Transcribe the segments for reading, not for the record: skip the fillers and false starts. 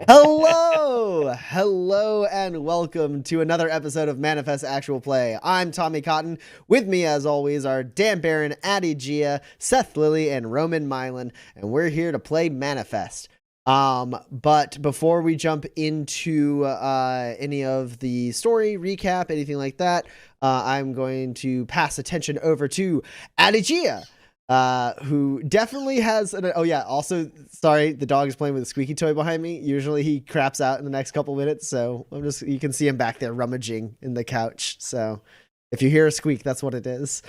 Hello, and welcome to another episode of Manifest Actual Play. I'm Tommy Cotton. With me, as always, are Dan Barron, Addie Gia, Seth Lilly, and Roman Milan, and we're here to play Manifest. But before we jump into any of the story recap, anything like that, I'm going to pass attention over to Addie Gia. Who definitely has oh yeah, also sorry, the dog is playing with a squeaky toy behind me. Usually he craps out in the next couple minutes, so you can see him back there rummaging in the couch. So if you hear a squeak, that's what it is.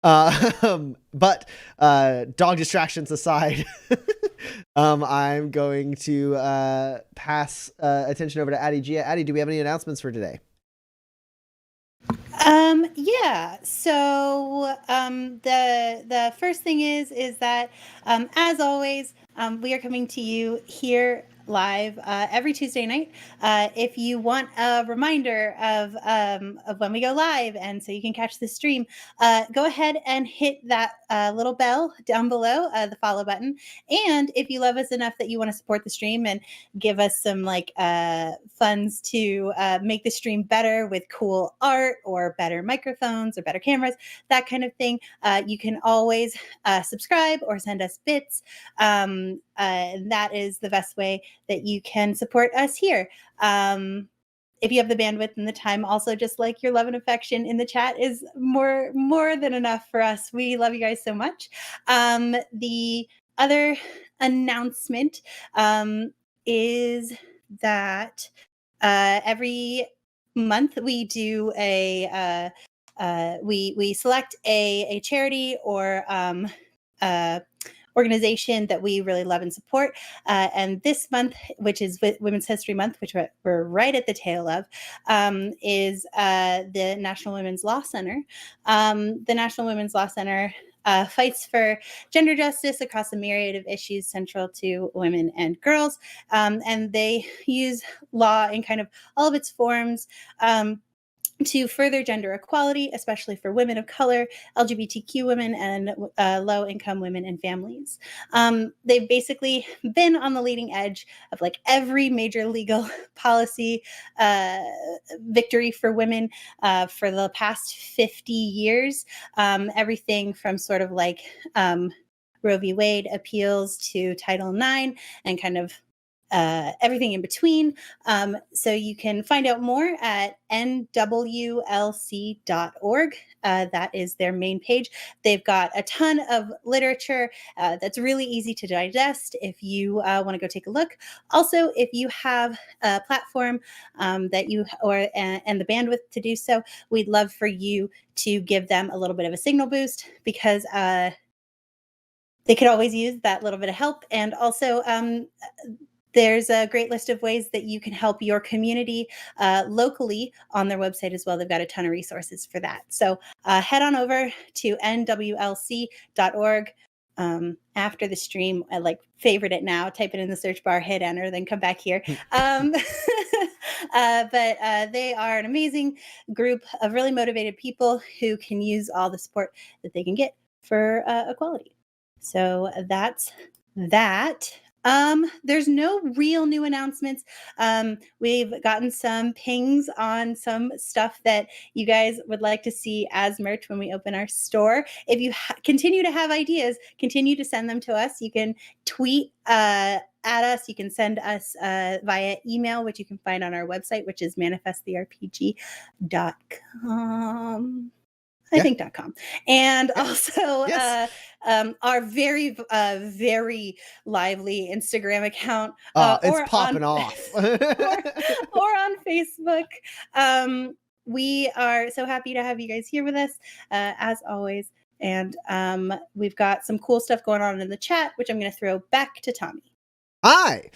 But dog distractions aside, I'm going to pass attention over to Addie Gia. Addie, do we have any announcements for today? Yeah. So the first thing is that as always, we are coming to you here live every Tuesday night. If you want a reminder of when we go live, and so you can catch the stream, go ahead and hit that little bell down below, the follow button. And if you love us enough that you want to support the stream and give us some funds to make the stream better with cool art or better microphones or better cameras, that kind of thing, you can always subscribe or send us bits. That is the best way that you can support us here. If you have the bandwidth and the time, also just like your love and affection in the chat is more than enough for us. We love you guys so much. The other announcement is that every month we do we select a charity or organization that we really love and support. And this month, which is Women's History Month, which we're right at the tail of, is the National Women's Law Center. The National Women's Law Center fights for gender justice across a myriad of issues central to women and girls. And they use law in kind of all of its forms to further gender equality, especially for women of color, LGBTQ women, and low-income women and families. They've basically been on the leading edge of like every major legal policy victory for women for the past 50 years. Everything from sort of like Roe v. Wade appeals to Title IX and kind of everything in between. So you can find out more at nwlc.org. That is their main page. They've got a ton of literature that's really easy to digest if you want to go take a look. Also, if you have a platform that you and the bandwidth to do so, we'd love for you to give them a little bit of a signal boost, because they could always use that little bit of help. And also, there's a great list of ways that you can help your community locally on their website as well. They've got a ton of resources for that. So head on over to nwlc.org after the stream. I favorite it now, type it in the search bar, hit enter, then come back here. But they are an amazing group of really motivated people who can use all the support that they can get for equality. So that's that. There's no real new announcements. We've gotten some pings on some stuff that you guys would like to see as merch when we open our store. If you continue to have ideas, continue to send them to us. You can tweet at us. You can send us via email, which you can find on our website, which is manifesttherpg.com. I think.com. And also our very, very lively Instagram account. It's popping off. or on Facebook. We are so happy to have you guys here with us, as always. And we've got some cool stuff going on in the chat, which I'm going to throw back to Tommy. Hi.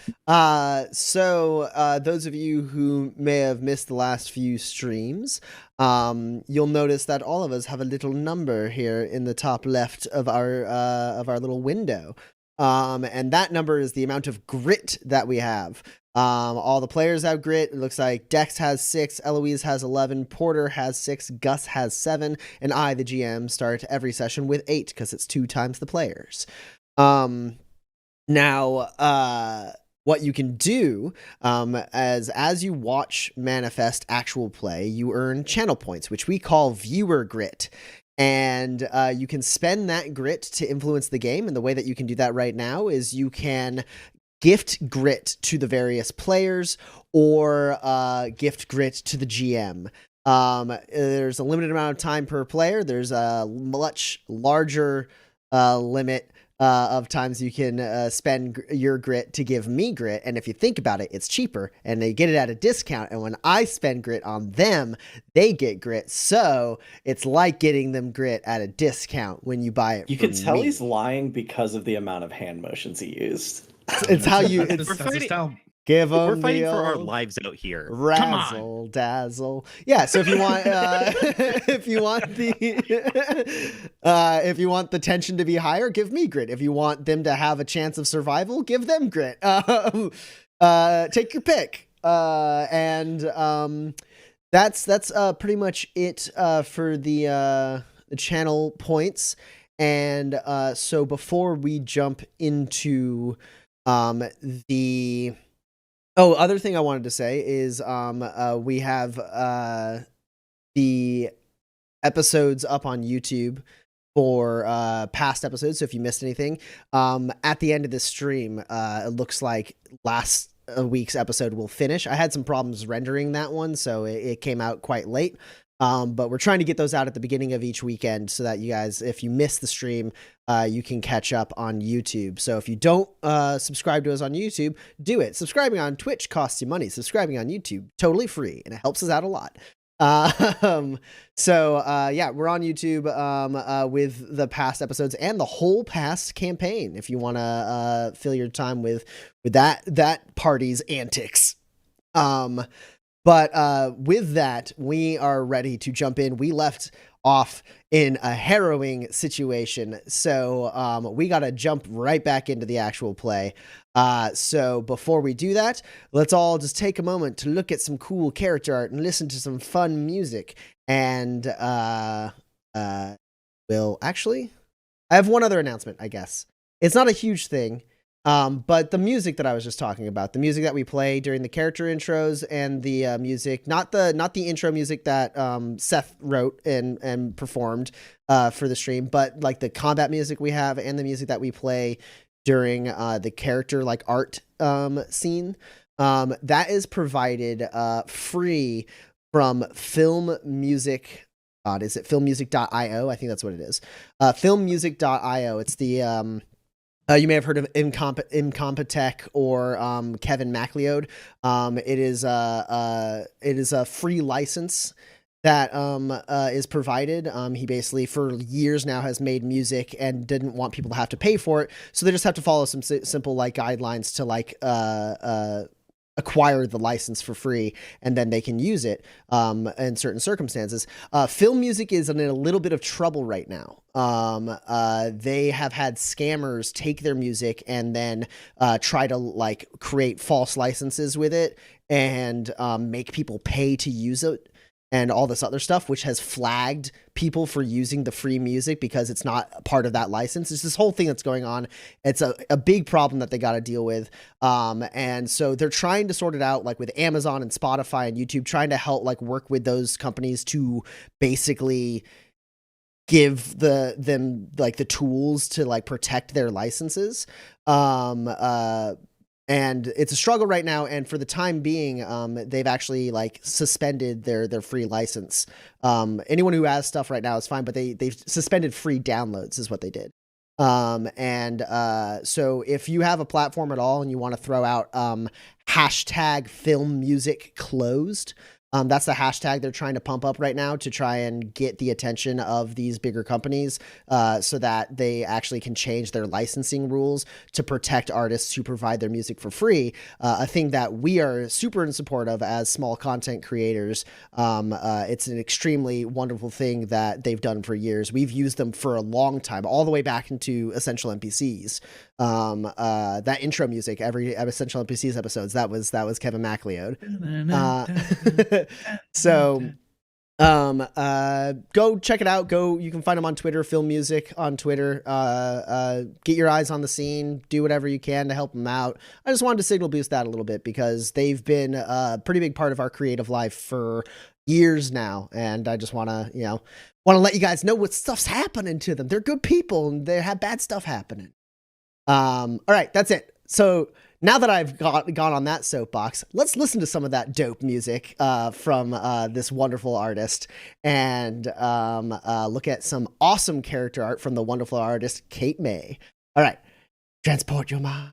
So those of you who may have missed the last few streams, you'll notice that all of us have a little number here in the top left of our little window. And that number is the amount of grit that we have. All the players have grit. It looks like Dex has 6, Eloise has 11, Porter has 6, Gus has 7, and I, the GM, start every session with 8 because it's 2 times the players. Now, what you can do as you watch Manifest actual play, you earn channel points, which we call viewer grit. And you can spend that grit to influence the game. And the way that you can do that right now is you can gift grit to the various players or gift grit to the GM. There's a limited amount of time per player. There's a much larger limit of times you can spend your grit to give me grit. And if you think about it, it's cheaper and they get it at a discount. And when I spend grit on them, they get grit. So it's like getting them grit at a discount when you buy it. You can tell he's lying because of the amount of hand motions he used. It's how you give them. We're fighting for our lives out here. Razzle dazzle. Yeah. So if you want, if you want the tension to be higher, give me grit. If you want them to have a chance of survival, give them grit. Take your pick. And that's pretty much it for the channel points. And so before we jump into other thing I wanted to say is we have the episodes up on YouTube for past episodes. So if you missed anything, at the end of this stream, it looks like last week's episode will finish. I had some problems rendering that one, so it came out quite late. But we're trying to get those out at the beginning of each weekend so that you guys, if you miss the stream, you can catch up on YouTube. So if you don't subscribe to us on YouTube, do it. Subscribing on Twitch costs you money. Subscribing on YouTube, totally free, and it helps us out a lot. Yeah, we're on YouTube with the past episodes and the whole past campaign if you want to fill your time with that party's antics. But with that, we are ready to jump in. We left off in a harrowing situation, so we got to jump right back into the actual play. So before we do that, let's all just take a moment to look at some cool character art and listen to some fun music. And we'll actually, I have one other announcement, I guess. It's not a huge thing. But the music that I was just talking about, the music that we play during the character intros and the music, not the intro music that Seth wrote and performed for the stream, but like the combat music we have and the music that we play during the character like art scene, that is provided free from Film Music. Is it filmmusic.io? I think that's what it is. Filmmusic.io. It's the you may have heard of Incompetech or Kevin MacLeod. It is a free license that is provided. He basically for years now has made music and didn't want people to have to pay for it, so they just have to follow some simple like guidelines to like acquire the license for free, and then they can use it in certain circumstances. Film music is in a little bit of trouble right now. They have had scammers take their music and then try to like create false licenses with it and make people pay to use it and all this other stuff, which has flagged people for using the free music because it's not part of that license. It's this whole thing that's going on. It's a big problem that they got to deal with. And so they're trying to sort it out, like with Amazon and Spotify and YouTube, trying to help like work with those companies to basically give them like the tools to like protect their licenses. And it's a struggle right now. And for the time being, they've actually like suspended their free license. Anyone who has stuff right now is fine, but they've suspended free downloads is what they did. So if you have a platform at all and you want to throw out hashtag film music closed, that's the hashtag they're trying to pump up right now to try and get the attention of these bigger companies so that they actually can change their licensing rules to protect artists who provide their music for free, a thing that we are super in support of as small content creators. It's an extremely wonderful thing that they've done for years. We've used them for a long time, all the way back into Essential NPCs. That intro music, every Essential NPCs episodes, that was Kevin MacLeod. So Go check it out. You can find them on Twitter, Film Music on Twitter. Get your eyes on the scene, do whatever you can to help them out. I just wanted to signal boost that a little bit because they've been a pretty big part of our creative life for years now. And I just want to let you guys know what stuff's happening to them. They're good people and they have bad stuff happening. All right, that's it. So now that I've gone on that soapbox, let's listen to some of that dope music from this wonderful artist and look at some awesome character art from the wonderful artist Kate May. All right, transport your mind.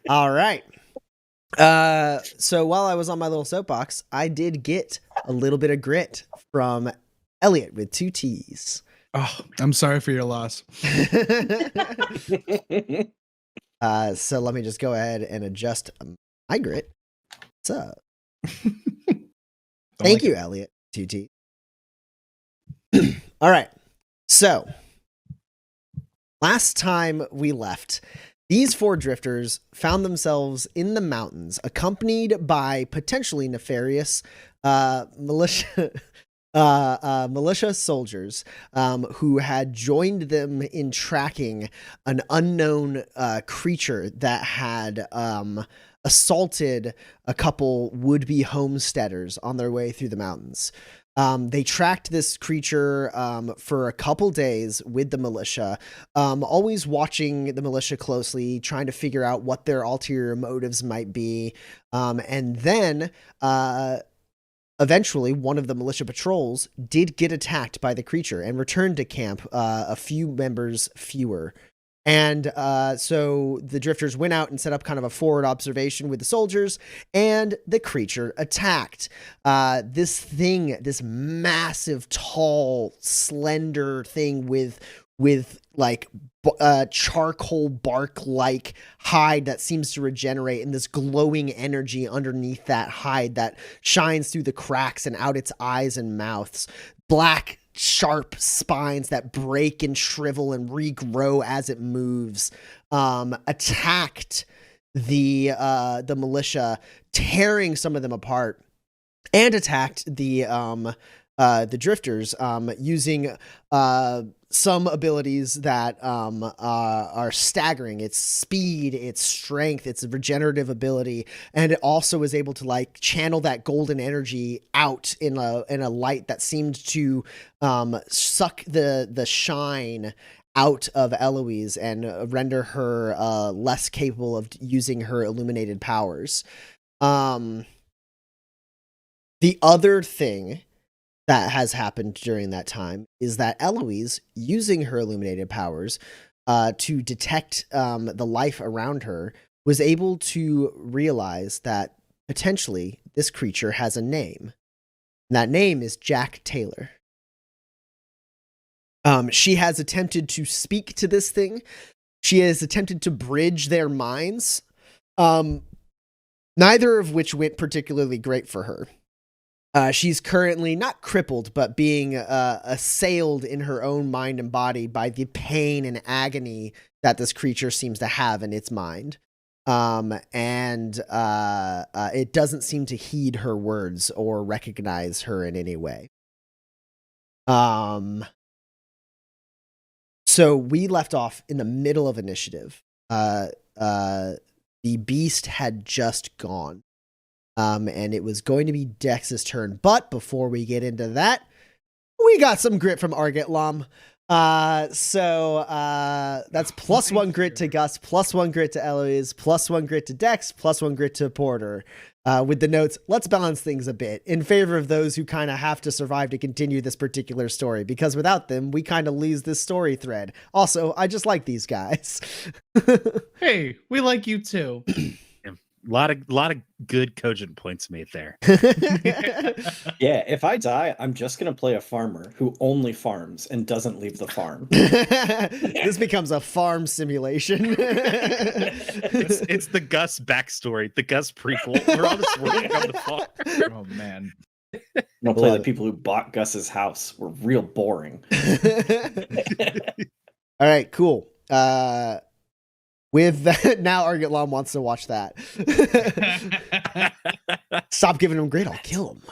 All right. So while I was on my little soapbox, I did get a little bit of grit from Elliot with 2 T's. Oh, I'm sorry for your loss. So let me just go ahead and adjust my grit. What's up? Thank you, Elliot. 2 T's. All right. So last time we left, these 4 drifters found themselves in the mountains, accompanied by potentially nefarious militia soldiers who had joined them in tracking an unknown creature that had assaulted a couple would-be homesteaders on their way through the mountains. They tracked this creature for a couple days with the militia, always watching the militia closely, trying to figure out what their ulterior motives might be. And then eventually, one of the militia patrols did get attacked by the creature and returned to camp a few members fewer. And so the drifters went out and set up kind of a forward observation with the soldiers, and the creature attacked. This massive, tall, slender thing with like charcoal bark-like hide that seems to regenerate, and this glowing energy underneath that hide that shines through the cracks and out its eyes and mouths. Black sharp spines that break and shrivel and regrow as it moves, attacked the militia, tearing some of them apart, and attacked the drifters using some abilities that are staggering. Its speed, its strength, its regenerative ability, and it also is able to like channel that golden energy out in a light that seemed to suck the shine out of Eloise and render her less capable of using her illuminated powers. The other thing that has happened during that time is that Eloise, using her illuminated powers to detect the life around her, was able to realize that potentially this creature has a name. And that name is Jack Taylor. She has attempted to speak to this thing. She has attempted to bridge their minds, neither of which went particularly great for her. She's currently not crippled, but being assailed in her own mind and body by the pain and agony that this creature seems to have in its mind. And it doesn't seem to heed her words or recognize her in any way. So we left off in the middle of initiative. The beast had just gone. And it was going to be Dex's turn. But before we get into that, we got some grit from Arget Lom. So that's +1 grit to Gus, +1 grit to Eloise, +1 grit to Dex, +1 grit to Porter. With the notes, let's balance things a bit in favor of those who kind of have to survive to continue this particular story, because without them, we kind of lose this story thread. Also, I just like these guys. Hey, we like you too. A lot of good cogent points made there. Yeah, if I die, I'm just gonna play a farmer who only farms and doesn't leave the farm. This becomes a farm simulation. It's the Gus backstory, the Gus prequel. We're all just working on the farm. Oh man. I'm gonna play the people who bought Gus's house. We're real boring. All right, cool. With that, now Arget Lom wants to watch that. Stop giving him grit, I'll kill him.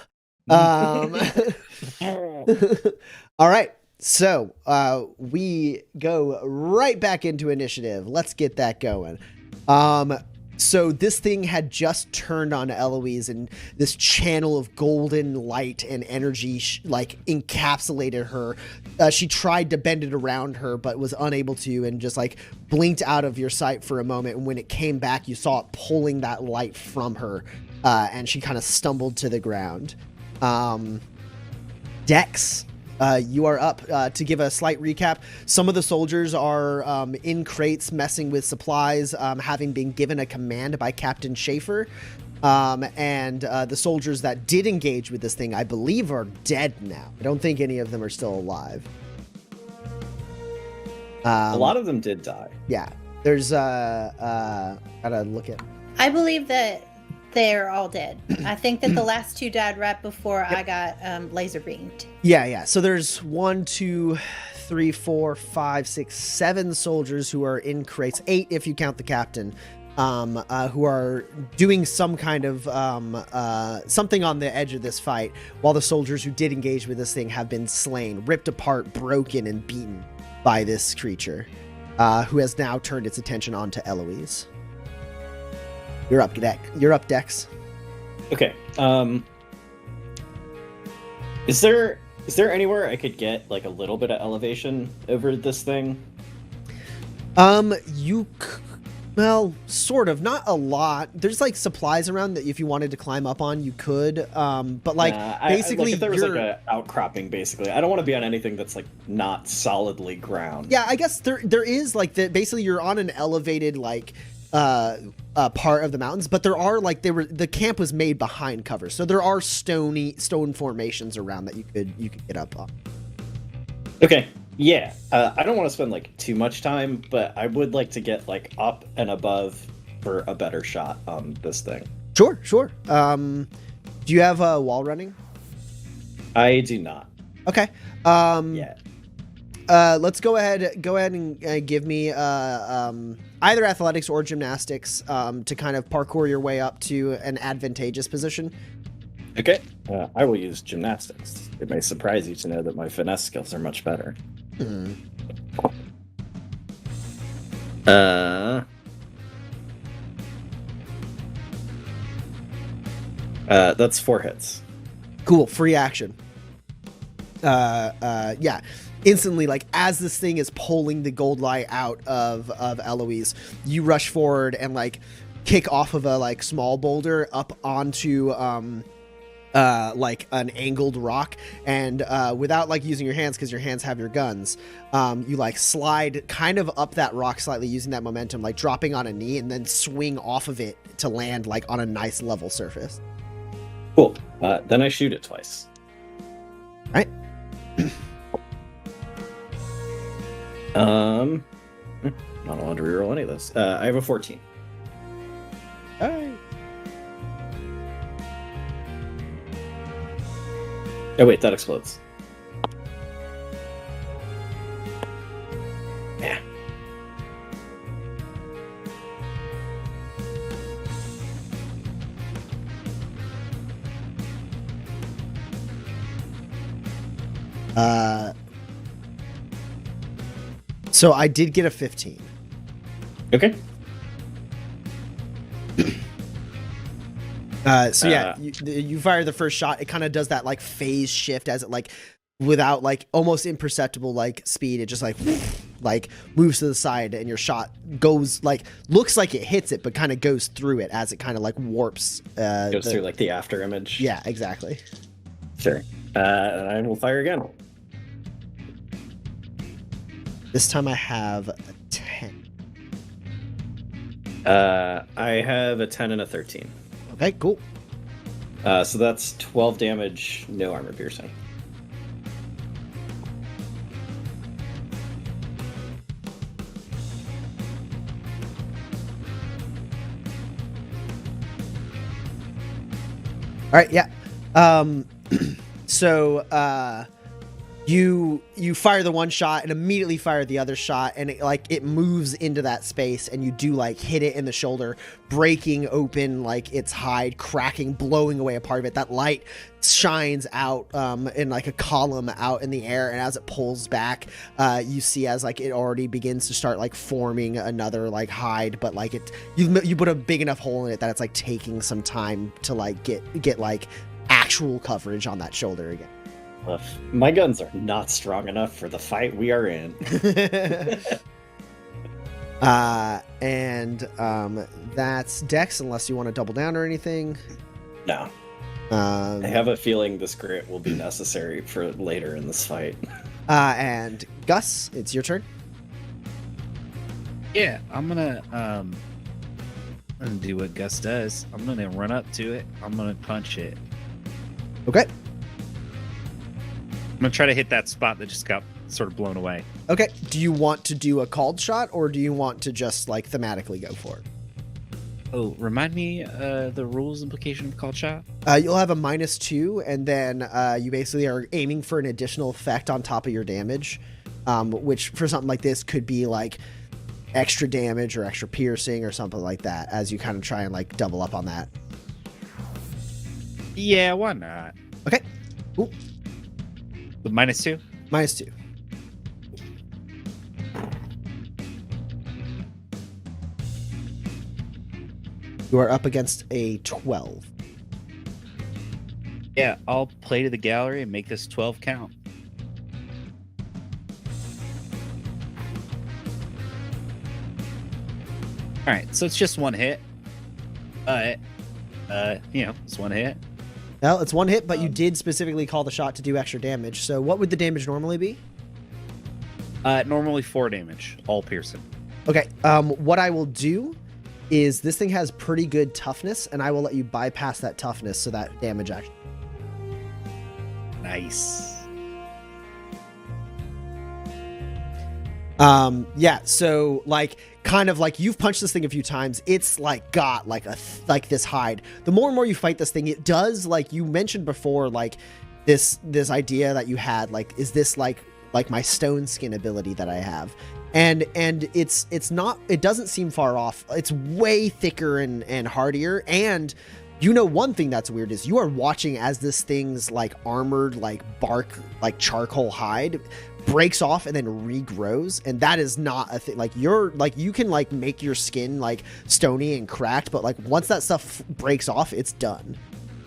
All right, so we go right back into initiative. Let's get that going. So this thing had just turned on Eloise, and this channel of golden light and energy encapsulated her. She tried to bend it around her, but was unable to, and just blinked out of your sight for a moment. And when it came back, you saw it pulling that light from her, and she kind of stumbled to the ground. Dex, you are up. To give a slight recap, some of the soldiers are in crates messing with supplies, having been given a command by Captain Schaefer. And the soldiers that did engage with this thing, I believe, are dead now. I don't think any of them are still alive. A lot of them did die. Yeah. There's, gotta look at... I believe that they're all dead. I think that the last two died right before I got laser beamed. Yeah. So there's 1, 2, 3, 4, 5, 6, 7 soldiers who are in crates. 8 if you count the captain, who are doing some kind of something on the edge of this fight, while the soldiers who did engage with this thing have been slain, ripped apart, broken, and beaten by this creature, who has now turned its attention onto Eloise. You're up, Dex. Okay. Is there anywhere I could get a little bit of elevation over this thing? Well, sort of, not a lot. There's supplies around that if you wanted to climb up on, you could. But basically, if there was an outcropping, basically, I don't want to be on anything that's not solidly ground. Yeah, I guess there is basically you're on an elevated part of the mountains, but there are the camp was made behind cover, so there are stone formations around that you could get up on. Okay. Yeah, I don't want to spend too much time, but I would like to get up and above for a better shot on this thing. Sure. Do you have wall running? I do not. Okay. Yeah. Let's go ahead and give me either athletics or gymnastics to kind of parkour your way up to an advantageous position. Okay. I will use gymnastics. It may surprise you to know that my finesse skills are much better. That's 4 hits. Cool. Free action. yeah, instantly, like as this thing is pulling the gold light out of Eloise, you rush forward and like kick off of a like small boulder up onto like an angled rock, and without like using your hands, because your hands have your guns, you like slide kind of up that rock slightly using that momentum, like dropping on a knee, and then swing off of it to land like on a nice level surface. Cool. Then I shoot it twice. Right. I don't want to reroll any of this. I have a 14. All right. Oh wait, that explodes. Yeah. So I did get a 15. Okay. So yeah, you fire the first shot. It kind of does that like phase shift as it like, without like almost imperceptible like speed, it just like moves to the side, and your shot goes like, looks like it hits it, but kind of goes through it as it kind of like warps. Goes through like the after image. Yeah, exactly. Sure. And I will fire again. This time I have a 10. I have a 10 and a 13. Okay, cool. So that's 12 damage, no armor piercing. All right, yeah. So you fire the one shot and immediately fire the other shot, and it moves into that space, and you do like hit it in the shoulder, breaking open like its hide, cracking, blowing away a part of it. That light shines out in like a column out in the air, and as it pulls back, you see as like it already begins to start like forming another like hide, but like you put a big enough hole in it that it's like taking some time to like get like actual coverage on that shoulder again. My guns are not strong enough for the fight we are in. And that's Dex, unless you want to double down or anything. No. I have a feeling this grit will be necessary for later in this fight. And Gus, it's your turn. Yeah, I'm gonna do what Gus does. I'm gonna run up to it. I'm gonna punch it. Okay. I'm gonna try to hit that spot that just got sort of blown away. Okay. Do you want to do a called shot, or do you want to just like thematically go for it? Oh, remind me the rules implication of called shot? You'll have a -2, and then you basically are aiming for an additional effect on top of your damage, which for something like this could be like extra damage or extra piercing or something like that, as you kind of try and like double up on that. Yeah, why not? Okay. Cool. With -2? -2. You are up against a 12. Yeah, I'll play to the gallery and make this 12 count. All right, so it's just one hit. But, it's one hit. Well, it's one hit, but you did specifically call the shot to do extra damage. So what would the damage normally be? Normally 4 damage, all piercing. Okay, what I will do is this thing has pretty good toughness, and I will let you bypass that toughness so that damage actually... Nice. Yeah, so like kind of like you've punched this thing a few times, it's like got like like this hide. The more and more you fight this thing, it does, like you mentioned before, like this idea that you had, like, is this like my stone skin ability that I have? And it's not, it doesn't seem far off. It's way thicker and hardier. And you know, one thing that's weird is you are watching as this thing's like armored, like bark, like charcoal hide breaks off and then regrows. And that is not a thing. Like you're like, you can like make your skin like stony and cracked, but like once that stuff breaks off, it's done.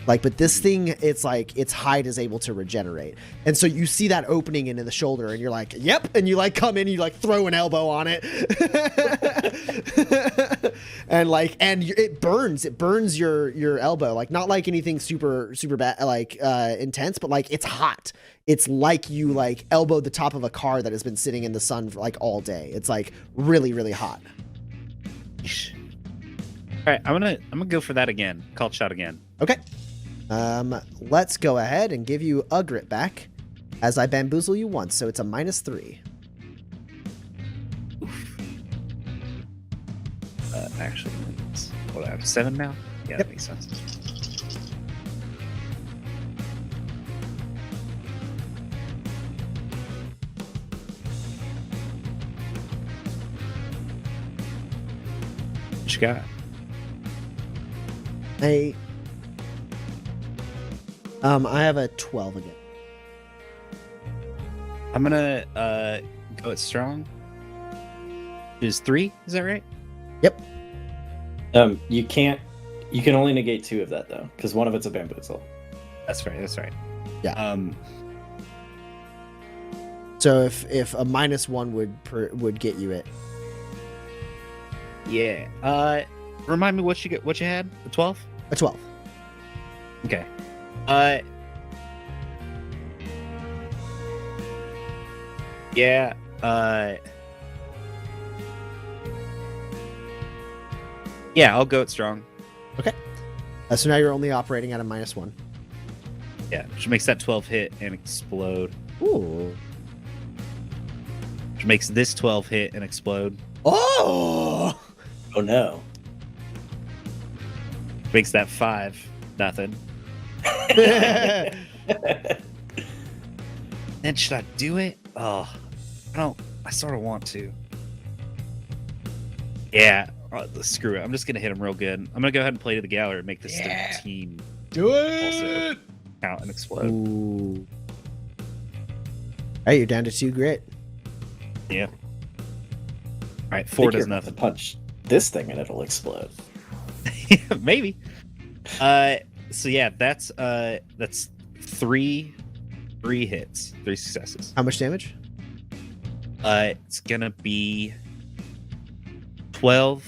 Like, but this thing, it's like its hide is able to regenerate, and so you see that opening in the shoulder, and you're like, "Yep!" And you like come in, you like throw an elbow on it, and it burns your elbow, like not like anything super bad, like intense, but like it's hot. It's like you like elbowed the top of a car that has been sitting in the sun for like all day. It's like really hot. All right, I'm gonna go for that again. Called shot again. Okay. Let's go ahead and give you a grit back as I bamboozle you once, so it's a -3. Actually, what, I have 7 now? Yeah, that makes sense. What you got? I have a 12 again. I'm gonna go at strong. Is 3? Is that right? Yep. You can only negate 2 of that though, because one of it's a bamboozle. That's right. Yeah. So if a -1 would get you it. Yeah. Remind me what you had? A 12? A 12. Okay. Yeah. Yeah, I'll go at strong. Okay. So now you're only operating at a -1. Yeah, which makes that 12 hit and explode. Ooh. Which makes this 12 hit and explode. Oh! Oh no. Makes that 5 nothing. And should I do it? Oh, I sort of want to. Yeah, screw it. I'm just gonna hit him real good. I'm gonna go ahead and play to the gallery and make this 13 Do also it. count and explode. Ooh. All right, you're down to 2 grit. Yeah. All right, 4 does nothing. Punch this thing and it'll explode. Maybe. So yeah, that's 3 hits, 3 successes. How much damage? It's gonna be 12.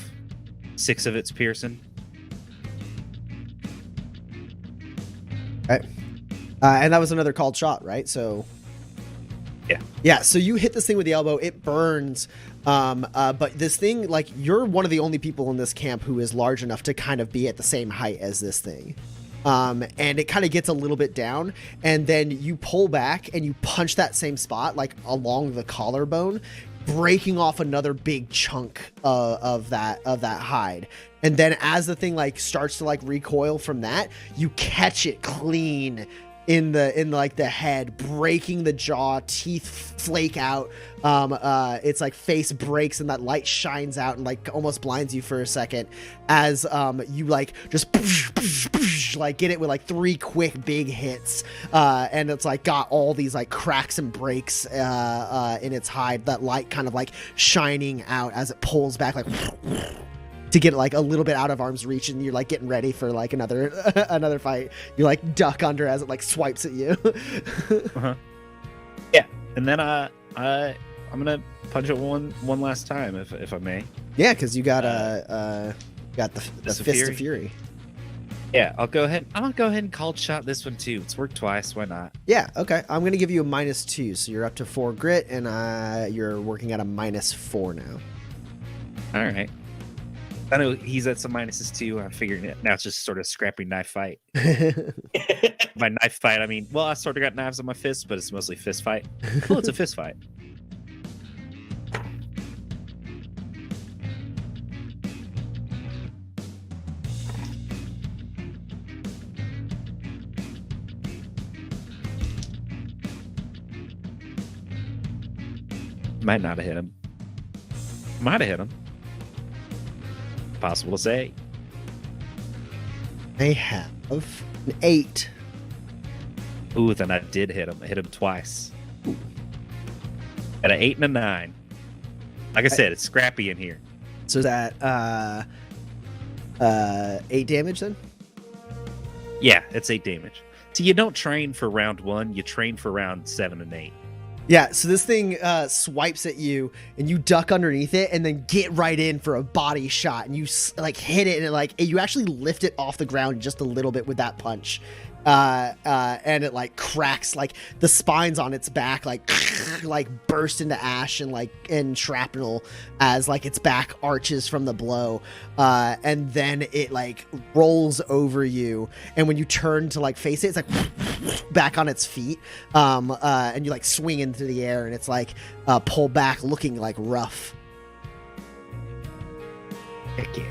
6 of it's piercing. Okay. And that was another called shot, right? So Yeah. Yeah, so you hit this thing with the elbow, it burns. But this thing, like, you're one of the only people in this camp who is large enough to kind of be at the same height as this thing. And it kind of gets a little bit down, and then you pull back and you punch that same spot, like along the collarbone, breaking off another big chunk of that hide. And then as the thing like starts to like recoil from that, you catch it clean in the head, breaking the jaw, teeth flake out. It's like face breaks and that light shines out and like almost blinds you for a second as you like just like get it with like 3 quick big hits, and it's like got all these like cracks and breaks in its hide, that light kind of like shining out as it pulls back like to get like a little bit out of arm's reach, and you're like getting ready for like another fight. You like duck under as it like swipes at you. Uh-huh. Yeah, and then I'm gonna punch it one last time if I may. Yeah, because you got the Fist of Fury. Yeah, I'll go ahead and called shot this one too. It's worked twice. Why not? Yeah, okay. I'm gonna give you a -2, so you're up to 4 grit, and you're working at a -4 now. All right. I know he's at some minuses too. I'm figuring it now. It's just sort of scrappy knife fight. By knife fight, I mean, well, I sort of got knives on my fists, but it's mostly fist fight. Well, it's a fist fight. Might not have hit him. Might have hit him. Possible to say. I have an 8. Ooh, then I did hit him. I hit him twice. Ooh. At an 8 and a 9. Like I said, it's scrappy in here. So is that 8 damage then? Yeah, it's 8 damage. So you don't train for round 1, you train for round 7 and 8. Yeah, so this thing swipes at you, and you duck underneath it, and then get right in for a body shot, and you like hit it, and you actually lift it off the ground just a little bit with that punch, and it like cracks, like the spines on its back like burst into ash and shrapnel as like its back arches from the blow, and then it like rolls over you, and when you turn to like face it, it's like back on its feet, and you like swing into the air, and it's like pull back, looking like rough. Heck yeah.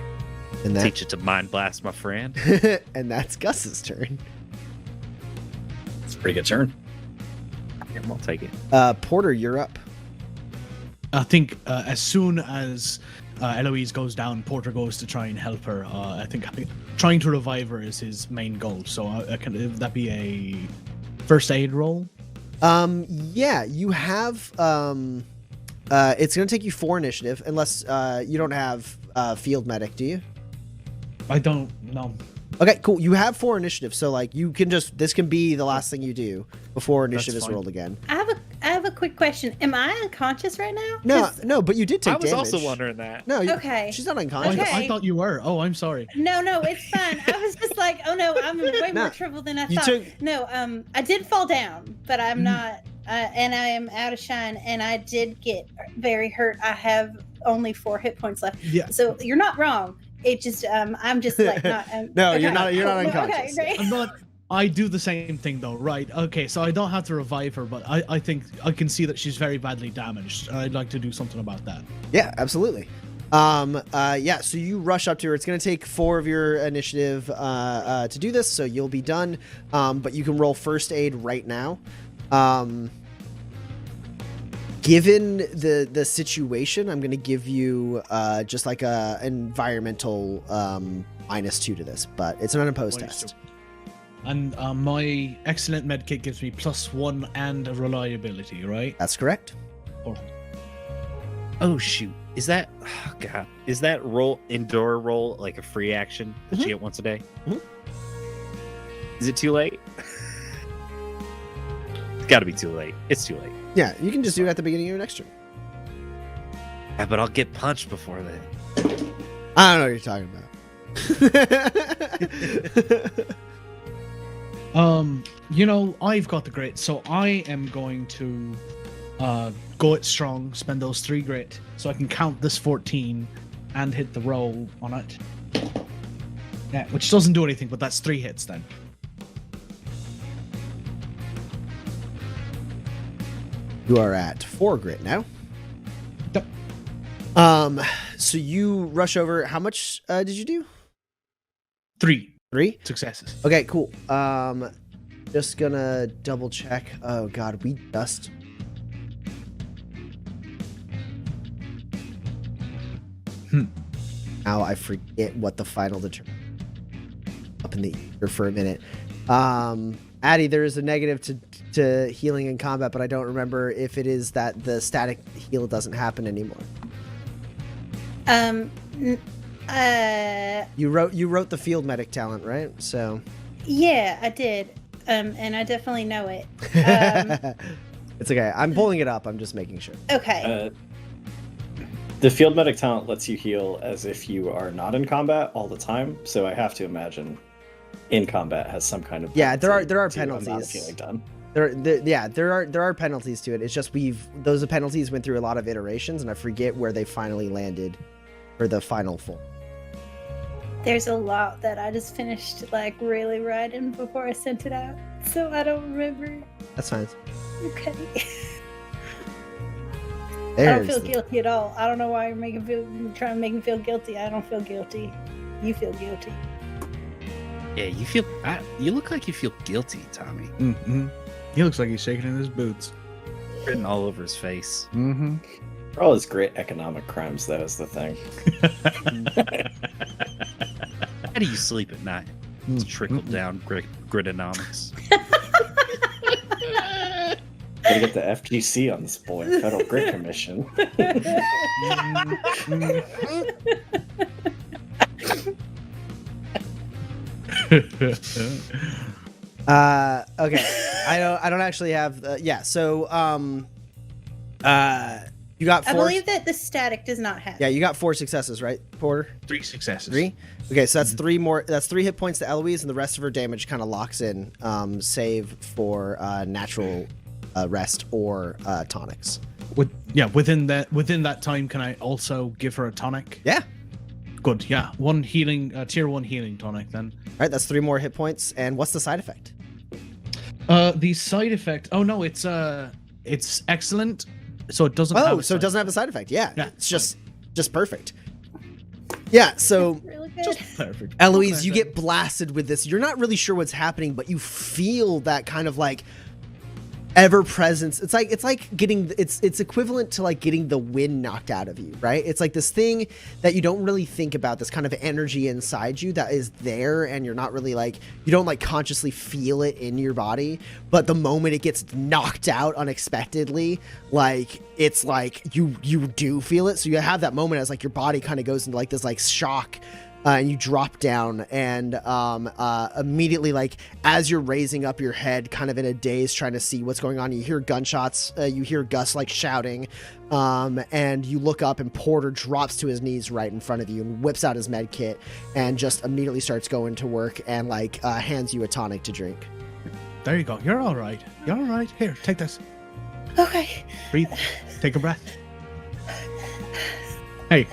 And Teach it to mind blast, my friend. and that's Gus's turn. It's a pretty good turn. I'll take it. Porter, you're up. I think as soon as Eloise goes down, Porter goes to try and help her. I think trying to revive her is his main goal. So if that be a first aid roll? Yeah, you have. It's gonna take you 4 initiative, unless you don't have field medic, do you? I don't know. Okay, cool. You have 4 initiative, so like you can just, this can be the last thing you do before initiative is fine. rolled again. I have a quick question. Am I unconscious right now? No, but you did take I was damage. also wondering that. No, Okay. She's not unconscious. Okay. I thought you were. Oh, I'm sorry. No, it's fine. I was just like, oh no, I'm in way No, more trouble than I you thought. took- No, I did fall down, but I'm not, and I am out of shine, and I did get very hurt. I have only 4 hit points left. Yeah. So you're not wrong. It just, I'm just like not. No, okay. you're not Okay, unconscious. great. I'm not. I do the same thing though, right? Okay, so I don't have to revive her, but I think I can see that she's very badly damaged. I'd like to do something about that. Yeah, absolutely. Yeah, so you rush up to her. It's going to take 4 of your initiative to do this, so you'll be done. But you can roll first aid right now. Given the situation, I'm going to give you just like a environmental -2 to this, but it's an unopposed test. And my excellent medkit gives me +1 and a reliability, right? That's correct. Oh shoot. Is that is that endure roll like a free action that you get once a day? Mhm. Is it too late? It's gotta be too late. It's too late. Yeah, you can just do it at the beginning of your next turn. Yeah, but I'll get punched before then. I don't know what you're talking about. I've got the grit, so I am going to go it strong, spend those 3 grit, so I can count this 14 and hit the roll on it. Yeah, which doesn't do anything, but that's 3 hits then. You are at 4 grit now. Yep. So you rush over. How much did you do? 3 3? successes. Okay, cool. Just gonna double check. Oh god, we just. Now I forget what the final determinant. Up in the ether for a minute. Addie, there is a negative to healing in combat, but I don't remember if it is that the static heal doesn't happen anymore. You wrote the field medic talent, right? So. Yeah, I did. And I definitely know it. It's okay. I'm pulling it up. I'm just making sure. Okay. The field medic talent lets you heal as if you are not in combat all the time. So I have to imagine in combat has some kind of Yeah, there are penalty to penalties. not feeling done. There are penalties to it. It's just those penalties went through a lot of iterations, and I forget where they finally landed for the final full. There's a lot that I just finished like really writing before I sent it out, so I don't remember. That's fine. Okay. I There's don't feel guilty at all. I don't know why you're trying to make me feel guilty. I don't feel guilty. You feel guilty. Yeah, you look like you feel guilty, Tommy. Mm-hmm. He looks like he's shaking in his boots. Written all over his face. Mm-hmm. For all his great economic crimes, that is the thing. How do you sleep at night? It's trickled down gritonomics. Gotta get the FGC on this boy, Federal Grid Commission. Okay. I don't actually have. Yeah. So you got I four. believe that the static does not have. Yeah, you got 4 successes, right, Porter? 3 successes. 3. Okay, so that's 3 more. That's 3 hit points to Eloise, and the rest of her damage kind of locks in, save for natural rest or tonics. Within that time, can I also give her a tonic? Yeah. Good. Yeah, one healing, tier 1 healing tonic then. All right, that's 3 more hit points. And what's the side effect? The side effect. Oh no, it's excellent. So it doesn't. Oh, have so it doesn't have a side effect. Yeah, Yeah, it's just perfect. Yeah, so Really good. Just perfect. Eloise, Okay, you then. get blasted with this. You're not really sure what's happening, but you feel that kind of like ever presence. It's like getting it's equivalent to like getting the wind knocked out of you, right? It's like this thing that you don't really think about, this kind of energy inside you that is there, and you're not really like, you don't like consciously feel it in your body, but the moment it gets knocked out unexpectedly, like it's like you do feel it. So you have that moment as like your body kind of goes into like this like shock. And you drop down, and immediately, like as you're raising up your head, kind of in a daze, trying to see what's going on, you hear gunshots. You hear Gus like shouting, and you look up, and Porter drops to his knees right in front of you and whips out his med kit and just immediately starts going to work and like hands you a tonic to drink. There you go. You're all right. You're all right. Here, take this. Okay. Breathe. Take a breath. Hey,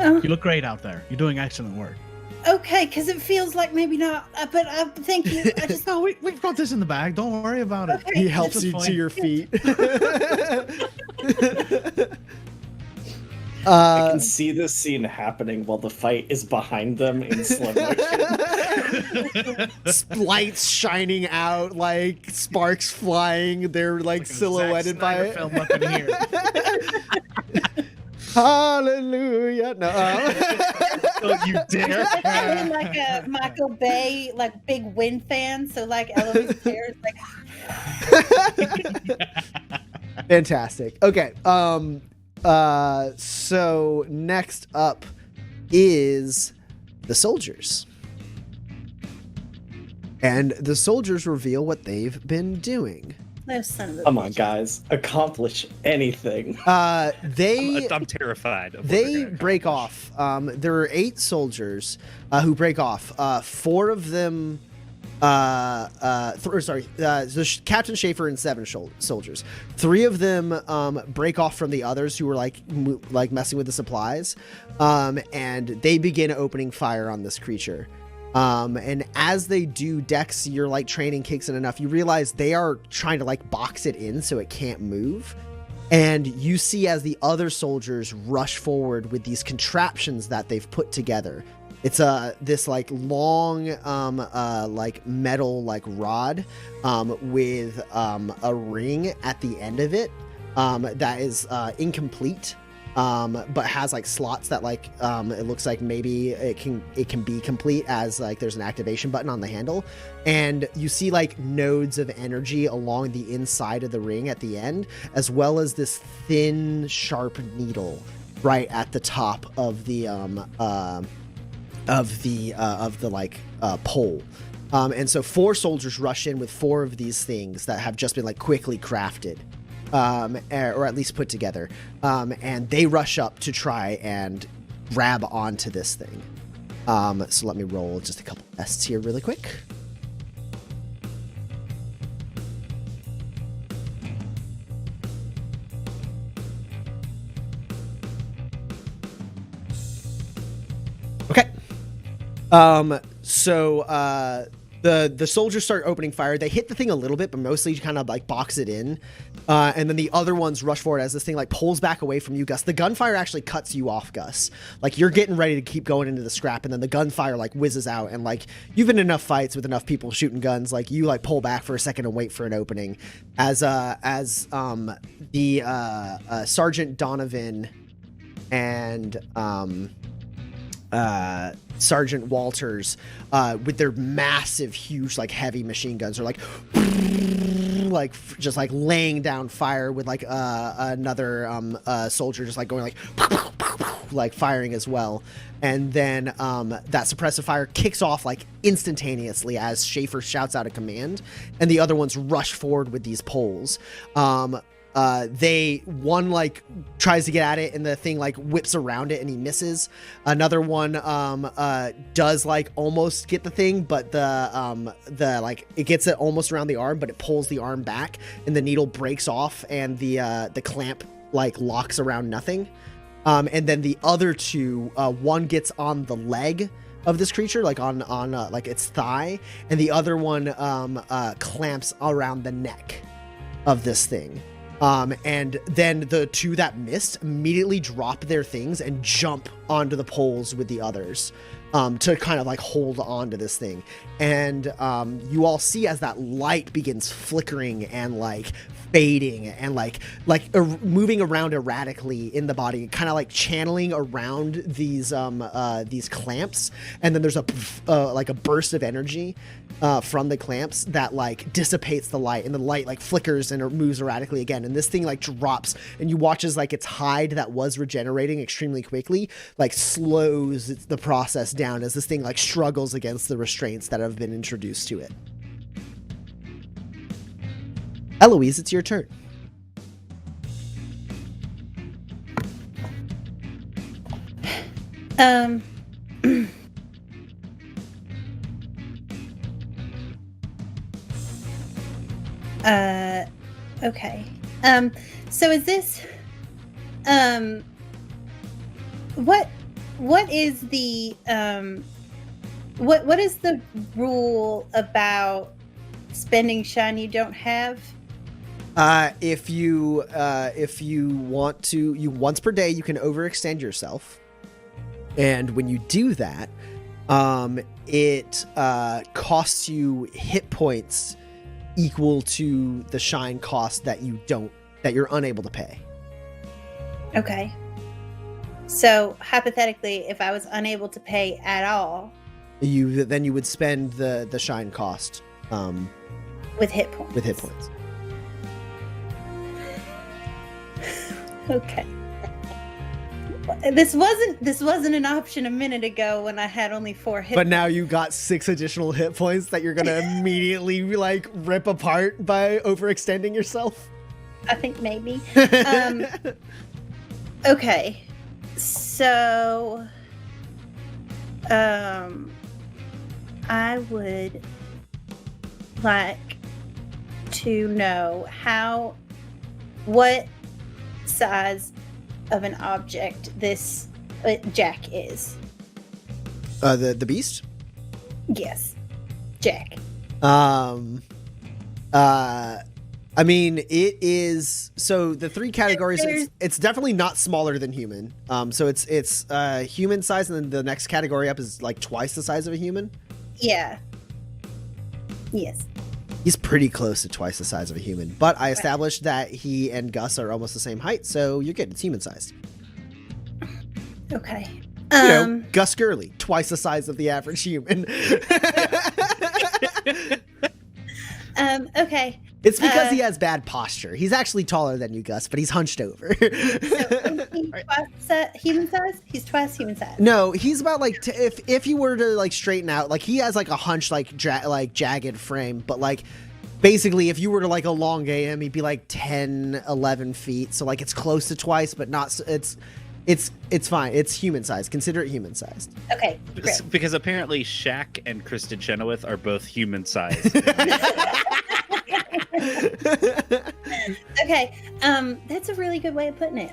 you look great out there. You're doing excellent work. Okay, because it feels like maybe not, but thank you. I just No, we've got this in the bag. Don't worry about it. Okay. He helps It's you fine. to your feet. I can see this scene happening while the fight is behind them in slow motion. Lights shining out, like sparks flying. They're like silhouetted by it. Film up in here. Hallelujah! No. Don't you dare. I'm like a Michael Bay, like big wind fan. So like Eloise hair is like. Fantastic. Okay. So next up is the soldiers. And the soldiers reveal what they've been doing. No son of a Come on, bitch. guys. Accomplish anything. They I'm terrified. Of what they they're gonna break accomplish. off. There are 8 soldiers who break off. 4 of them, Captain Schaefer and 7 soldiers. 3 of them break off from the others who were like messing with the supplies, and they begin opening fire on this creature. And as they do, Dex, your like training kicks in enough, you realize they are trying to like box it in so it can't move. And you see as the other soldiers rush forward with these contraptions that they've put together. It's this like long like metal like rod with a ring at the end of it that is incomplete. But has like slots that like it looks like maybe it can be complete, as like there's an activation button on the handle, and you see like nodes of energy along the inside of the ring at the end, as well as this thin sharp needle right at the top of the pole. And so 4 soldiers rush in with 4 of these things that have just been like quickly crafted. Or at least put together, and they rush up to try and grab onto this thing. So let me roll just a couple tests here really quick. Okay. So the soldiers start opening fire. They hit the thing a little bit, but mostly kind of like box it in. And then the other ones rush forward as this thing like pulls back away from you, Gus. The gunfire actually cuts you off, Gus. Like you're getting ready to keep going into the scrap, and then the gunfire like whizzes out, and like you've been in enough fights with enough people shooting guns, like you like pull back for a second and wait for an opening. As Sergeant Donovan and Sergeant Walters with their massive, huge, like heavy machine guns are like just like laying down fire with like another soldier just like going like like firing as well. And then that suppressive fire kicks off like instantaneously as Schaefer shouts out a command, and the other ones rush forward with these poles. One like tries to get at it, and the thing like whips around it and he misses. Another one does like almost get the thing, but the like it gets it almost around the arm, but it pulls the arm back and the needle breaks off, and the clamp like locks around nothing. And then the other two, one gets on the leg of this creature, like on like its thigh, and the other one clamps around the neck of this thing. And then the two that missed immediately drop their things and jump onto the poles with the others to kind of like hold on to this thing. And you all see as that light begins flickering and like fading and like moving around erratically in the body, kind of like channeling around these clamps, and then there's a like a burst of energy from the clamps that like dissipates the light, and the light like flickers and moves erratically again, and this thing like drops, and you watch as like its hide that was regenerating extremely quickly like slows the process down as this thing like struggles against the restraints that have been introduced to it. Eloise, it's your turn. Okay. So is this, what is the, what is the rule about spending shine you don't have? If you want to, once per day, you can overextend yourself. And when you do that, it costs you hit points equal to the shine cost that you're unable to pay. Okay. So hypothetically, if I was unable to pay at all, then you would spend the shine cost with hit points. With hit points. Okay. This wasn't an option a minute ago when I had only 4 hit But now you got 6 additional hit points that you're gonna immediately like rip apart by overextending yourself. I think maybe. Okay. So I would like to know what size of an object this Jack is. The beast? Yes. Jack. I mean, it is, so the 3 categories, it's definitely not smaller than human. So it's human size, and then the next category up is like twice the size of a human. Yeah. Yes. He's pretty close to twice the size of a human, but I established that he and Gus are almost the same height, so you're good. It's human sized. Okay. You know, Gus Gurley, twice the size of the average human. Okay. It's because he has bad posture. He's actually taller than you, Gus, but he's hunched over. So twice human size? He's twice human size. No, he's about like if you were to like straighten out, like he has like a hunch, like jagged frame, but like basically if you were to like elongate him, he'd be like 10, 11 feet. So like it's close to twice, but not. It's fine. It's human sized. Consider it human sized. Okay, great. Because apparently Shaq and Kristen Chenoweth are both human sized. Okay, that's a really good way of putting it.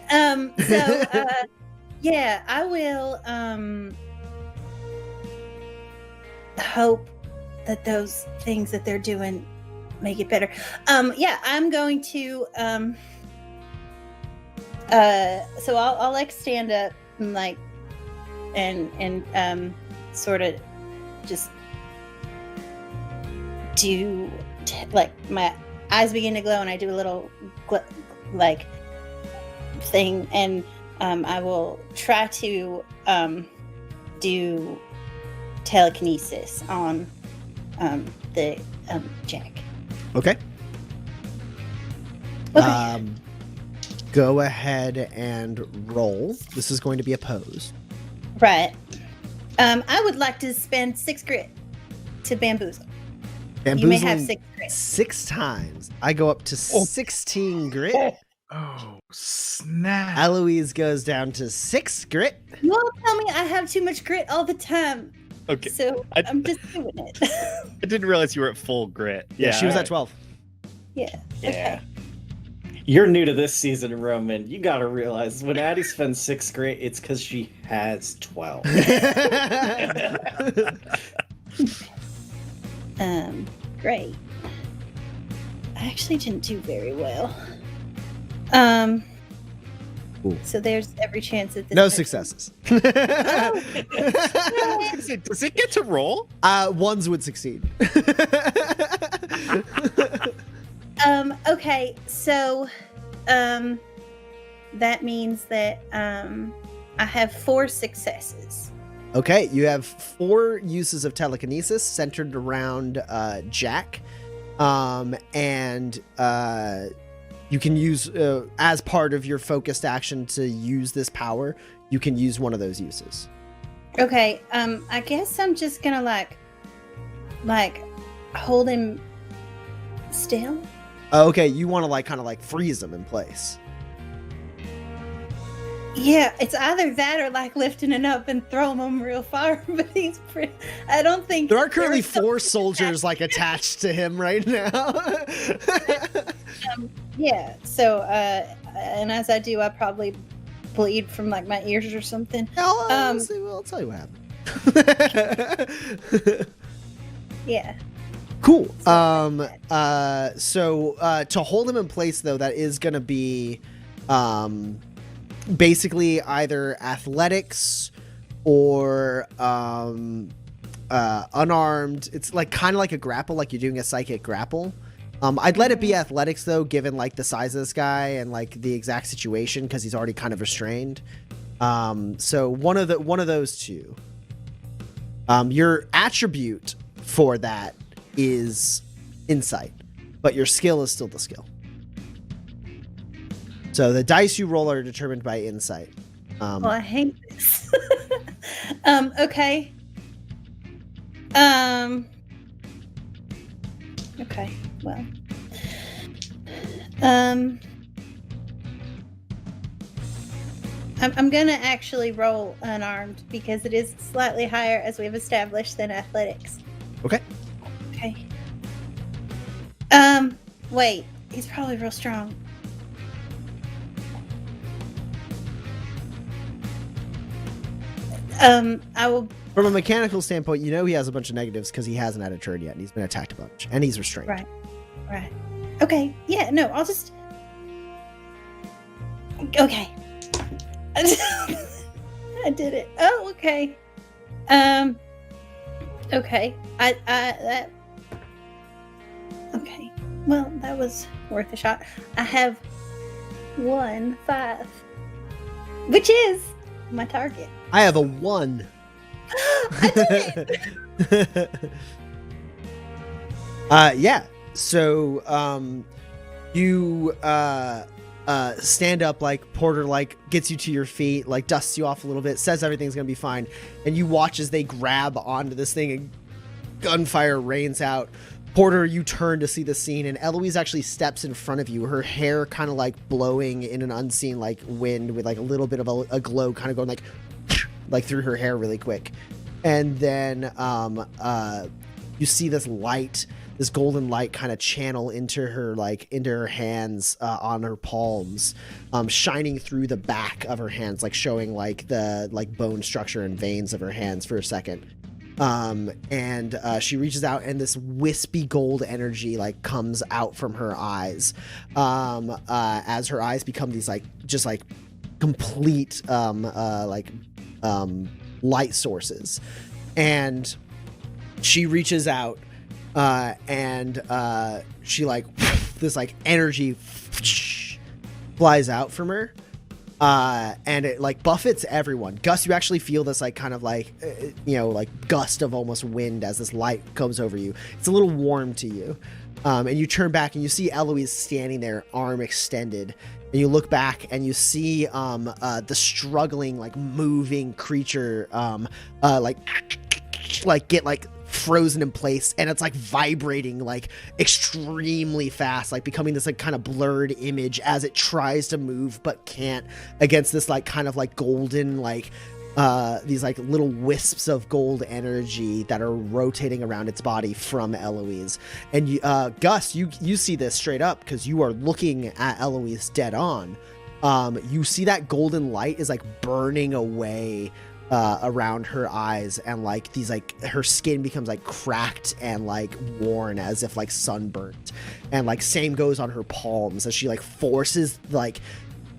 So yeah, I will hope that those things that they're doing make it better. Yeah, I'm going to so I'll like stand up and like and sort of just do like my eyes begin to glow and I do a little like thing, and I will try to do telekinesis on the Jack. Okay. Okay. go ahead and roll. This is going to be opposed. Right. I would like to spend 6 grit to bamboozle. You may have Bamboozling 6 grit. 6 times. I go up to 16 grit. Oh, snap. Eloise goes down to 6 grit. You all tell me I have too much grit all the time. Okay. So I'm just doing it. I didn't realize you were at full grit. Yeah, she was at alright. 12. Yeah. Yeah. Okay. You're new to this season, Roman. You gotta realize when Addie spends 6 grit, it's because she has 12. Great. I actually didn't do very well. Cool. So there's every chance that this No person- successes. Does it get to roll? Ones would succeed. Okay, so that means that I have 4 successes. Okay, you have 4 uses of telekinesis centered around Jack. And you can use, as part of your focused action to use this power, you can use one of those uses. Okay, I guess I'm just gonna like hold him still. Okay, you want to kind of freeze him in place. Yeah, it's either that or like lifting him up and throwing him real far. But he's pretty. I don't think There are currently still 4 soldiers attached to him right now. Yeah. So, and as I do, I probably bleed from my ears or something. I'll tell you what happened. Yeah. Cool. So to hold him in place, though, that is going to be basically either athletics or unarmed. It's kind of like a grapple, like you're doing a psychic grapple. I'd let it be athletics, though, given the size of this guy and the exact situation, because he's already kind of restrained. So one of those two. Your attribute for that is insight, but your skill is still the skill. So the dice you roll are determined by insight. Well, I hate this. Okay. Okay. Well. I'm gonna actually roll unarmed because it is slightly higher, as we've established, than athletics. Okay. Okay. Wait. He's probably real strong. I will. From a mechanical standpoint, he has a bunch of negatives because he hasn't had a turn yet, and he's been attacked a bunch, and he's restrained. Right. Right. Okay. Yeah. No. I'll just. Okay. I did it. Oh. Okay. Okay. That. Okay. Well, that was worth a shot. I have 1 5, which is my target. I have a 1. I did it. Yeah. So, you stand up, Porter gets you to your feet, dusts you off a little bit, says everything's gonna be fine, and you watch as they grab onto this thing and gunfire rains out. Porter, you turn to see the scene, and Eloise actually steps in front of you, her hair kind of blowing in an unseen wind with a little bit of a glow kind of going through her hair really quick. And then you see this light, this golden light kind of channel into her hands, on her palms, shining through the back of her hands, showing the bone structure and veins of her hands for a second. And she reaches out, and this wispy gold energy comes out from her eyes, as her eyes become these complete light sources. And she reaches out, and she this energy flies out from her, and it buffets everyone. Gus, you actually feel this gust of almost wind as this light comes over you. It's a little warm to you. And you turn back and you see Eloise standing there, arm extended. And you look back and you see the struggling, like moving creature, like get like frozen in place, and it's like vibrating like extremely fast, like becoming this like kind of blurred image as it tries to move but can't, against this like kind of like golden like these like little wisps of gold energy that are rotating around its body from Eloise. And you, Gus, you see this straight up because you are looking at Eloise dead on. You see that golden light is like burning away around her eyes, and like these like her skin becomes like cracked and like worn as if like sunburnt, and like same goes on her palms as she like forces like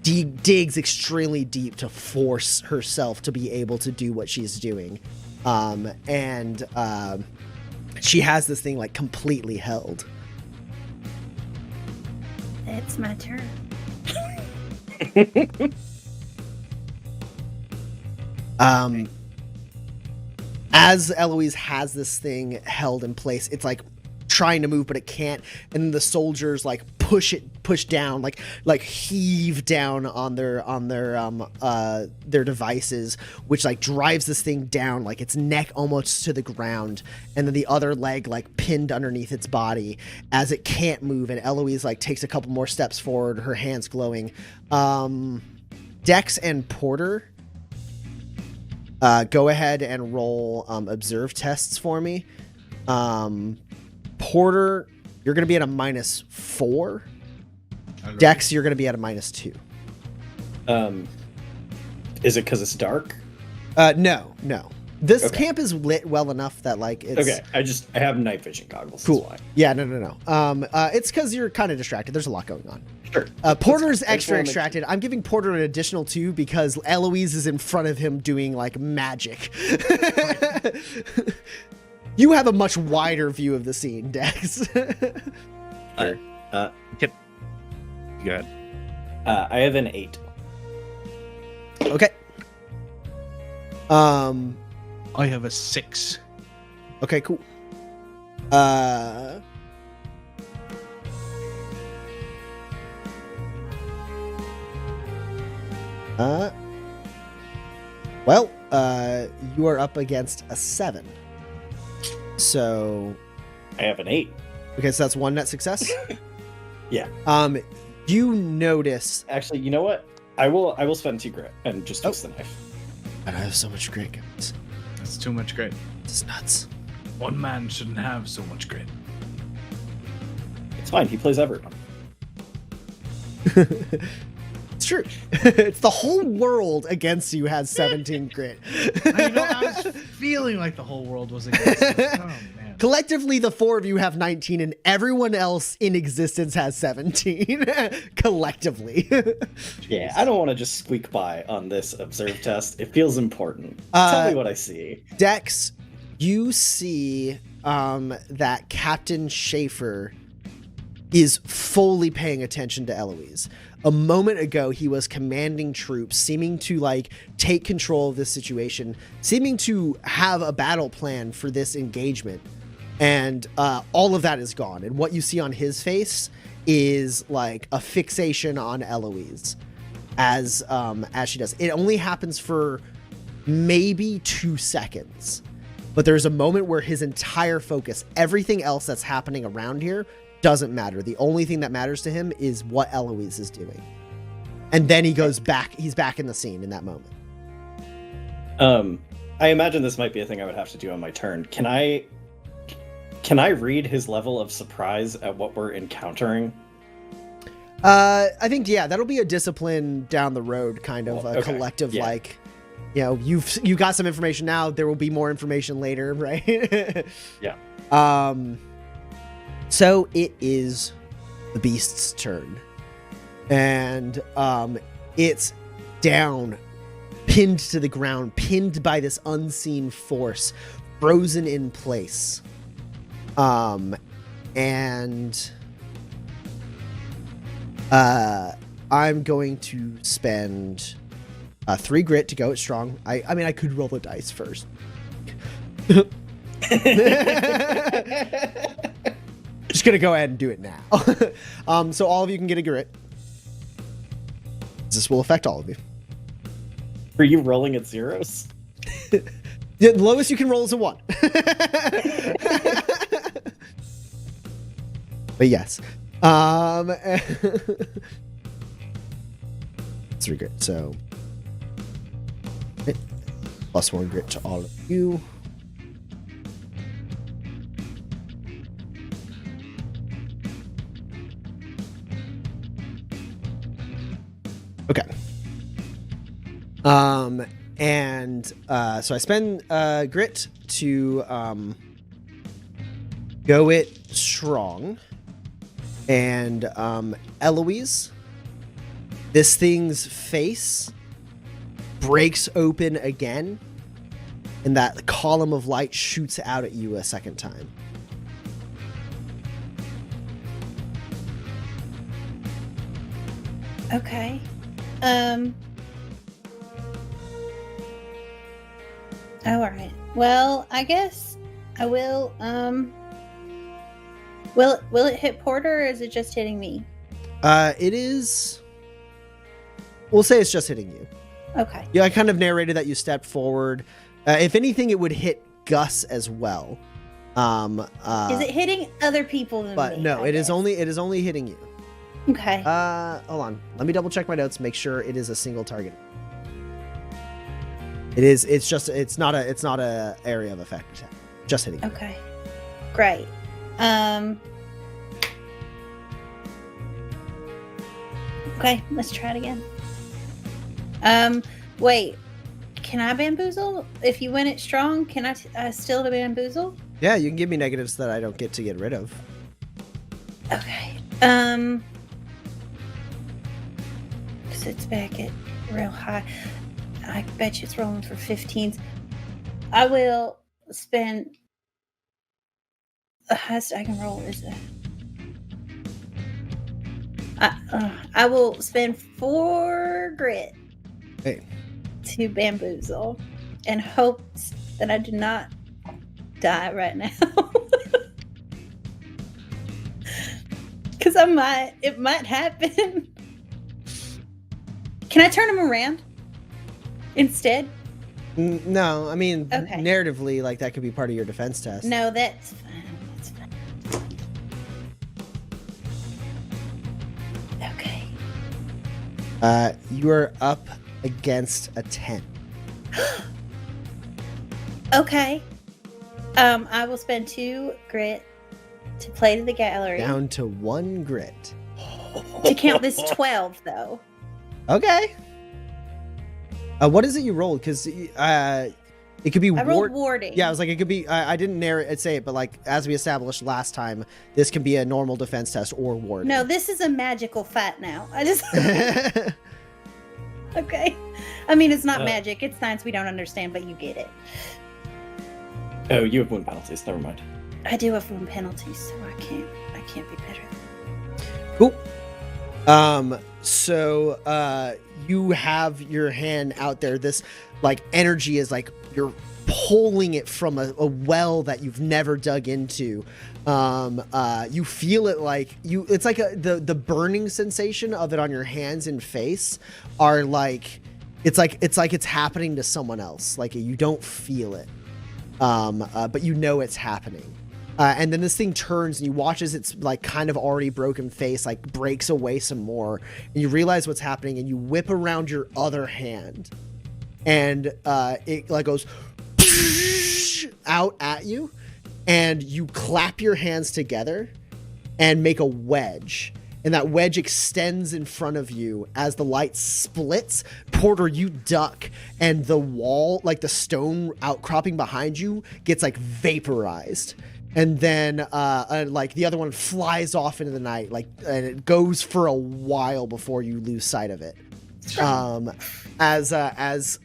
digs extremely deep to force herself to be able to do what she's doing. And she has this thing like completely held. It's my turn. As Eloise has this thing held in place, it's like trying to move, but it can't. And then the soldiers like push down, like heave down on their devices, which like drives this thing down, like its neck almost to the ground. And then the other leg like pinned underneath its body as it can't move. And Eloise like takes a couple more steps forward, her hands glowing. Dex and Porter, go ahead and roll observe tests for me. Porter, you're going to be at a -4. Dex, you're going to be at a -2. Is it because it's dark? No. This Okay. camp is lit well enough that like it's Okay, I have night vision goggles. cool. That's why. Yeah, no. It's because you're kind of distracted. There's a lot going on. Sure. Porter's That's fine. I just extra wanna make extracted. I'm giving Porter an additional 2 because Eloise is in front of him doing like magic. You have a much wider view of the scene, Dex. Sure. Yep. Go ahead. I have an 8. Okay. I have a 6. Okay, cool. Well, you are up against a 7. So, I have an 8. okay, so that's 1 net success. Yeah. You notice. Actually, you know what? I will spend 2 grit and just use the knife. And I have so much grit, guys. That's too much grit. It's nuts. One man shouldn't have so much grit. It's fine. He plays everyone. It's true. It's the whole world against you has 17 grit. I was feeling like the whole world was against us. Oh, man. Collectively, the 4 of you have 19, and everyone else in existence has 17. Collectively. Yeah, I don't want to just squeak by on this observe test. It feels important. Tell me what I see. Dex, you see that Captain Schaefer is fully paying attention to Eloise. A moment ago, he was commanding troops, seeming to like take control of this situation, seeming to have a battle plan for this engagement. And all of that is gone. And what you see on his face is like a fixation on Eloise as she does. It only happens for maybe 2 seconds. But there's a moment where his entire focus, everything else that's happening around here, doesn't matter. The only thing that matters to him is what Eloise is doing. And then he goes back. He's back in the scene in that moment. I imagine this might be a thing I would have to do on my turn. Can I read his level of surprise at what we're encountering? I think, yeah, that'll be a discipline down the road, kind of a Okay, collective, yeah. like, you know, you got some information now. There will be more information later, right? Yeah. So it is the beast's turn, and it's down, pinned to the ground, pinned by this unseen force, frozen in place. And I'm going to spend 3 grit to go it strong. I mean, I could roll the dice first. just gonna go ahead and do it now. So all of you can get a grit. This will affect all of you. Are you rolling at zeros? The lowest you can roll is a 1. But yes. 3 grit. So plus 1 grit to all of you. Okay. So I spend grit to go it strong. And Eloise, this thing's face breaks open again, and that column of light shoots out at you a second time. Okay. All right. Well, I guess I will. Will it hit Porter, or is it just hitting me? It is. We'll say it's just hitting you. Okay. Yeah, I kind of narrated that you stepped forward. If anything, it would hit Gus as well. Is it hitting other people than but me? no, I it guess? is only hitting you. Okay. Hold on. Let me double check my notes. Make sure it is a single target. It is. It's just. It's not a area of effect attack. Just hitting. Okay. Great. Okay, let's try it again. Wait. Can I bamboozle? If you win it strong, can I still bamboozle? Yeah, you can give me negatives that I don't get to get rid of. Okay. Because it's back at real high. I bet you it's rolling for 15s. I will spend the highest I can roll is that. I will spend 4 grit Hey. to bamboozle and hopes that I do not die right now. Because it might happen. Can I turn him around instead? No, I mean, Okay. narratively, like that could be part of your defense test. No, that's fine. That's fine. Okay. You are up against a 10. Okay. I will spend 2 grit to play to the gallery. Down to 1 grit. To count this 12, though. Okay. What is it you rolled? Because it could be I rolled warding. Yeah, I was like, it could be. I didn't say it, but like as we established last time, this can be a normal defense test or warding. No, this is a magical fight now. I just. Okay. I mean, it's not magic. It's science we don't understand, but you get it. Oh, you have wound penalties. Never mind. I do have wound penalties, so I can't be better. Cool. So you have your hand out there. This like energy is like you're pulling it from a well that you've never dug into. You feel it like it's like the burning sensation of it on your hands and face are like it's happening to someone else. Like you don't feel it. But you know it's happening. And then this thing turns and you watch as it's like kind of already broken face like breaks away some more, and you realize what's happening, and you whip around your other hand, and it like goes out at you, and you clap your hands together and make a wedge, and that wedge extends in front of you as the light splits. Porter, you duck, and the wall, like the stone outcropping behind you, gets like vaporized. And then like the other one flies off into the night, like, and it goes for a while before you lose sight of it. As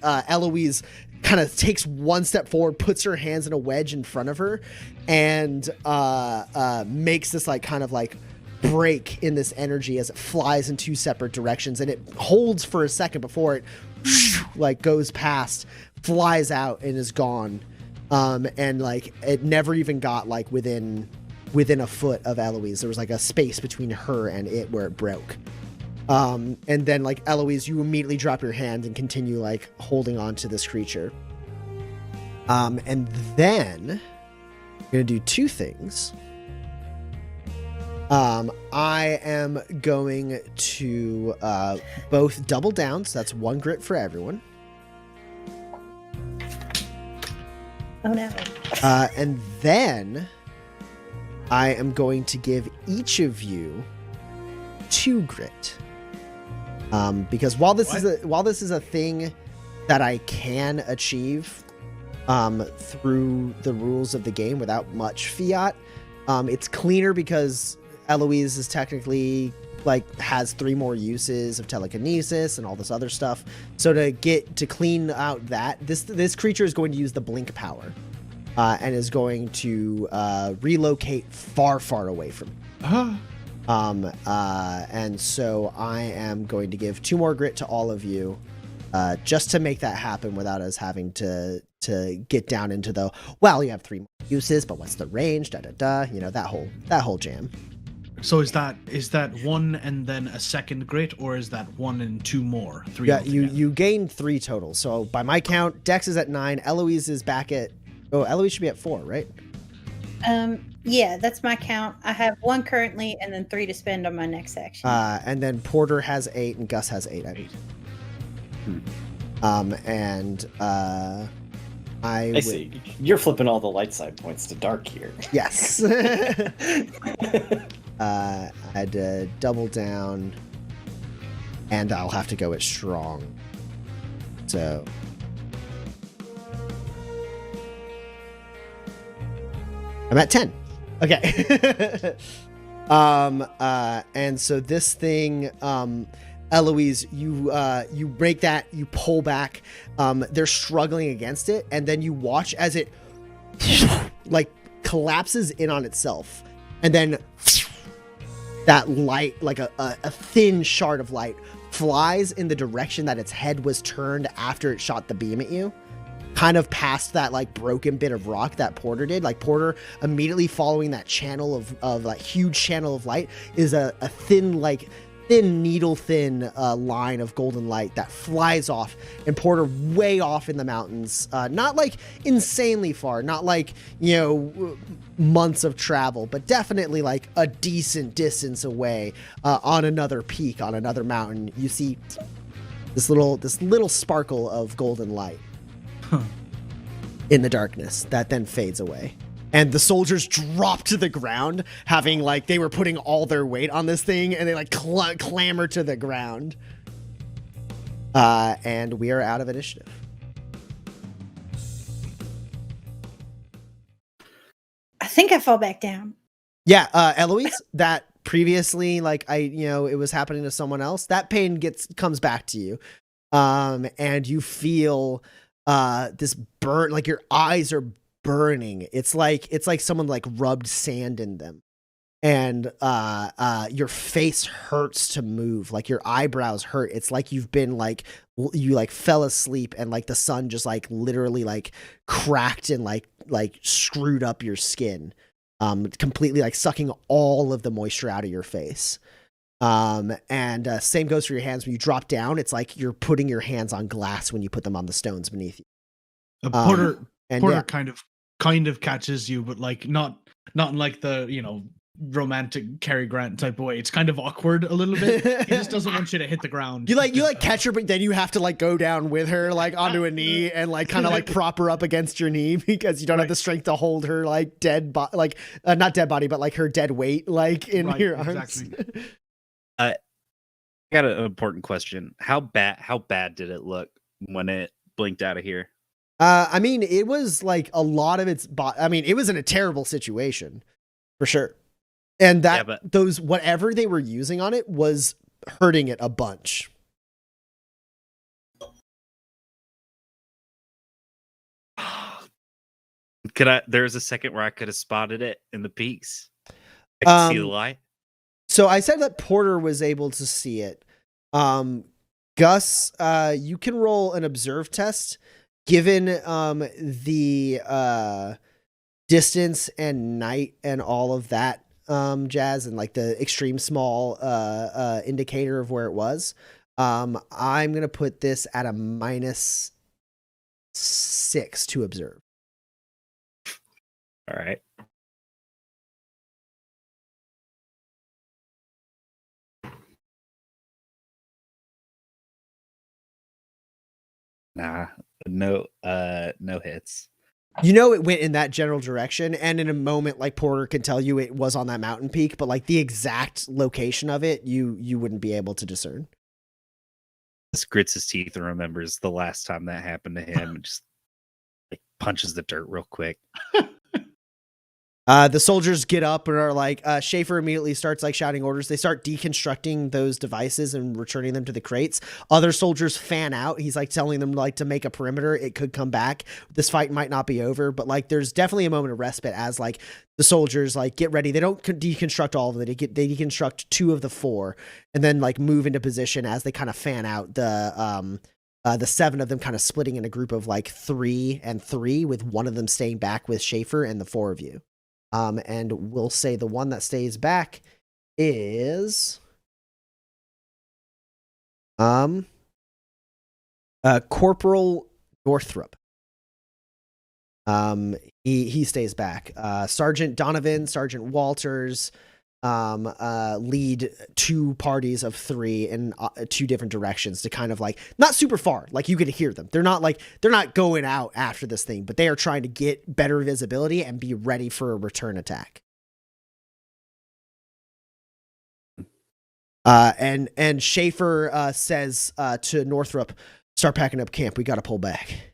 Eloise kind of takes one step forward, puts her hands in a wedge in front of her, and makes this like kind of like break in this energy as it flies in 2 separate directions, and it holds for a second before it like goes past, flies out, and is gone. And like it never even got like within within a foot of Eloise. There was like a space between her and it where it broke. And then like Eloise, you immediately drop your hand and continue like holding on to this creature. And then I'm gonna do two things. I am going to both double down, so that's 1 grit for everyone. Oh no. And then I am going to give each of you 2 grit. Because while this is a thing that I can achieve through the rules of the game without much fiat, it's cleaner because Eloise is technically like has 3 more uses of telekinesis and all this other stuff. So to clean out that, this creature is going to use the blink power, and is going to relocate far away from me. And so I am going to give 2 more grit to all of you, just to make that happen without us having to get down into the, well, you have 3 more uses, but what's the range? You know, that whole jam. So is that 1 and then a second grit, or is that 1 and 2 more? 3. Yeah, you gained 3 total. So by my count, Dex is at 9. Eloise is back at. Oh, Eloise should be at 4, right? Yeah, that's my count. I have 1 currently, and then 3 to spend on my next action. And then Porter has 8, and Gus has 8. 8. And I see. You're flipping all the light side points to dark here. Yes. I had to double down, and I'll have to go at strong. So I'm at 10. Okay. And so this thing, Eloise, you break that, you pull back. They're struggling against it, and then you watch as it like collapses in on itself, and then that light, like a thin shard of light, flies in the direction that its head was turned after it shot the beam at you, kind of past that like broken bit of rock that Porter did. Like Porter immediately following that channel of that huge channel of light is a thin needle thin line of golden light that flies off, and Porter way off in the mountains, not like insanely far, not like, you know, months of travel, but definitely like a decent distance away, on another peak, on another mountain. You see this little sparkle of golden light in the darkness that then fades away. And the soldiers drop to the ground, having like they were putting all their weight on this thing, and they like clamber to the ground. And we are out of initiative. I think I fall back down. Yeah, Eloise, that previously, like it was happening to someone else. That pain comes back to you, and you feel this burn, like your eyes are burning. It's like someone like rubbed sand in them, and your face hurts to move, like your eyebrows hurt. It's like you've been like, you like fell asleep and like the sun just like literally like cracked and like screwed up your skin, completely like sucking all of the moisture out of your face. And same goes for your hands. When you drop down, it's like you're putting your hands on glass when you put them on the stones beneath you. Porter yeah. kind of catches you, but like not in like the, you know, romantic Cary Grant type of way. It's kind of awkward a little bit. He just doesn't want you to hit the ground. You like catch her, but then you have to like go down with her like onto a knee and like kind of like prop her up against your knee because you don't have the strength to hold her like dead like not dead body, but like her dead weight like in your arms. Exactly. I got an important question. How bad did it look when it blinked out of here? I mean, it was like a lot of its I mean, it was in a terrible situation for sure. And that those whatever they were using on it was hurting it a bunch. There was a second where I could have spotted it in the peaks. I could see the light. So I said that Porter was able to see it. Gus, you can roll an observe test given the distance and night and all of that jazz and like the extreme small indicator of where it was, I'm gonna put this at a -6 to observe. All right. Nah, no hits. You know, it went in that general direction, and in a moment, like Porter can tell you it was on that mountain peak, but like the exact location of it, you wouldn't be able to discern. Just grits his teeth and remembers the last time that happened to him, and just like punches the dirt real quick. The soldiers get up and are like, Schaefer immediately starts like shouting orders. They start deconstructing those devices and returning them to the crates. Other soldiers fan out. He's like telling them like to make a perimeter. It could come back. This fight might not be over, but like there's definitely a moment of respite as like the soldiers like get ready. They don't deconstruct all of it. They deconstruct 2 of the 4 and then like move into position as they kind of fan out. The 7 of them kind of splitting in a group of like 3 and 3 with one of them staying back with Schaefer and the 4 of you. And we'll say the one that stays back is Corporal Northrop. He stays back. Sergeant Donovan, Sergeant Walters lead 2 parties of 3 in 2 different directions to kind of like not super far, like you could hear them. They're not going out after this thing, but they are trying to get better visibility and be ready for a return attack. And Schaefer says to Northrop, "Start packing up camp. We got to pull back."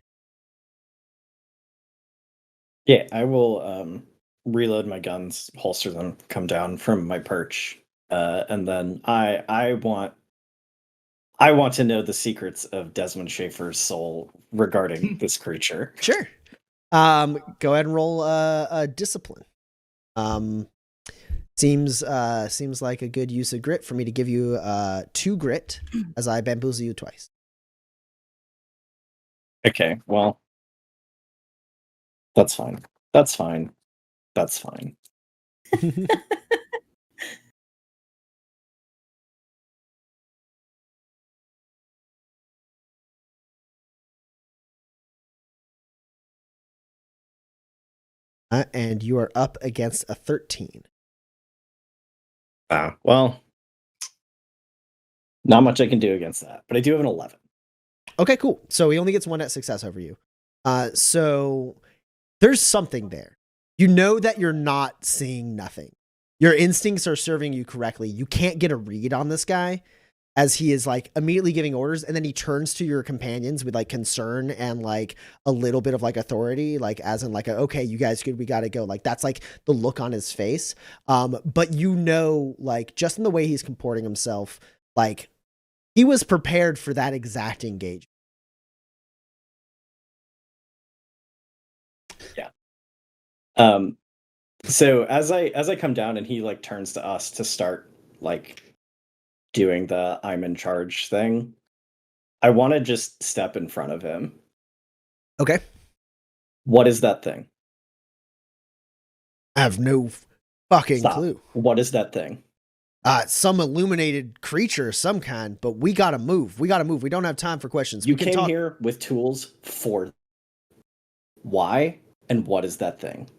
Yeah, I will reload my guns, holster them, come down from my perch, and then I want to know the secrets of Desmond Schaefer's soul regarding this creature. Sure. Go ahead and roll a discipline. Seems like a good use of grit for me to give you 2 grit as I bamboozle you twice. Okay, well, that's fine. That's fine. That's fine. And you are up against a 13. Well, not much I can do against that, but I do have an 11. Okay, cool. So he only gets 1 net success over you. So there's something there. You know that you're not seeing nothing. Your instincts are serving you correctly. You can't get a read on this guy as he is like immediately giving orders, and then he turns to your companions with like concern and like a little bit of like authority, like as in like okay, you guys good, we gotta go. Like that's like the look on his face. But you know, like just in the way he's comporting himself, like he was prepared for that exact engagement. Yeah. So as I come down and he like turns to us to start like doing the I'm in charge thing, I want to just step in front of him. Okay. What is that thing? I have no fucking clue. What is that thing? Some illuminated creature of some kind, but we gotta move. We don't have time for questions. You came here with tools for why and what is that thing?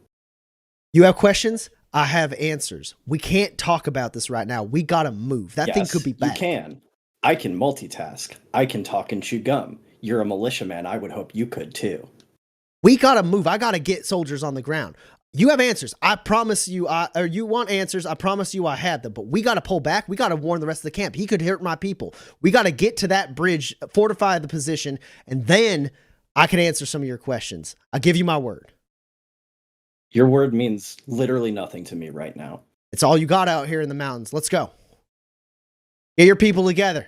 You have questions? I have answers. We can't talk about this right now. We gotta move. That thing could be bad. You can. I can multitask. I can talk and chew gum. You're a militia man. I would hope you could too. We gotta move. I gotta get soldiers on the ground. You have answers. I promise you, or you want answers. I promise you I had them, but we gotta pull back. We gotta warn the rest of the camp. He could hurt my people. We gotta get to that bridge, fortify the position, and then I can answer some of your questions. I give you my word. Your word means literally nothing to me right now. It's all you got out here in the mountains. Let's go. Get your people together.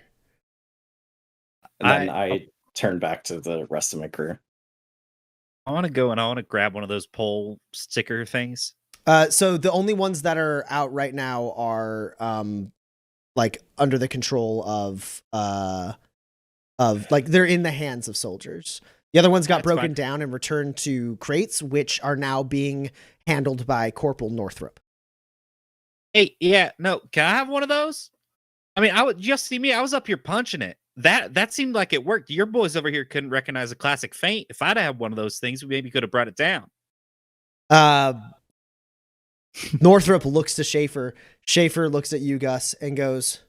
And then I turn back to the rest of my crew. I want to go and I want to grab one of those pole sticker things. So the only ones that are out right now are like under the control of like they're in the hands of soldiers. The other ones got That's broken fine. down and returned to crates, which are now being handled by Corporal Northrop. Hey, yeah, no, can I have one of those? I mean, I would just see me. I was up here punching it. That seemed like it worked. Your boys over here couldn't recognize a classic feint. If I'd had one of those things, we maybe could have brought it down. Northrop looks to Schaefer. Schaefer looks at you, Gus, and goes,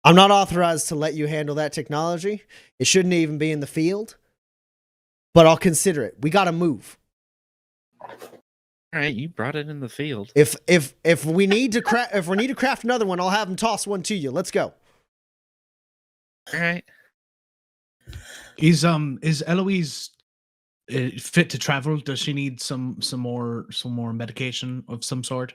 I'm not authorized to let you handle that technology. It shouldn't even be in the field, but I'll consider it. We got to move. All right, you brought it in the field. If we need to craft another one, I'll have them toss one to you. Let's go. All right. Is Eloise fit to travel? Does she need some more medication of some sort?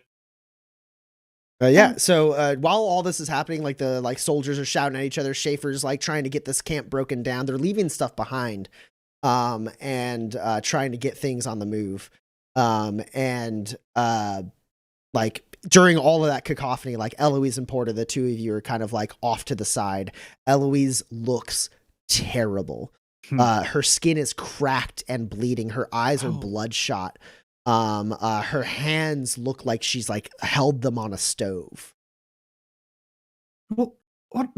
Yeah. So while all this is happening, like the soldiers are shouting at each other, Schaefer's like trying to get this camp broken down. They're leaving stuff behind, and trying to get things on the move. Like during all of that cacophony, like Eloise and Porter, the two of you are kind of like off to the side. Eloise looks terrible. Her skin is cracked and bleeding. Her eyes are bloodshot. Her hands look like she's like held them on a stove. What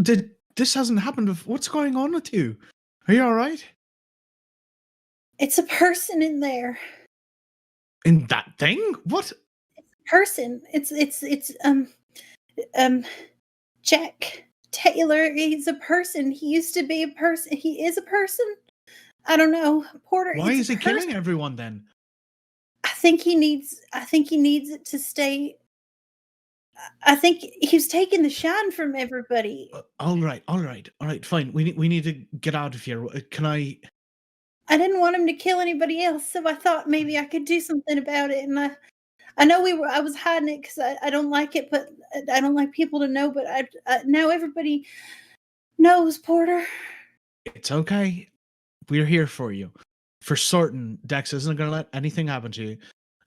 did this hasn't happened? What's going on with you? Are you all right? It's a person in there. In that thing? What? Person. It's Jack Taylor. He's a person. He used to be a person. He is a person. I don't know. Porter. Why it's is a he killing person. everyone then? I think he needs it to stay. I think he's taking the shine from everybody. All right, fine. We need to get out of here. Can I? I didn't want him to kill anybody else, so I thought maybe I could do something about it. And I know I was hiding it because I don't like it, but I don't like people to know. But now everybody knows, Porter. It's okay. We're here for you. For certain, Dex isn't going to let anything happen to you,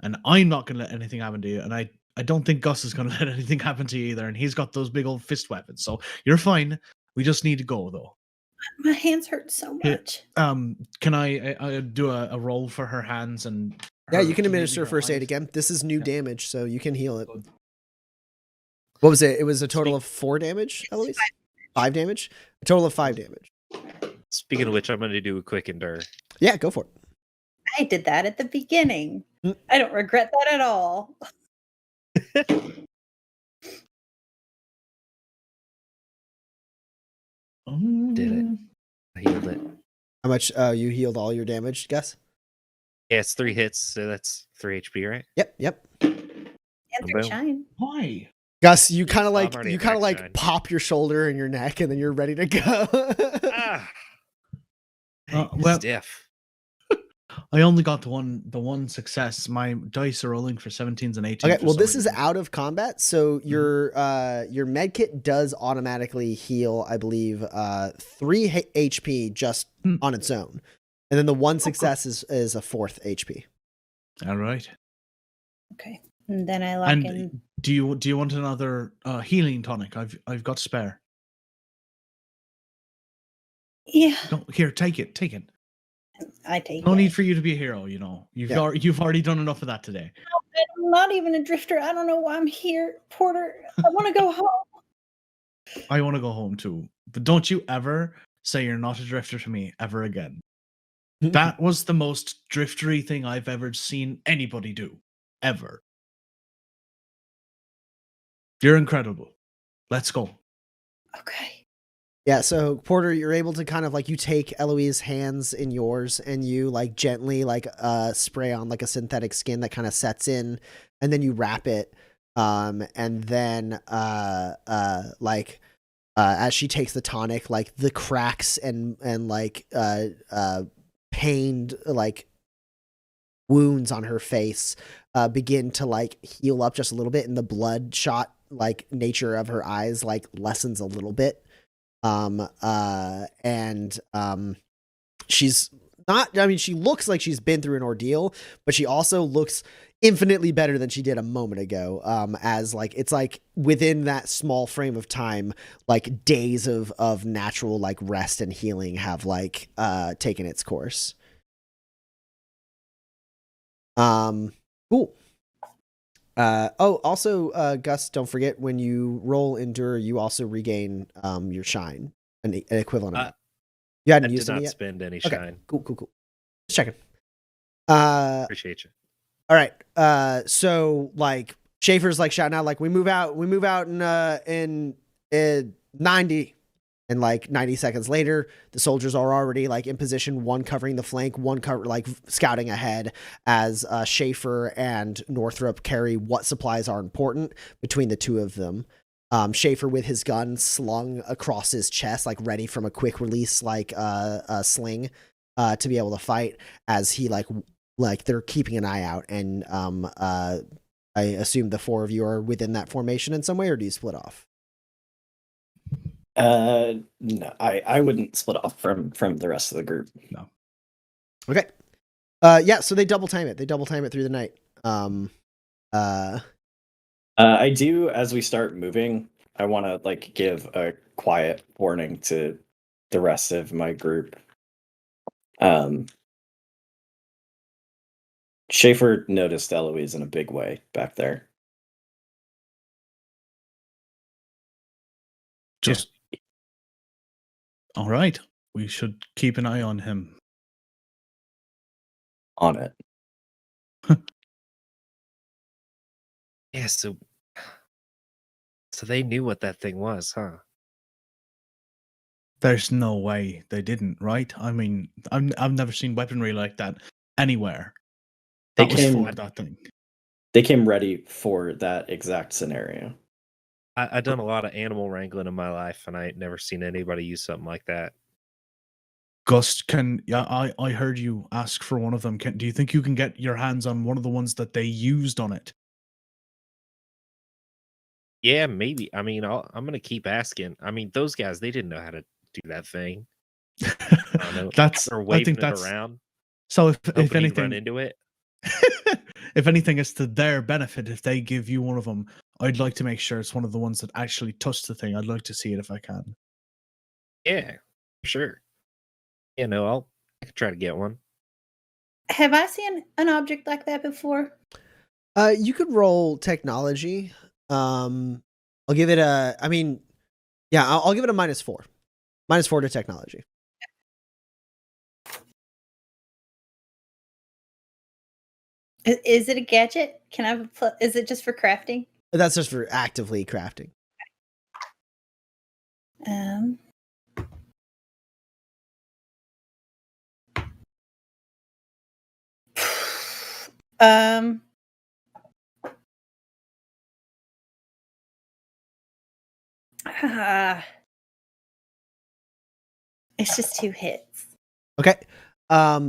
and I'm not going to let anything happen to you. And I don't think Gus is going to let anything happen to you either. And he's got those big old fist weapons, so you're fine. We just need to go though. My hands hurt so much. Can I do a roll for her hands and? Yeah, you can administer her first aid eyes? again. This is new damage, so you can heal it. What was it? It was a total of 4 damage, Eloise? 5 damage? A total of 5 damage. Speaking of which, I'm going to do a quick endure. Yeah, go for it. I did that at the beginning. Mm. I don't regret that at all. Did it. I healed it. How much? You healed all your damage, Gus? Yeah, it's 3 hits, so that's 3 HP, right? Yep. And their Boom. shine. Why? Gus, you kind of I'm like already at max shine. pop your shoulder and your neck, and then you're ready to go. Ah. Well, Stiff. I only got the one success. My dice are rolling for 17s and 18s. Okay, for well, some this is reason. out of combat, so your med kit does automatically heal, I believe, 3 HP just on its own, and then the one success is a 4th HP. All right. Okay. And then I lock in. And do you want another healing tonic? I've got spare. Yeah, No, here, take it. I take No it. need for you to be a hero. You know, you've already done enough of that today. I'm not even a drifter. I don't know why I'm here. Porter, I want to go home. I want to go home too. But don't you ever say you're not a drifter to me ever again. That was the most driftery thing I've ever seen anybody do. Ever. You're incredible. Let's go. Okay. Yeah, so Porter, you're able to kind of like you take Eloise's hands in yours and you like gently like spray on like a synthetic skin that kind of sets in, and then you wrap it, and then as she takes the tonic, like the cracks and like pained like wounds on her face begin to like heal up just a little bit, and the bloodshot like nature of her eyes like lessens a little bit. She's not, I mean, she looks like she's been through an ordeal, but she also looks infinitely better than she did a moment ago. As like, it's like within that small frame of time, like days of natural like rest and healing have like, taken its course. Cool. Also, Gus, don't forget when you roll endure, you also regain, your shine, an equivalent amount. You hadn't I used did any not yet? spend any Okay, shine. cool. Just checking. Appreciate you. All right. So like Schaefer's like shouting out, like, we move out in 90, and like 90 seconds later, the soldiers are already like in position, one covering the flank, one like scouting ahead, as Schaefer and Northrop carry what supplies are important between the two of them. Schaefer with his gun slung across his chest, like ready from a quick release, like a sling, to be able to fight, as he like they're keeping an eye out. And I assume the four of you are within that formation in some way, or do you split off? No, I wouldn't split off from the rest of the group. No. Okay. Yeah, so they double time it. They double time it through the night. I do, as we start moving, I want to like give a quiet warning to the rest of my group. Schaefer noticed Eloise in a big way back there. Just all right. We should keep an eye on him. On it. Yeah, so they knew what that thing was, huh? There's no way they didn't, right? I mean, I've never seen weaponry like that anywhere. They That was for that thing. They came ready for that exact scenario. I've done a lot of animal wrangling in my life, and I ain't never seen anybody use something like that. Gus, I heard you ask for one of them. Do you think you can get your hands on one of the ones that they used on it? Yeah, maybe. I mean, I'm gonna keep asking. I mean, those guys, they didn't know how to do that thing. I don't know. They're waving it around. So if anything, run into it. If anything, it's to their benefit. If they give you one of them, I'd like to make sure it's one of the ones that actually touch the thing. I'd like to see it if I can. Yeah, for sure. Yeah, no, I could try to get one. Have I seen an object like that before? You could roll technology. I'll give it a. I mean, yeah, I'll give it a -4. -4 to technology. Is it a gadget? Can I have is it just for crafting? That's just for actively crafting. It's just 2 hits. Okay.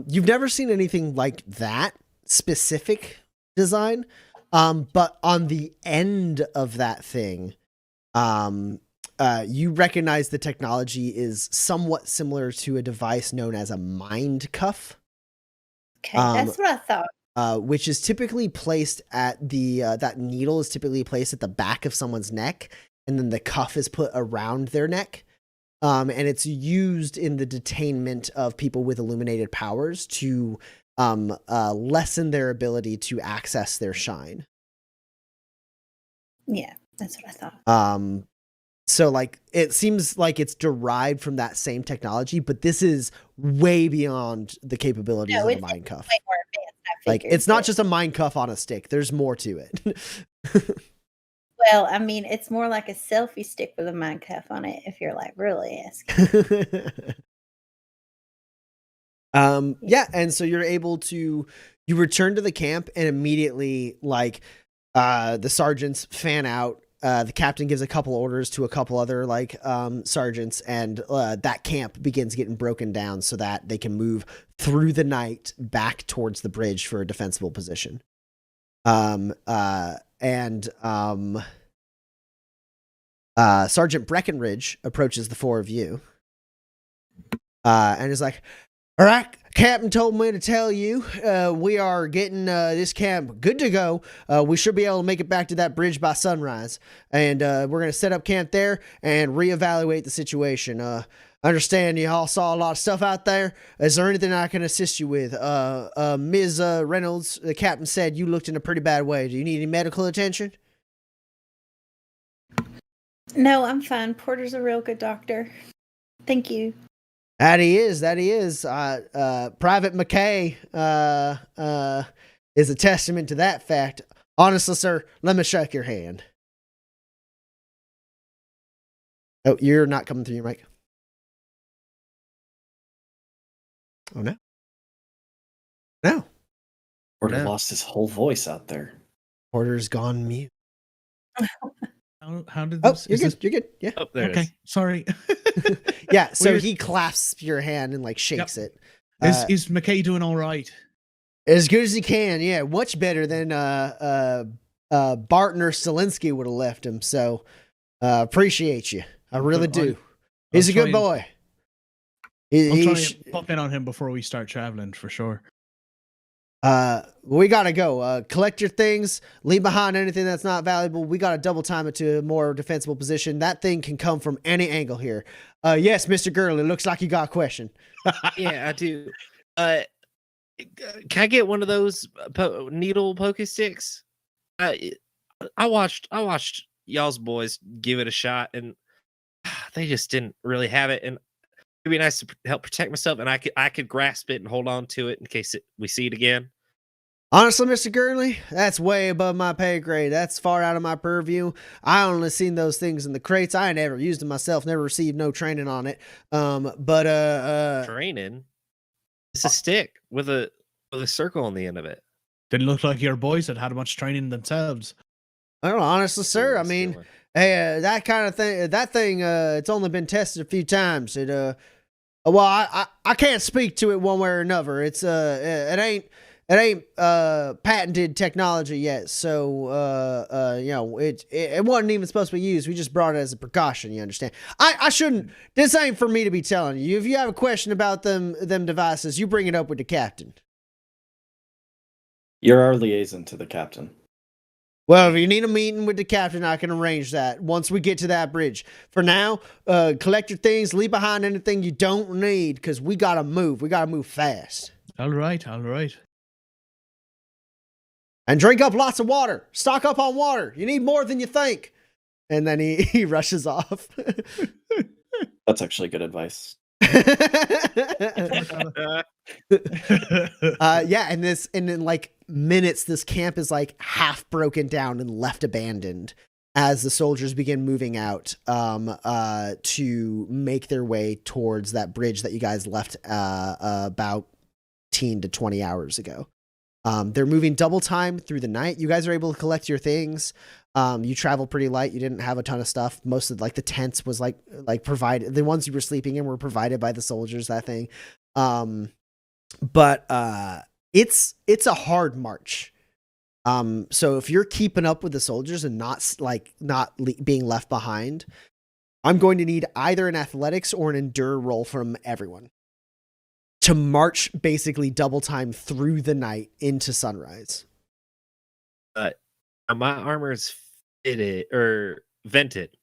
You've never seen anything like that specific design. But on the end of that thing, you recognize the technology is somewhat similar to a device known as a mind cuff. Okay, that's what I thought. Which is typically placed at the that needle is typically placed at the back of someone's neck, and then the cuff is put around their neck. And it's used in the detainment of people with illuminated powers to lessen their ability to access their shine. Yeah, that's what I thought. So like it seems like it's derived from that same technology, but this is way beyond the capabilities of the mind cuff. Way more advanced, I Like figured, it's not but- just a mind cuff on a stick. There's more to it. Well, I mean, it's more like a selfie stick with a mind cuff on it, if you're like really asking. Yeah, and so you're able to you return to the camp, and immediately like the sergeants fan out. The captain gives a couple orders to a couple other like sergeants, and that camp begins getting broken down so that they can move through the night back towards the bridge for a defensible position. Sergeant Breckenridge approaches the four of you and is like, All right, Captain told me to tell you we are getting this camp good to go. We should be able to make it back to that bridge by sunrise, and we're going to set up camp there and reevaluate the situation. Understand you all saw a lot of stuff out there. Is there anything I can assist you with? Ms. Reynolds, the captain said you looked in a pretty bad way. Do you need any medical attention? No, I'm fine. Porter's a real good doctor. Thank you. That he is. Private McKay is a testament to that fact. Honestly, sir, let me shake your hand. Oh, you're not coming through your mic. Oh, no. No. Porter No. lost his whole voice out there. Porter's gone mute. How did Oh, this? you're is good. this- You're good. Yeah. Oh, there it Okay, is. sorry. Yeah. So Weird. he clasps your hand and like shakes it. Is McKay doing all right? As good as he can. Yeah. Much better than Barton or Stilinski would have left him. So appreciate you. I really do. He's a good boy. I'll try and pop in on him before we start traveling for sure. We gotta go. Collect your things, leave behind anything that's not valuable. We gotta double time it to a more defensible position. That thing can come from any angle here. Yes, Mr. Gurley, looks like you got a question. Yeah, I do. Can I get one of those needle poke sticks? I watched y'all's boys give it a shot, and they just didn't really have it. And it'd be nice to help protect myself, and I could grasp it and hold on to it in case we see it again. Honestly, Mr. Gurley, that's way above my pay grade. That's far out of my purview. I only seen those things in the crates. I never used them myself, never received no training on it. Training. It's a stick with a circle on the end of it. Didn't look like your boys had much training themselves. I don't know, honestly, sir. I mean, hey, that kind of thing, it's only been tested a few times. Well, I can't speak to it one way or another. It's it ain't patented technology yet, so you know, it wasn't even supposed to be used. We just brought it as a precaution. You understand? I shouldn't. This ain't for me to be telling you. If you have a question about them devices, you bring it up with the captain. You're our liaison to the captain. Well, if you need a meeting with the captain, I can arrange that once we get to that bridge. For now, collect your things, leave behind anything you don't need, because we gotta move. We gotta move fast. All right. And drink up lots of water. Stock up on water. You need more than you think. And then he rushes off. That's actually good advice. Yeah, and in like minutes, this camp is like half broken down and left abandoned as the soldiers begin moving out to make their way towards that bridge that you guys left about 10 to 20 hours ago. They're moving double time through the night. You guys are able to collect your things. You travel pretty light. You didn't have a ton of stuff. Most of like the tents was like provided. The ones you were sleeping in were provided by the soldiers, that thing. But it's a hard march. So if you're keeping up with the soldiers and not being left behind, I'm going to need either an athletics or an endure roll from everyone to march basically double time through the night into sunrise. My armor is fitted or vented.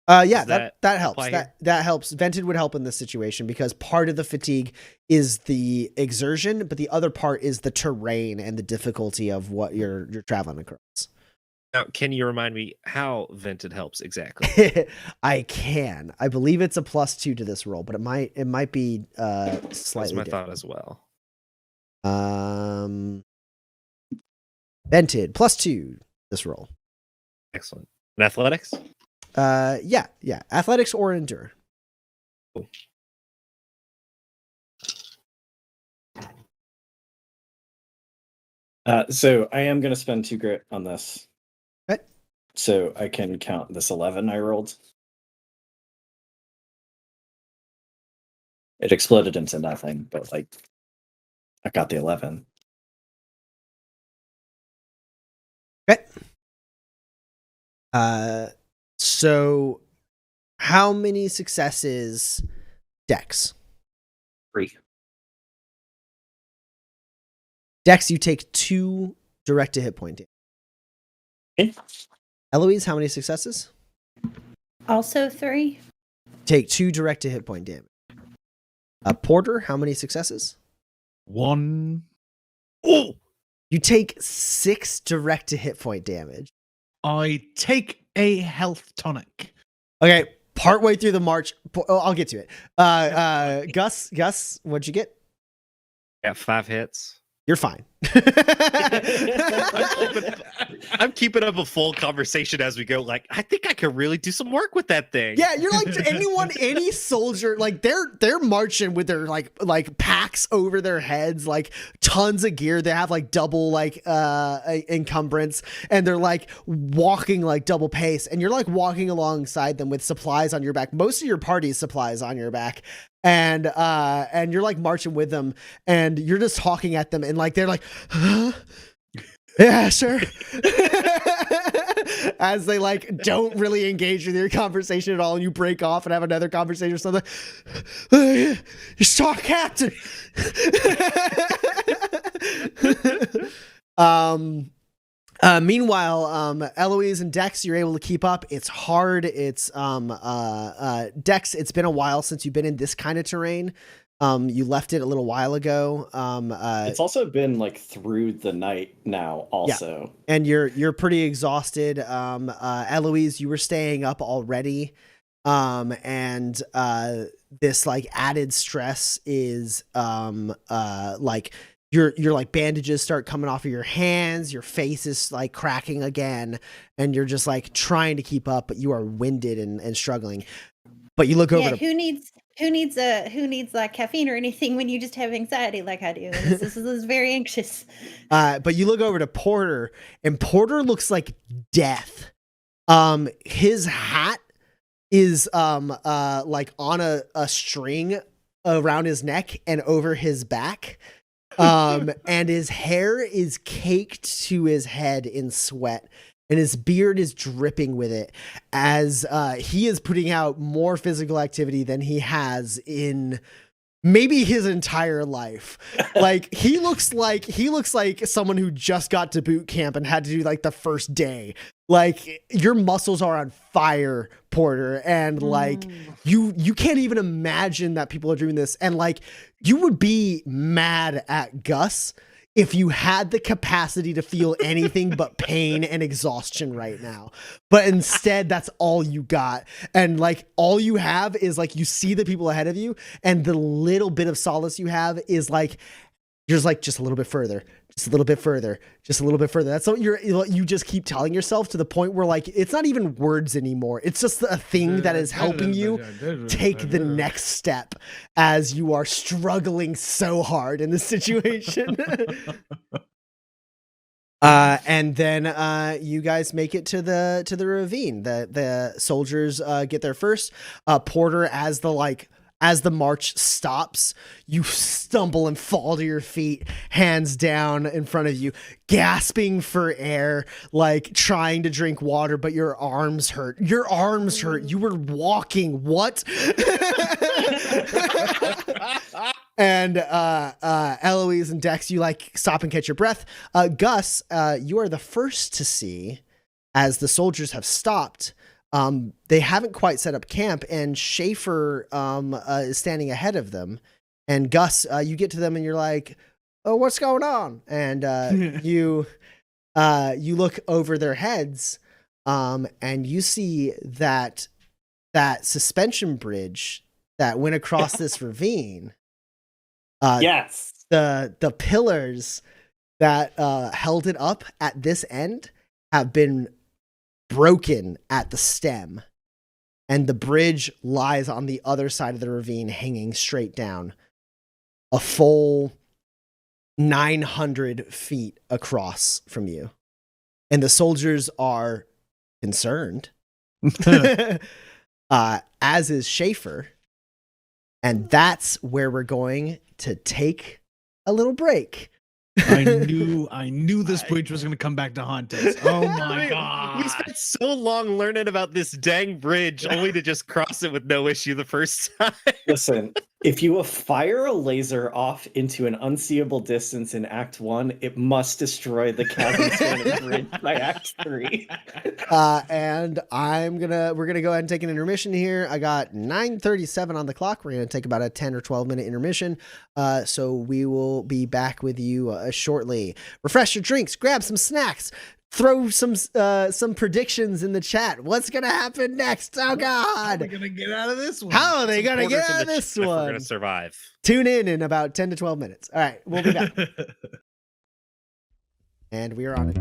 Yeah, Does that helps. apply here? That helps. Vented would help in this situation because part of the fatigue is the exertion, but the other part is the terrain and the difficulty of what you're traveling across. Now, can you remind me how vented helps exactly? I can. I believe it's a +2 to this roll, but it might be That's slightly my different. thought as well. Vented +2 this roll. Excellent. And athletics? Yeah. Athletics or endure. Cool. So I am going to spend 2 grit on this. Okay. So I can count this 11 I rolled. It exploded into nothing, but like I got the 11. Okay. So how many successes, Dex? 3. Dex, you take 2 direct to hit point damage. Okay. Eloise, how many successes? Also 3. Take 2 direct to hit point damage. Porter, how many successes? 1. Oh! You take 6 direct to hit point damage. I take a health tonic. Okay, partway through the march, I'll get to it. Gus, what'd you get? Got 5 hits. You're fine. I'm keeping up a full conversation as we go. Like, I think I could really do some work with that thing. Yeah, you're like any soldier, like they're marching with their like packs over their heads, like tons of gear. They have like double like encumbrance, and they're like walking like double pace, and you're like walking alongside them with supplies on your back. Most of your party's supplies on your back. And you're like marching with them, and you're just talking at them, and like they're like, huh? Yeah, sure. As they like don't really engage with your conversation at all, and you break off and have another conversation or something. You saw Captain. Meanwhile, Eloise and Dex, you're able to keep up. It's hard. It's Dex, it's been a while since you've been in this kind of terrain. You left it a little while ago. It's also been like through the night now also. Yeah. And you're pretty exhausted. Eloise, you were staying up already. And this like added stress is like your like bandages start coming off of your hands, your face is like cracking again, and you're just like trying to keep up, but you are winded and struggling. But you look over to who needs like caffeine or anything when you just have anxiety like I do? This is very anxious. But you look over to Porter, and Porter looks like death. His hat is like on a string around his neck and over his back. And his hair is caked to his head in sweat, and his beard is dripping with it as he is putting out more physical activity than he has in maybe his entire life. Like he looks like someone who just got to boot camp and had to do like the first day. Like your muscles are on fire, Porter, and like you can't even imagine that people are doing this. And like you would be mad at Gus if you had the capacity to feel anything but pain and exhaustion right now. But instead, that's all you got. And like all you have is like you see the people ahead of you, and the little bit of solace you have is like you're just like just a little bit further, just a little bit further, just a little bit further. That's what you just keep telling yourself, to the point where like it's not even words anymore. It's just a thing that is helping you take the next step as you are struggling so hard in this situation. And then you guys make it to the ravine. The soldiers get there first. Porter, as the march stops, you stumble and fall to your feet, hands down in front of you, gasping for air, like trying to drink water, but your arms hurt. Your arms hurt. You were walking. What? And Eloise and Dex, you like stop and catch your breath. Gus, you are the first to see, as the soldiers have stopped. They haven't quite set up camp, and Schaefer is standing ahead of them. And Gus, you get to them and you're like, "Oh, what's going on?" And you look over their heads, and you see that suspension bridge that went across this ravine. Yes, the pillars that held it up at this end have been broken at the stem, and the bridge lies on the other side of the ravine, hanging straight down, a full 900 feet across from you. And the soldiers are concerned, as is Schaefer. And that's where we're going to take a little break. I knew this bridge was going to come back to haunt us. Oh my We god! spent so long learning about this dang bridge, only to just cross it with no issue the first time. Listen, if you fire a laser off into an unseeable distance in Act 1, it must destroy the Chasm Spanning Bridge by Act 3. And we're gonna go ahead and take an intermission here. I got 9:37 on the clock. We're gonna take about a 10 or 12-minute intermission. So we will be back with you shortly. Refresh your drinks, grab some snacks, throw some predictions in the chat. What's gonna happen next? Oh How are God! we gonna get out of this one? How are they gonna Supporters get in out of the this chat if We're one? gonna survive. Tune in about 10 to 12 minutes. All right, we'll be back. And we are on it.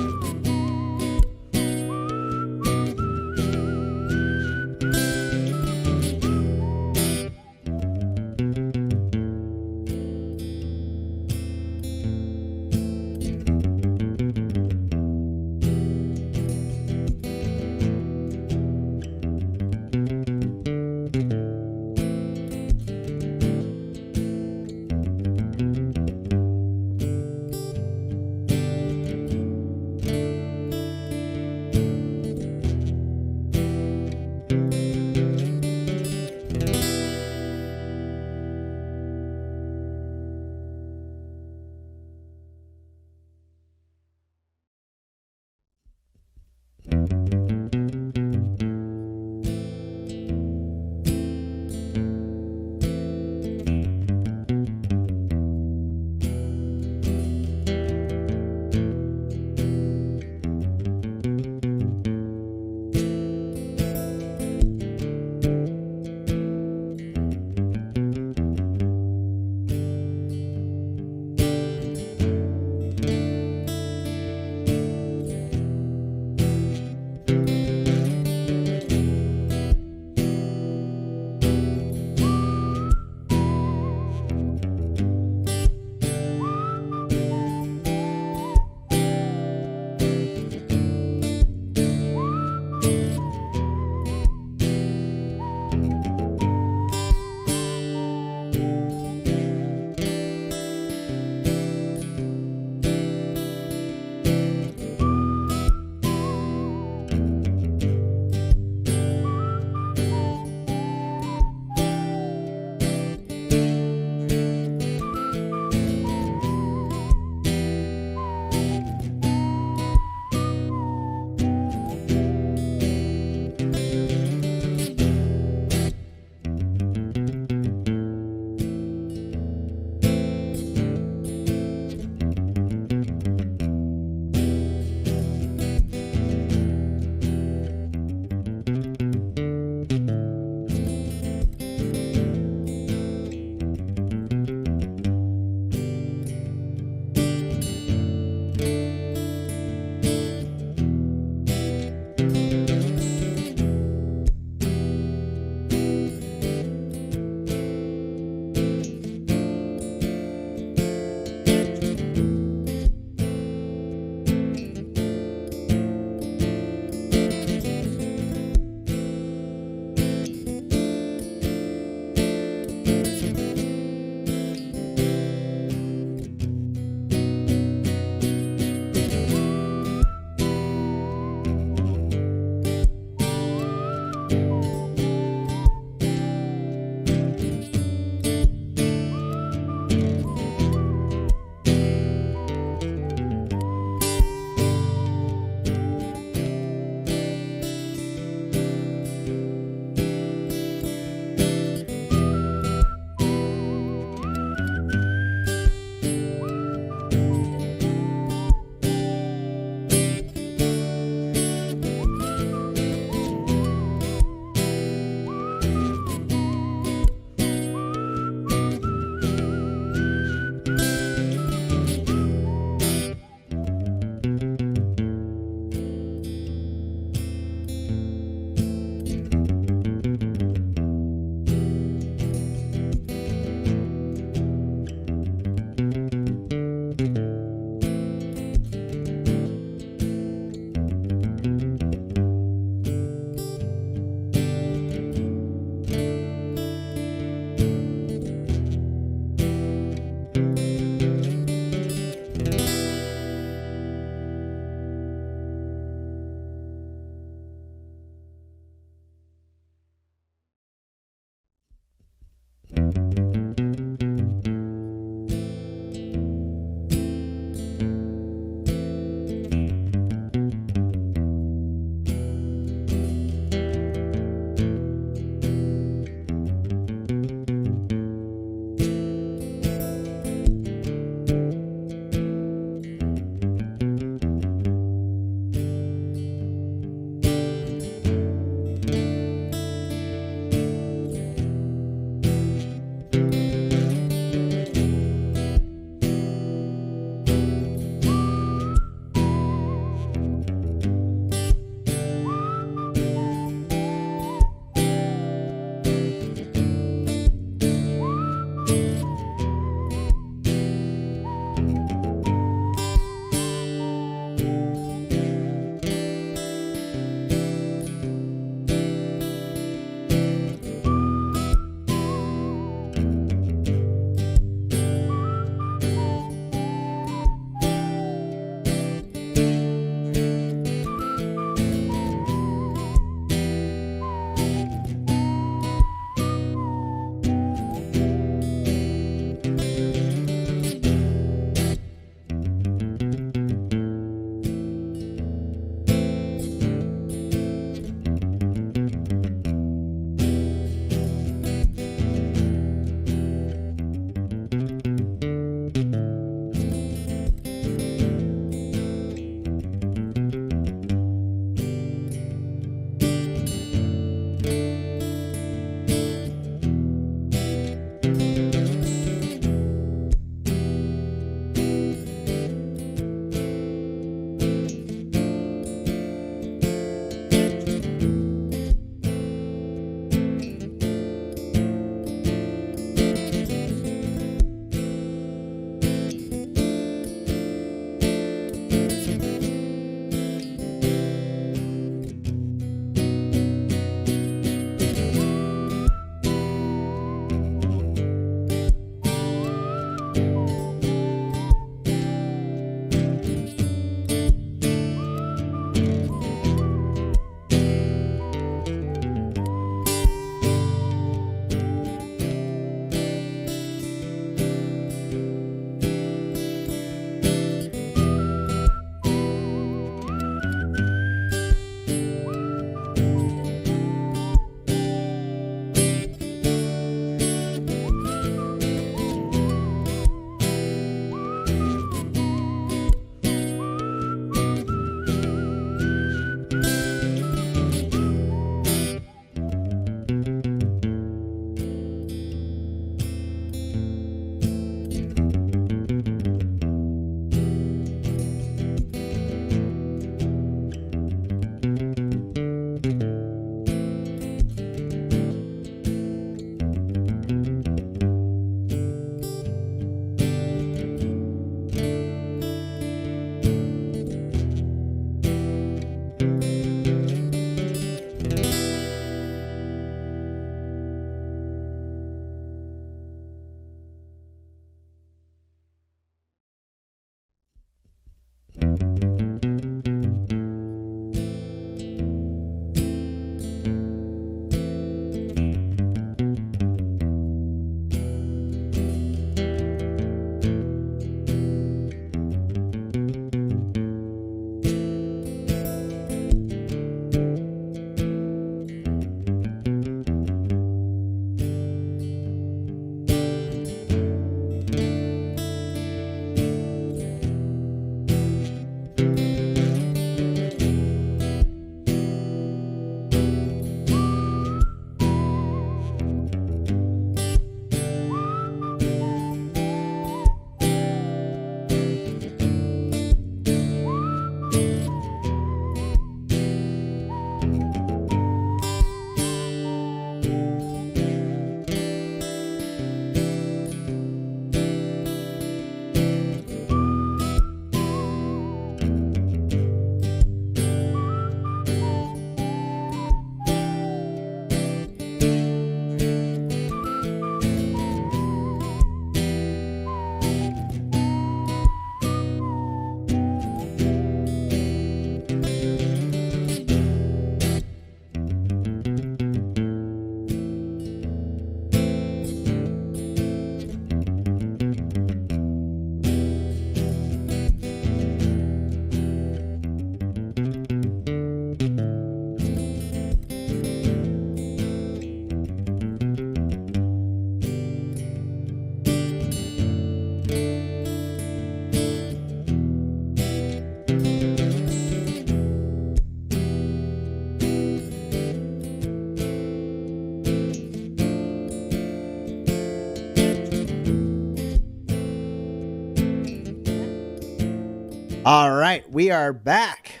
All right, we are back.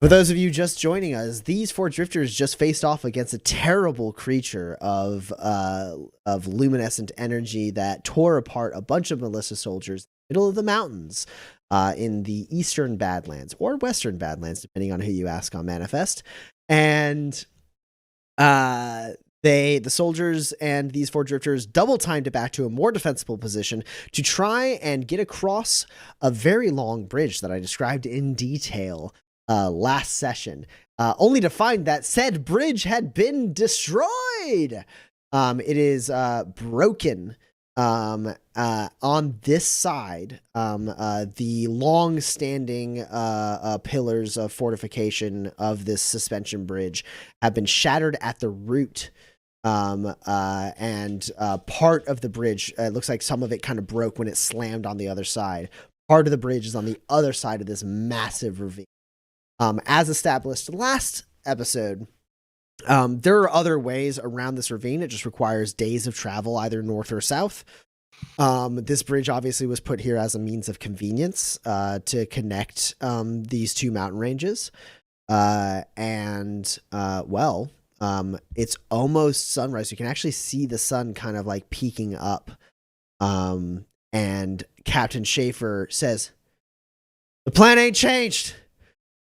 For those of you just joining us, these 4 drifters just faced off against a terrible creature of luminescent energy that tore apart a bunch of militia soldiers in the middle of the mountains in the eastern Badlands or western Badlands, depending on who you ask on Manifest. And the soldiers and these 4 drifters double timed it back to a more defensible position to try and get across a very long bridge that I described in detail last session, only to find that said bridge had been destroyed. It is broken on this side. The long-standing pillars of fortification of this suspension bridge have been shattered at the root. And part of the bridge, it looks like some of it kind of broke when it slammed on the other side. Part of the bridge is on the other side of this massive ravine. As established last episode, there are other ways around this ravine. It just requires days of travel, either north or south. This bridge obviously was put here as a means of convenience to connect these 2 mountain ranges. It's almost sunrise. You can actually see the sun kind of like peeking up. And Captain Schaefer says, "The plan ain't changed.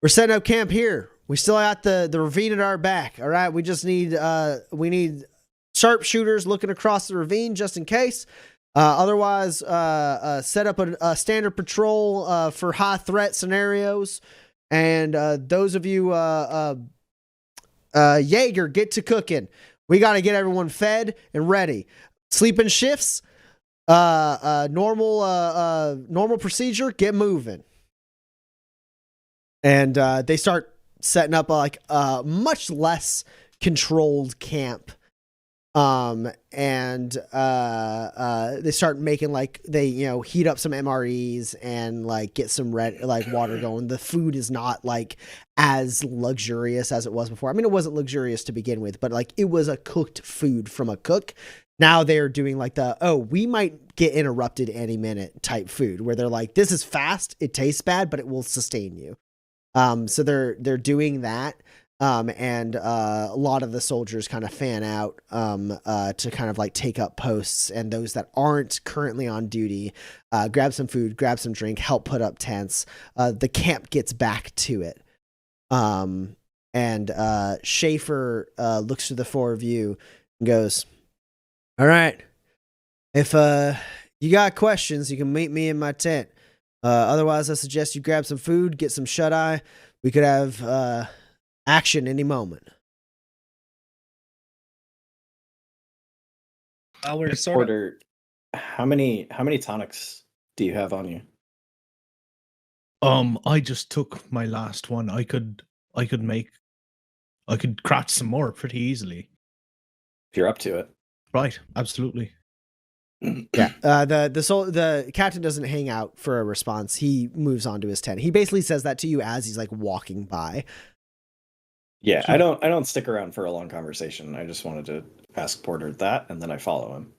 We're setting up camp here. We still got the ravine at our back. All right. We just need sharpshooters looking across the ravine just in case. Otherwise, set up a standard patrol for high threat scenarios. And those of you Jaeger, get to cooking. We got to get everyone fed and ready. Sleeping shifts, normal procedure. Get moving." And they start setting up a much less controlled camp. They start making they heat up some MREs and get some water going. The food is not as luxurious as it was before. I mean, it wasn't luxurious to begin with, but it was a cooked food from a cook. Now they're doing we might get interrupted any minute type food, where they're this is fast, it tastes bad, but it will sustain you. So they're doing that. And a lot of the soldiers kind of fan out to kind of take up posts, and those that aren't currently on duty grab some food, grab some drink, help put up tents. The camp gets back to it. Schaefer looks to the 4 of you and goes, "All right, if you got questions, you can meet me in my tent. Otherwise, I suggest you grab some food, get some shut-eye. We could have action any moment." We're sort Porter, how many tonics do you have on you? I just took my last one. I could craft some more pretty easily. If you're up to it. Right, absolutely. Yeah. The captain doesn't hang out for a response. He moves on to his tent. He basically says that to you as he's walking by. Yeah, I don't stick around for a long conversation. I just wanted to ask Porter that, and then I follow him.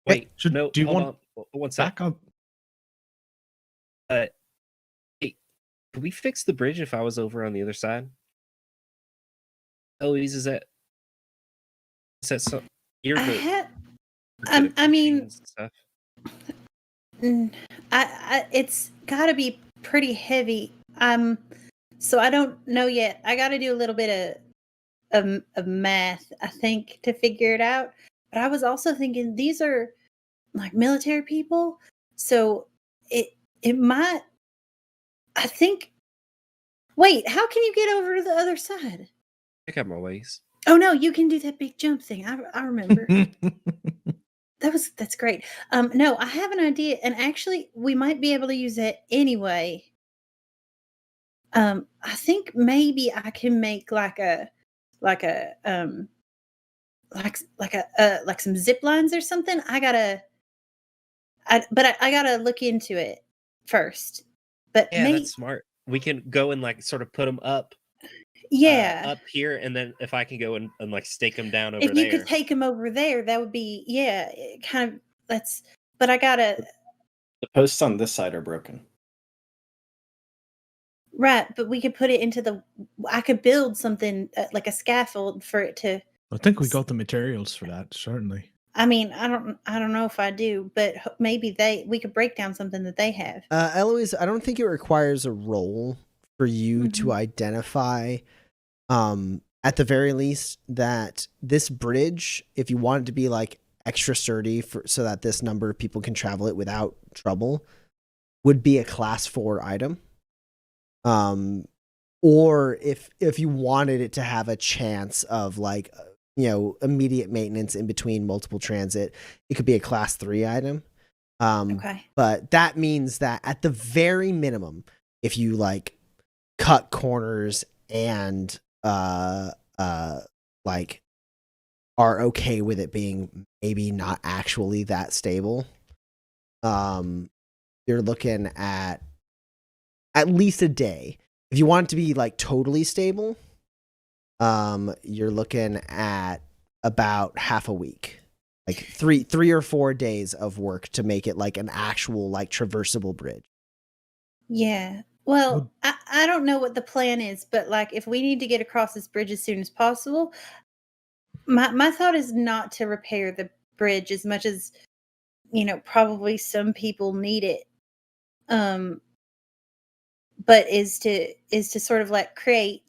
Wait, do you want one sec. back up? Hey, could we fix the bridge if I was over on the other side? Eloise, is that so? You're the I mean, stuff. It's got to be pretty heavy. So I don't know yet. I got to do a little bit of math, I think, to figure it out. But I was also thinking these are military people, so it might. I think. Wait, how can you get over to the other side? I got my ways. Oh no, you can do that big jump thing. I remember. That's great. No, I have an idea, and actually, we might be able to use it anyway. I think maybe I can make some zip lines or something. I gotta look into it first. But Yeah, that's smart. We can go and sort of put them up. Yeah, up here, and then if I can go and stake them down over if there. you could take them over there, that would be kind of. But I gotta. The posts on this side are broken. Right, but we could put it into I could build something like a scaffold for it to. I think we got the materials for that, certainly. I mean, I don't know if I do, but maybe we could break down something that they have. Eloise, I don't think it requires a roll for you to identify, at the very least, that this bridge, if you want it to be like extra sturdy so that this number of people can travel it without trouble, would be a class 4 item. Or if you wanted it to have a chance of like, immediate maintenance in between multiple transit, it could be a class 3 item. Okay. But that means that at the very minimum, if you like cut corners and like are okay with it being maybe not actually that stable, you're looking at least a day. If you want it to be like totally stable, you're looking at about half a week, like three or 4 days of work to make it like an actual like traversable bridge. Yeah. Well, I don't know what the plan is, but like if we need to get across this bridge as soon as possible, my thought is not to repair the bridge as much as, probably some people need it. But is to sort of like create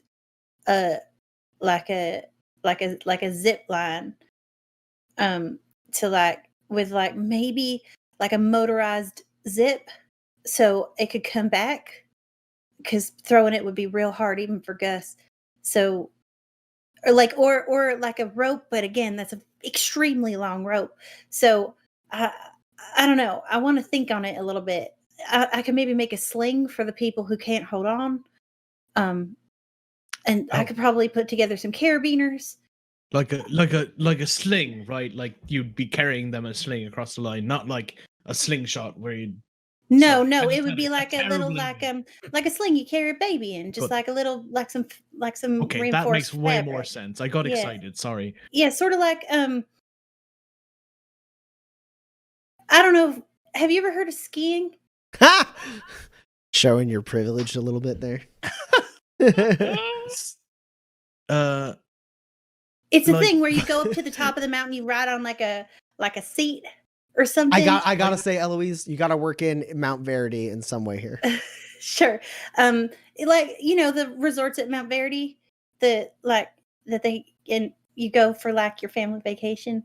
like a zip line, to like with like maybe like a motorized zip, so it could come back, because throwing it would be real hard even for Gus. So, or like a rope, but again, that's an extremely long rope. So I don't know. I want to think on it a little bit. I could maybe make a sling for the people who can't hold on. And I could probably put together some carabiners. Like a sling, right? Like you'd be carrying them a sling across the line, not like a slingshot where you. No, it would be like a little like a sling you carry a baby in, just like a little like some Okay, reinforced that makes way fabric. more sense. I got excited. Sorry. Yeah, sort of like I don't know. Have you ever heard of skiing? Ha! Showing your privilege a little bit there. It's a thing where you go up to the top of the mountain, you ride on like a seat or something. I gotta say, Eloise, you gotta work in Mount Verity in some way here. Sure. Like the resorts at Mount Verity, that you go for like your family vacation.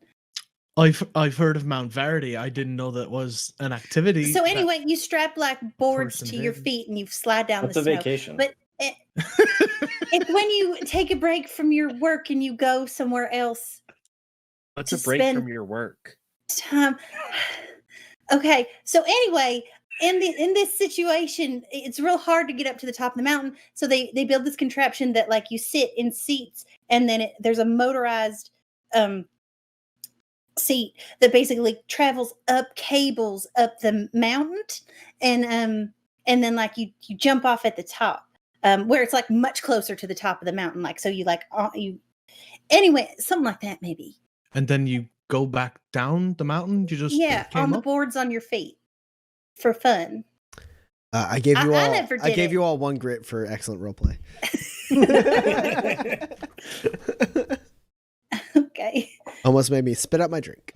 I've heard of Mount Verity. I didn't know that was an activity. So anyway, you strap like boards to your feet and you slide down What's the a snow. vacation? But it's when you take a break from your work and you go somewhere else. What's a break from your work? Time. Okay, so anyway, in this situation, it's real hard to get up to the top of the mountain. So they build this contraption that like you sit in seats, and then there's a motorized seat that basically travels up cables up the mountain, and then like you jump off at the top, where it's like much closer to the top of the mountain, like so you like anyway, something like that maybe. And then you go back down the mountain. You just on the boards on your feet for fun. I gave you all 1 grit for excellent roleplay. Okay. Almost made me spit out my drink.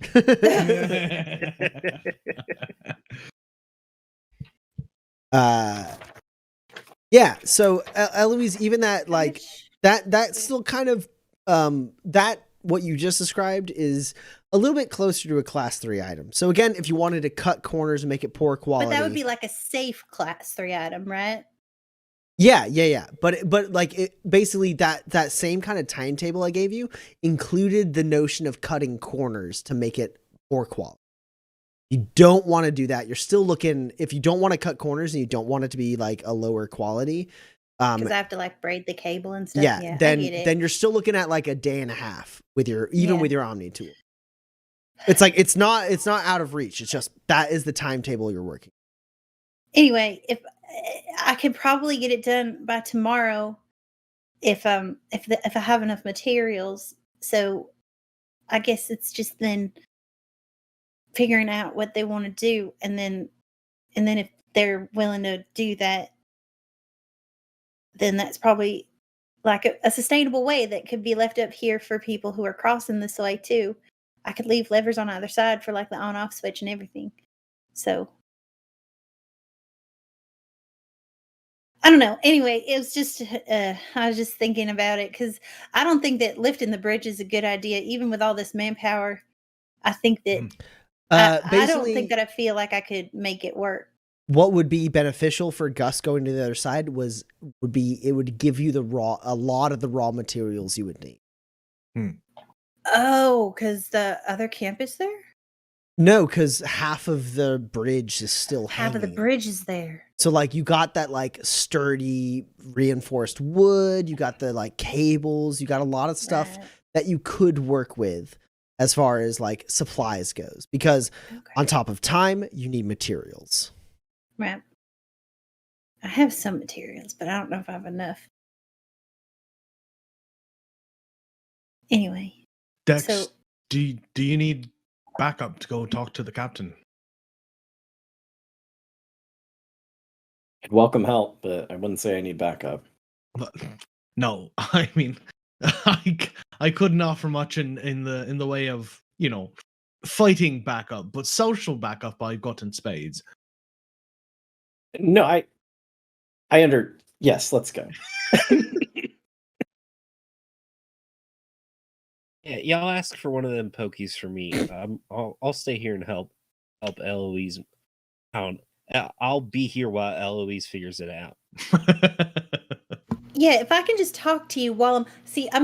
Yeah. So Eloise, even that like that's still kind of that what you just described is a little bit closer to a class 3 item. So again, if you wanted to cut corners and make it poor quality, but that would be like a safe class 3 item, right? Yeah. But like it basically that same kind of timetable I gave you included the notion of cutting corners to make it poor quality. You don't want to do that. You're still looking, if you don't want to cut corners and you don't want it to be like a lower quality, because I have to like braid the cable and stuff. Yeah, then you're still looking at like a day and a half with your with your Omni tool. It's like it's not out of reach. It's just that is the timetable you're working. Anyway, if I could probably get it done by tomorrow, if I have enough materials. So I guess it's just then figuring out what they want to do, and then if they're willing to do that, then that's probably like a sustainable way that could be left up here for people who are crossing this way too. I could leave levers on either side for like the on-off switch and everything. So I don't know. Anyway, it was just I was just thinking about it because I don't think that lifting the bridge is a good idea, even with all this manpower. I think that I don't think that I feel like I could make it work. What would be beneficial for Gus going to the other side would give you a lot of the raw materials you would need. Oh, because the other camp is there? No, because half of the bridge is still Half of the hanging. bridge is there. So like you got that like sturdy reinforced wood, you got the like cables, you got a lot of stuff Right. that you could work with as far as like supplies goes. Because Okay. on top of time, you need materials. Right. I have some materials, but I don't know if I have enough. Anyway, Dex, So- do you need backup to go talk to the captain? I'd welcome help, but I wouldn't say I need backup. No, I mean, I couldn't offer much in the way of, you know, fighting backup, but social backup I've got in spades. No, yes, let's go. Yeah, y'all ask for one of them pokies for me. I'll stay here and help Eloise. I'll be here while Eloise figures it out. yeah, if I can just talk to you while I'm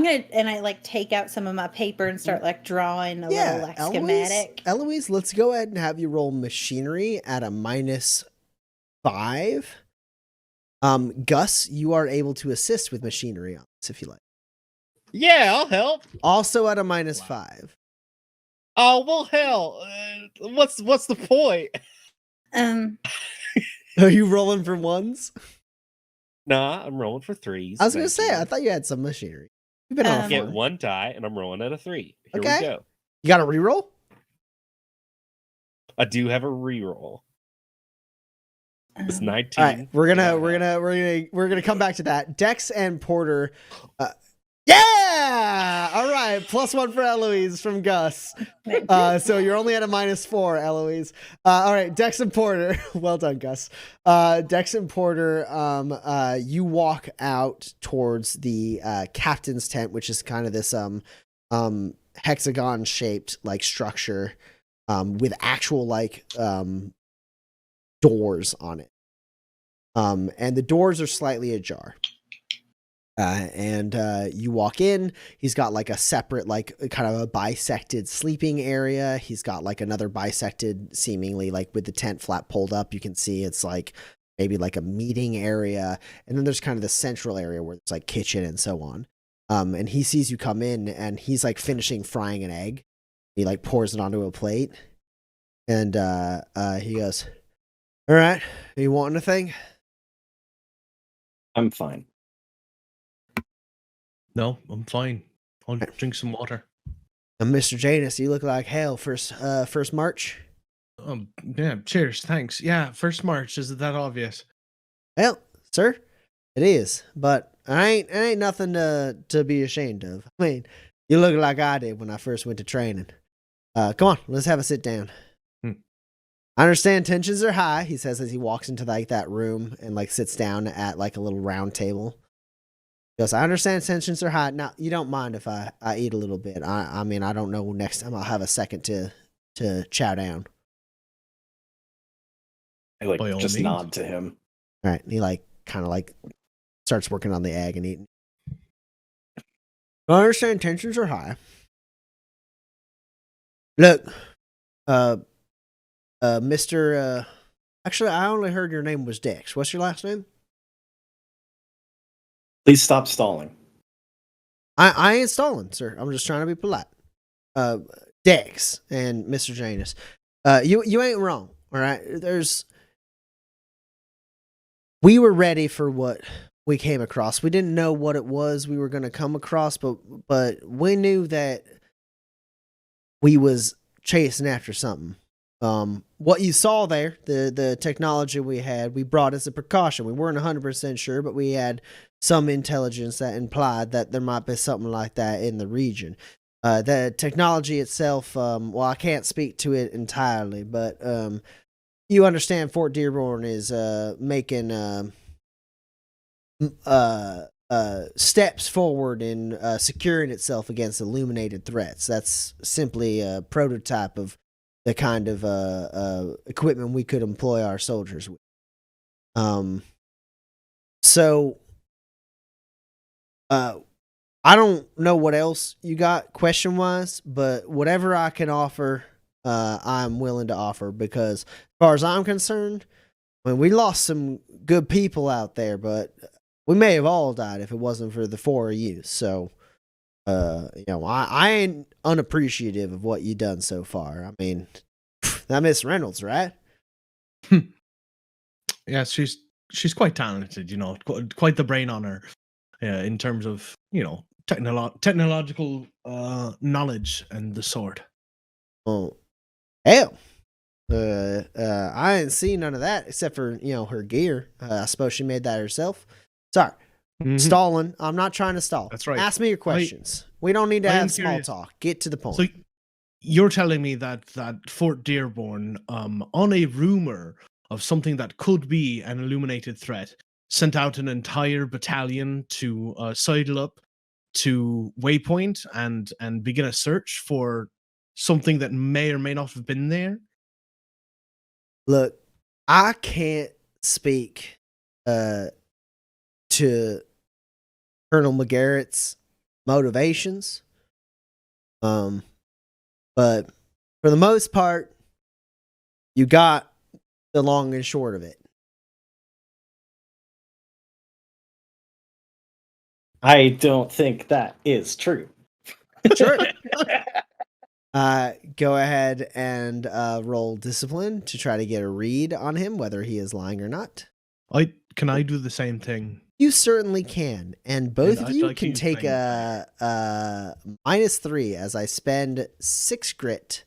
gonna and I like take out some of my paper and start like drawing a little like schematic. Eloise, let's go ahead and have you roll machinery at a -5. Gus, you are able to assist with machinery on this if you like. Yeah, I'll help. Also at a -5. Oh well, hell. What's the point? Are you rolling for ones? Nah, I'm rolling for 3s. I was gonna Thank say, you. I thought you had some machinery. You've been on a Um, Get 4. one die, and I'm rolling at a 3. Here Okay. we go. You got a reroll? I do have a reroll. It's 19. All right, we're gonna come back to that. Dex and Porter. Yeah! All right, +1 for Eloise from Gus. So you're only at a -4, Eloise. All right, Dex and Porter. Well done, Gus. Dex and Porter, you walk out towards the captain's tent, which is kind of this hexagon shaped like structure with actual like doors on it. And the doors are slightly ajar. And you walk in, he's got like a separate, like kind of a bisected sleeping area. He's got like another bisected, seemingly like with the tent flap pulled up, you can see it's like maybe like a meeting area. And then there's kind of the central area where it's like kitchen and so on. And he sees you come in and he's like finishing frying an egg. He like pours it onto a plate. And he goes, "All right, are you wanting a thing?" I'm fine. No, I'm fine. I'll drink some water. Mr. Janus, you look like hell. First march. Yeah, cheers, thanks. Yeah, first March, is it that obvious? Well, sir, it is, but it ain't nothing to be ashamed of. I mean, you look like I did when I first went to training. Come on, let's have a sit down. I understand tensions are high, he says as he walks into like that room and like sits down at like a little round table. He goes, I understand tensions are high. Now, you don't mind if I eat a little bit. I mean, I don't know next time I'll have a second to chow down. I like By all just means. nod to him. All right, and he like kind of like starts working on the egg and eating. I understand tensions are high. Look, Mr. Actually, I only heard your name was Dex. What's your last name? Please stop stalling. I ain't stalling, sir. I'm just trying to be polite. Dex and Mr. Janus. You ain't wrong. All right. We were ready for what we came across. We didn't know what it was we were going to come across, but we knew that we was chasing after something. What you saw there, the technology we had, we brought as a precaution. We weren't 100% sure, but we had some intelligence that implied that there might be something like that in the region. The technology itself, well, I can't speak to it entirely, but you understand Fort Dearborn is making steps forward in securing itself against illuminated threats. That's simply a prototype of the kind of equipment we could employ our soldiers with. So I don't know what else you got question-wise, but whatever I can offer, I'm willing to offer, because as far as I'm concerned, I mean, we lost some good people out there, but we may have all died if it wasn't for the four of you. So, I ain't unappreciative of what you done so far. I mean, that Miss Reynolds, right? Yeah, she's quite talented, quite the brain on her, in terms of, technological knowledge and the sort. Oh, hell. I ain't seen none of that except for, her gear. I suppose she made that herself. Sorry. Mhm. Stalling. I'm not trying to stall. That's right. Ask me your questions. We don't need to I am have small curious. talk. Get to the point. So you're telling me that Fort Dearborn, on a rumor of something that could be an illuminated threat, sent out an entire battalion to sidle up to Waypoint and begin a search for something that may or may not have been there? Look, I can't speak to Colonel McGarrett's motivations. But for the most part, you got the long and short of it. I don't think that is true. Sure. Go ahead and roll discipline to try to get a read on him, whether he is lying or not. Can I do the same thing? You certainly can, and both And of you I'd can like to take explain a -3 as I spend 6 grit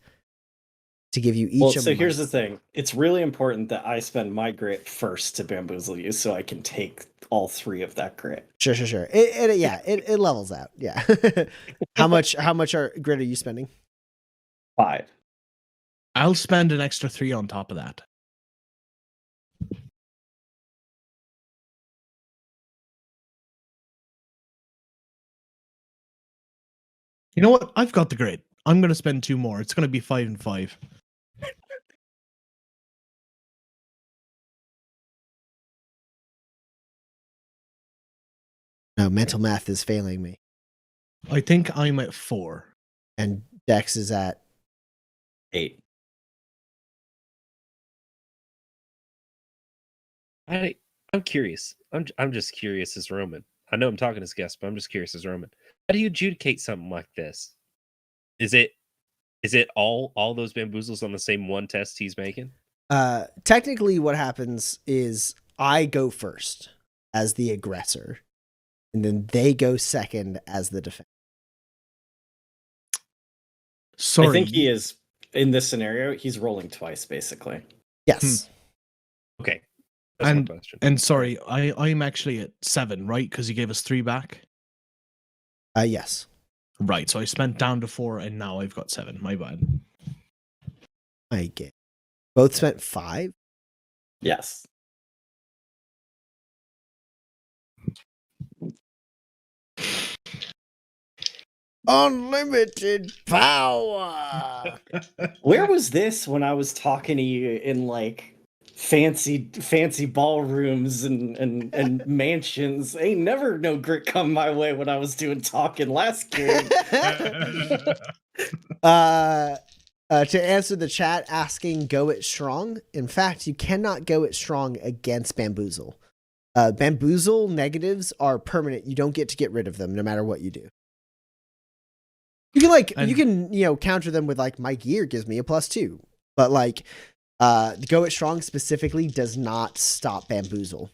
to give you each. Well, a so here's the minus. thing. It's really important that I spend my grit first to bamboozle you so I can take all 3 of that grit. Sure. It levels out. Yeah. How much grit are you spending? 5. I'll spend an extra 3 on top of that. You know what? I've got the grid. I'm going to spend 2 more. It's going to be 5 and 5. No, mental math is failing me. I think I'm at 4. And Dex is at 8. I'm curious. I'm just curious as Roman. I know I'm talking as guest, but I'm just curious as Roman. How do you adjudicate something like this? Is it all those bamboozles on the same one test he's making? technically what happens is I go first as the aggressor, and then they go second as the defender. Sorry. I think he is, in this scenario, he's rolling twice, basically. Yes. Okay. That's my question. And sorry, I'm actually at 7, right? Because he gave us 3 back. Yes. Right, so I spent down to 4, and now I've got 7. My bad. I get. Both spent 5. Yes. Unlimited power. Where was this when I was talking to you in like fancy ballrooms and mansions? Ain't never no grit come my way when I was doing talking last game. To answer the chat asking, go it strong. In fact, you cannot go it strong against bamboozle. Bamboozle negatives are permanent. You don't get to get rid of them no matter what you do. You can counter them with like my gear gives me a +2, but like go it strong specifically does not stop bamboozle.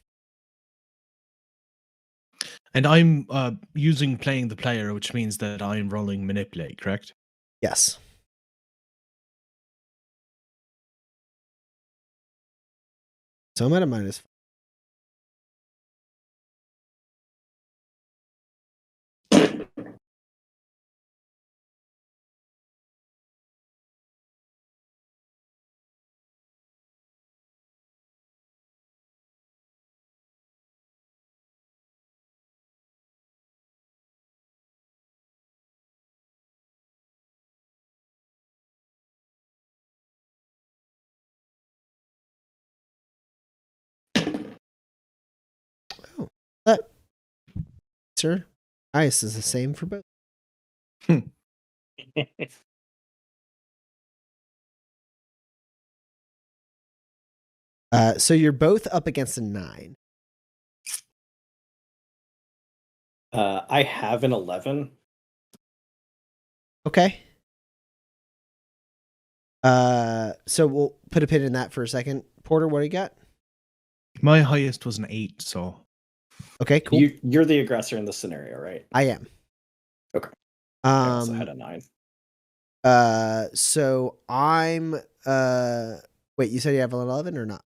And I'm using playing the player, which means that I'm rolling manipulate, correct? Yes. So I'm at a minus. Oh, but sir, ice is the same for both. So you're both up against a 9. I have an 11. Okay. So we'll put a pin in that for a second. Porter, what do you got? My highest was an 8, so Okay, cool. You're the aggressor in this scenario, right? I am. Okay. I also had a 9. So I'm wait, you said you have an 11 or not?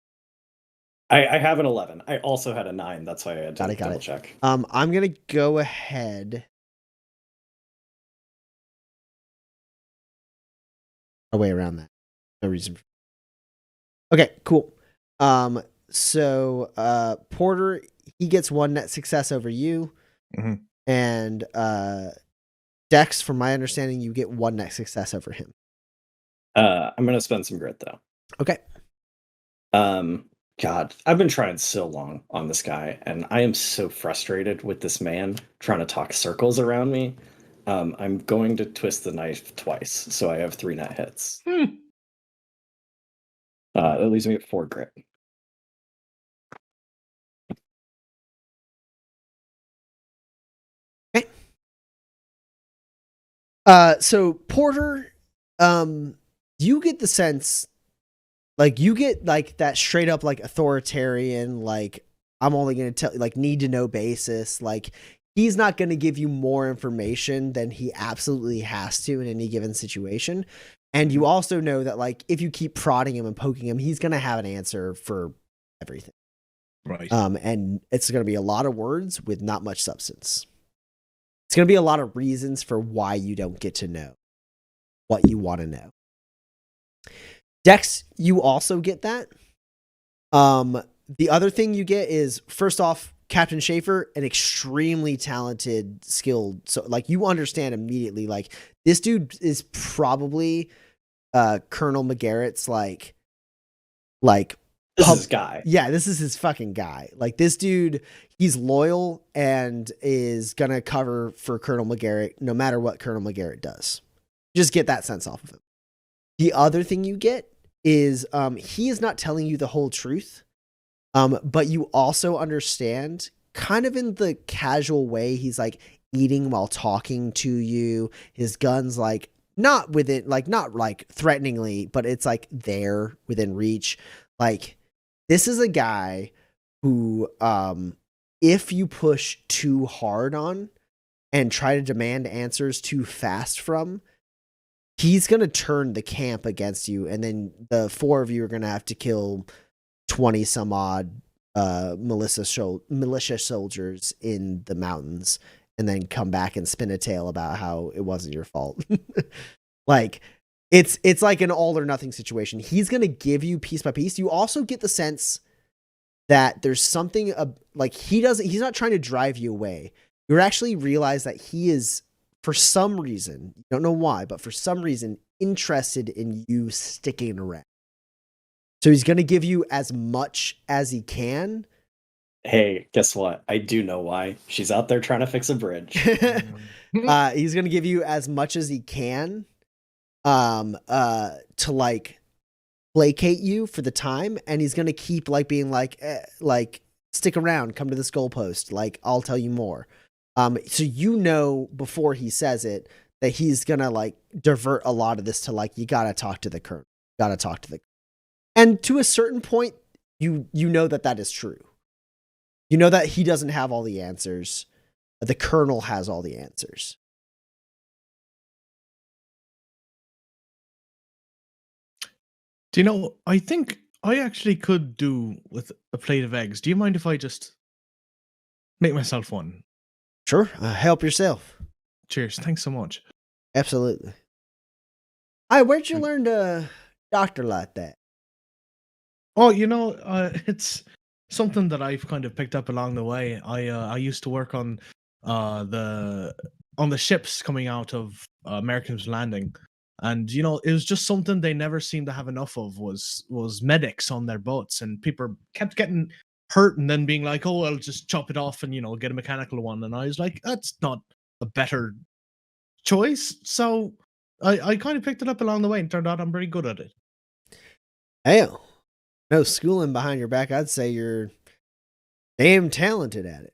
I have an 11. I also had a 9. That's why I had to Got double it. check. I'm gonna go ahead. Oh, way around that. No reason. Okay, cool. So Porter, he gets 1 net success over you. Mhm. And Dex, from my understanding, you get 1 net success over him. I'm gonna spend some grit though. Okay. God, I've been trying so long on this guy, and I am so frustrated with this man trying to talk circles around me. I'm going to twist the knife twice, so I have 3 net hits. That leaves me at 4 grit. Okay. So Porter, you get the sense, like you get like that straight up like authoritarian, like I'm only gonna tell, like need to know basis. Like he's not gonna give you more information than he absolutely has to in any given situation. And you also know that like if you keep prodding him and poking him, he's gonna have an answer for everything. right. And it's gonna be a lot of words with not much substance. It's going to be a lot of reasons for why you don't get to know what you want to know. Dex, you also get that. The other thing you get is, first off, Captain Schaefer, an extremely talented, skilled. So, like, you understand immediately, like, this dude is probably Colonel McGarrett's, like This is his guy. Yeah, this is his fucking guy. Like this dude, he's loyal and is gonna cover for Colonel McGarrett no matter what Colonel McGarrett does. Just get that sense off of him. The other thing you get is he is not telling you the whole truth, but you also understand kind of in the casual way he's like eating while talking to you. His gun's like not within, like not like threateningly, but it's like there within reach. Like this is a guy who, if you push too hard on and try to demand answers too fast from, he's going to turn the camp against you. And then the 4 of you are going to have to kill 20 some odd militia soldiers in the mountains and then come back and spin a tale about how it wasn't your fault. Like, it's like an all or nothing situation. He's going to give you piece by piece. You also get the sense that there's something like he's not trying to drive you away. You actually realize that he is, for some reason, you don't know why, but for some reason, interested in you sticking around. So he's going to give you as much as he can. Hey, guess what? I do know why. She's out there trying to fix a bridge. He's going to give you as much as he can to like placate you for the time, and he's gonna keep like being like stick around, come to this goalpost, like I'll tell you more. So you know before he says it that he's gonna like divert a lot of this to like you gotta talk to the colonel, and to a certain point you know that is true. You know that he doesn't have all the answers. The colonel has all the answers. Do you know, I think I actually could do with a plate of eggs. Do you mind if I just make myself one? Sure. Help yourself. Cheers. Thanks so much. Absolutely. Hey, where'd you learn to doctor like that? Oh, it's something that I've kind of picked up along the way. I used to work on the ships coming out of American's Landing, and it was just something they never seemed to have enough of was medics on their boats, and people kept getting hurt and then being like, "Oh, I'll just chop it off and get a mechanical one." And I was like, "That's not a better choice." So I kind of picked it up along the way, and turned out I'm pretty good at it. Hell, no schooling behind your back. I'd say you're damn talented at it.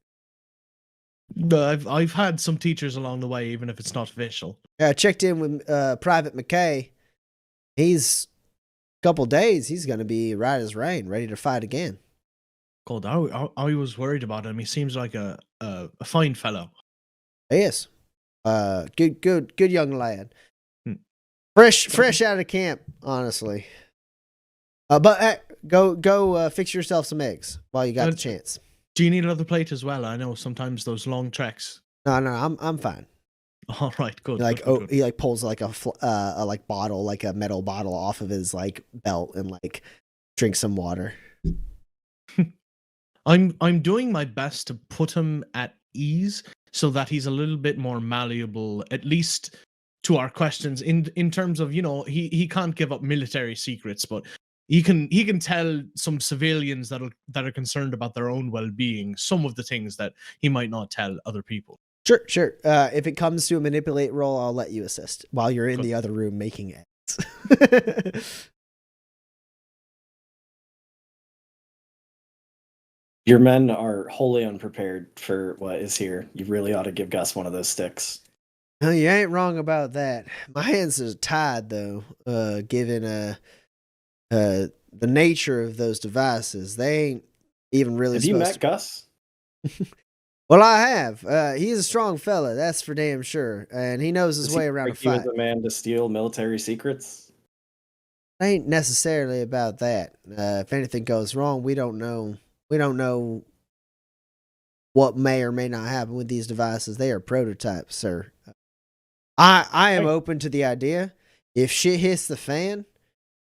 I've had some teachers along the way, even if it's not official. Yeah, I checked in with Private McKay. He's a couple days. He's going to be right as rain, ready to fight again. God, I was worried about him. He seems like a fine fellow. Yes, good young lad. Hmm. Fresh out of camp, honestly. But go fix yourself some eggs while you got the chance. Do you need another plate as well? I know sometimes those long treks. No, I'm fine. All right, good. He pulls like a bottle, like a metal bottle off of his like belt and like drinks some water. I'm doing my best to put him at ease so that he's a little bit more malleable, at least to our questions in terms of, he can't give up military secrets, but he can tell some civilians that are concerned about their own well-being some of the things that he might not tell other people. Sure. If it comes to a manipulate roll, I'll let you assist while you're in the other room making eggs. Your men are wholly unprepared for what is here. You really ought to give Gus one of those sticks. No, you ain't wrong about that. My hands are tied though, given the nature of those devices. They ain't even really Have you met Gus? Well, I have. He's a strong fella, that's for damn sure. And he knows his way around a fight. He was a man to steal military secrets? It ain't necessarily about that. If anything goes wrong, we don't know. We don't know what may or may not happen with these devices. They are prototypes, sir. I am open to the idea. If shit hits the fan,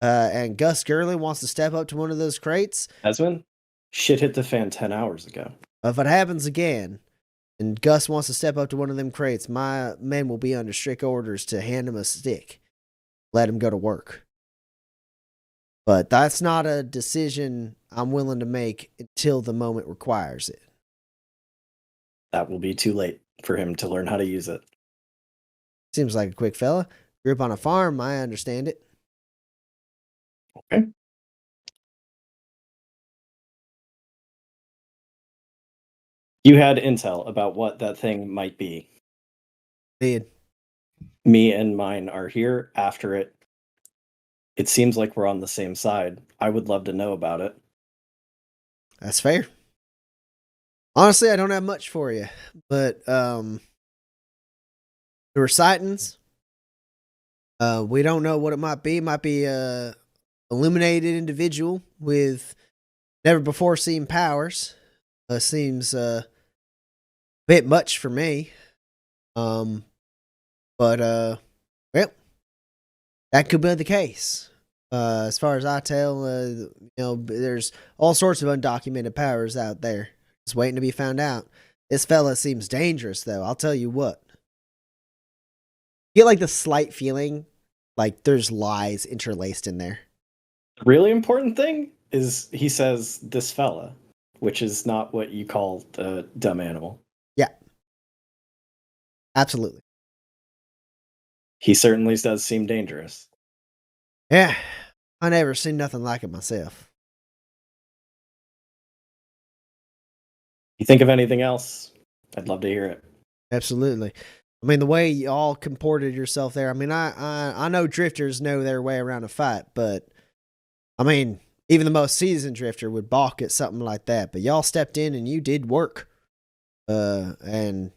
and Gus Gurley wants to step up to one of those crates. Esmond, shit hit the fan 10 hours ago. If it happens again, and Gus wants to step up to one of them crates, my men will be under strict orders to hand him a stick. Let him go to work. But that's not a decision I'm willing to make until the moment requires it. That will be too late for him to learn how to use it. Seems like a quick fella. Grew up on a farm, I understand it. Okay. You had intel about what that thing might be. Did. Me and mine are here after it. It seems like we're on the same side. I would love to know about it. That's fair. Honestly, I don't have much for you, but there were sightings. We don't know what it might be. It might be a illuminated individual with never before seen powers. Seems a bit much for me. But well, that could be the case. As far as I tell, there's all sorts of undocumented powers out there. Just waiting to be found out. This fella seems dangerous, though. I'll tell you what. You get like the slight feeling like there's lies interlaced in there. The really important thing is he says this fella, which is not what you call a dumb animal. Yeah. Absolutely. He certainly does seem dangerous. Yeah. I never seen nothing like it myself. You think of anything else? I'd love to hear it. Absolutely. I mean, the way you all comported yourself there. I mean, I know drifters know their way around a fight, but I mean, even the most seasoned drifter would balk at something like that. But y'all stepped in and you did work. And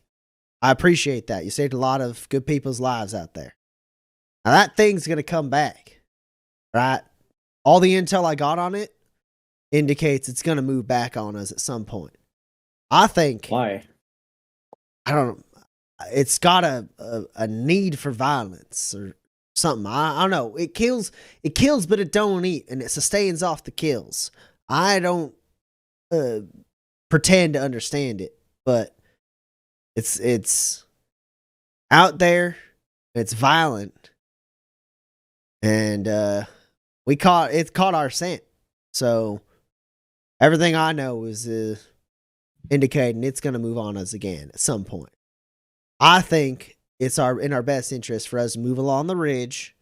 I appreciate that. You saved a lot of good people's lives out there. Now that thing's going to come back, right? all the intel I got on it indicates it's going to move back on us at some point. I think. Why? I don't know. It's got a need for violence or something. I don't know. It kills, but it don't eat, and it sustains off the kills. I don't pretend to understand it, but it's out there. It's violent, and it caught our scent. So everything I know is indicating it's going to move on us again at some point. I think it's in our best interest for us to move along the ridge,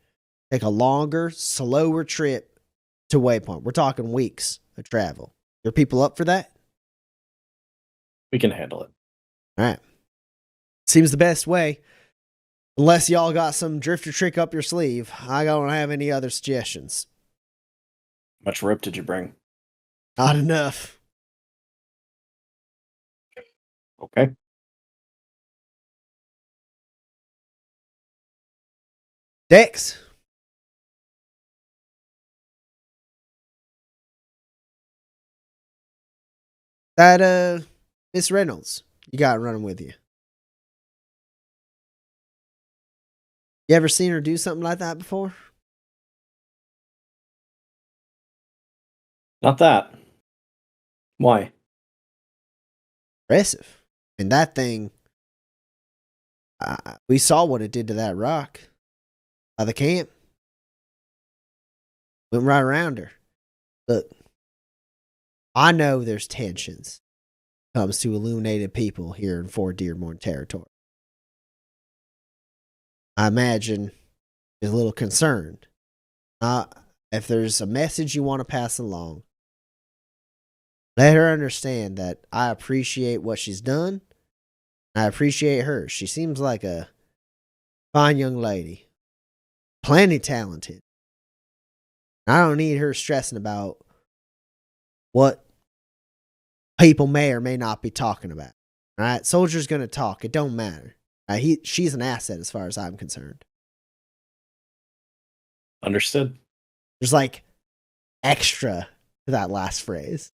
take a longer, slower trip to Waypoint. We're talking weeks of travel. Are people up for that? We can handle it. All right. Seems the best way. Unless y'all got some drifter trick up your sleeve. I don't have any other suggestions. How much rope did you bring? Not enough. Okay. Dex. That Miss Reynolds, you got running with you. You ever seen her do something like that before? Not that. Why? Impressive. And that thing, we saw what it did to that rock by the camp. Went right around her. Look, I know there's tensions when it comes to illuminated people here in Fort Dearborn territory. I imagine she's a little concerned. If there's a message you want to pass along, let her understand that I appreciate what she's done. I appreciate her. She seems like a fine young lady. Plenty talented. I don't need her stressing about what people may or may not be talking about. All right? Soldier's going to talk. It don't matter. She's an asset as far as I'm concerned. Understood. There's like extra to that last phrase.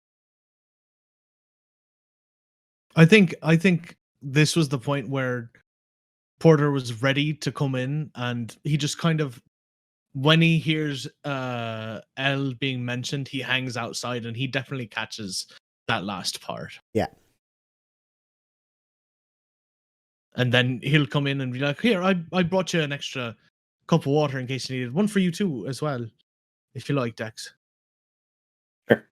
I think this was the point where Porter was ready to come in, and he just kind of, when he hears L being mentioned, he hangs outside, and he definitely catches that last part. Yeah. And then he'll come in and be like, "Here, I brought you an extra cup of water in case you needed one for you too, as well, if you like, Dex." Sure.